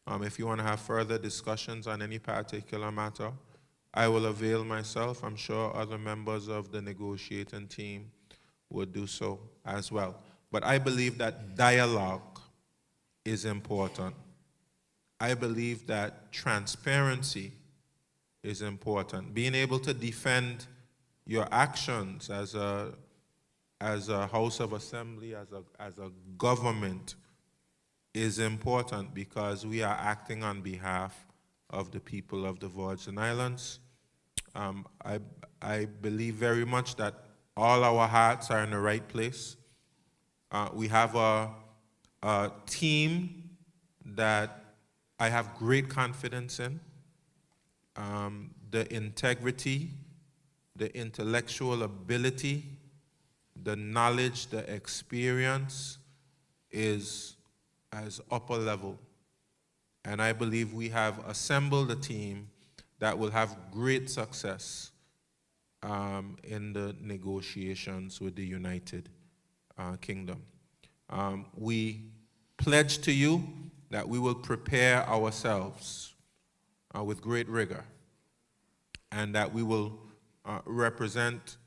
If you want to have further discussions on any particular matter, I will avail myself. I'm sure other members of the negotiating team would do so as well. But I believe that dialogue is important. I believe that transparency is important. Being able to defend your actions as a House of Assembly, as a government, is important because we are acting on behalf of the people of the Virgin Islands. I believe very much that all our hearts are in the right place. We have a team that I have great confidence in. The integrity, the intellectual ability, the knowledge, the experience is as upper level. And I believe we have assembled a team that will have great success in the negotiations with the United Kingdom. We pledge to you that we will prepare ourselves with great rigor and that we will represent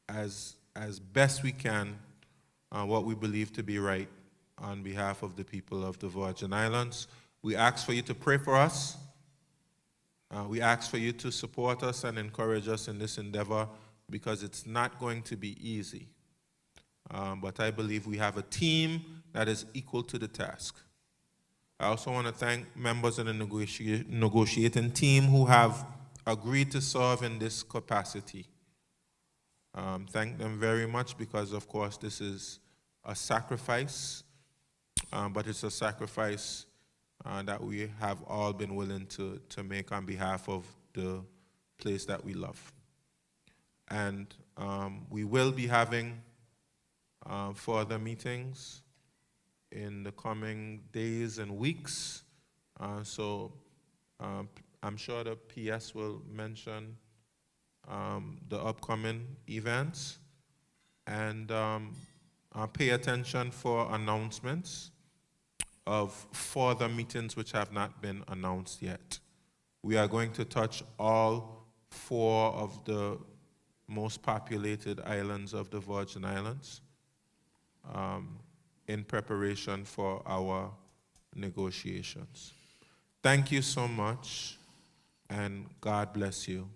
as best we can what we believe to be right on behalf of the people of the Virgin Islands. We ask for you to pray for us. We ask for you to support us and encourage us in this endeavor because it's not going to be easy. But I believe we have a team that is equal to the task. I also want to thank members of the negotiating team who have agreed to serve in this capacity. Thank them very much because, of course, this is a sacrifice, but it's a sacrifice that we have all been willing to make on behalf of the place that we love. And we will be having further meetings in the coming days and weeks. So I'm sure the PS will mention the upcoming events and pay attention for announcements of further meetings which have not been announced yet. We are going to touch all 4 of the most populated islands of the Virgin Islands in preparation for our negotiations. Thank you so much, and God bless you.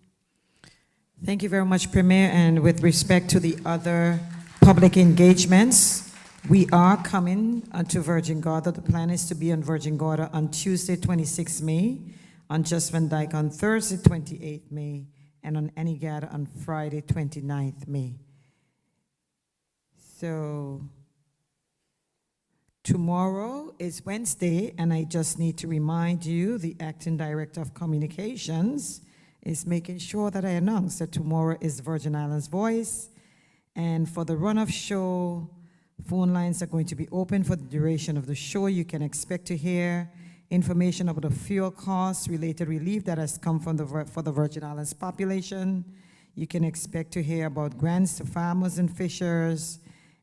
Thank you very much, Premier. And with respect to the other public engagements, we are coming to Virgin Gorda. The plan is to be on Virgin Gorda on Tuesday, 26 May, on Just Van Dyke on Thursday, 28 May, and on Anegada on Friday, 29th May. So tomorrow is Wednesday, and I just need to remind you, the Acting Director of Communications is making sure that I announce that tomorrow is Virgin Islands Voice. And for the run-off show, phone lines are going to be open for the duration of the show. You can expect to hear information about the fuel costs, related relief that has come from for the Virgin Islands population. You can expect to hear about grants to farmers and fishers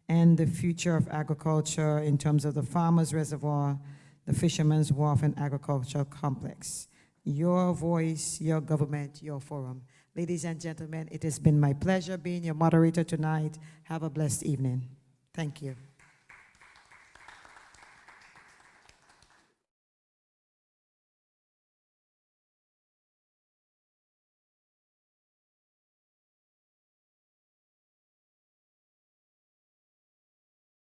and the future of agriculture in terms of the farmers' reservoir, the fishermen's wharf, and agricultural complex. Your voice, your government, your forum. Ladies and gentlemen, it has been my pleasure being your moderator tonight. Have a blessed evening. Thank you.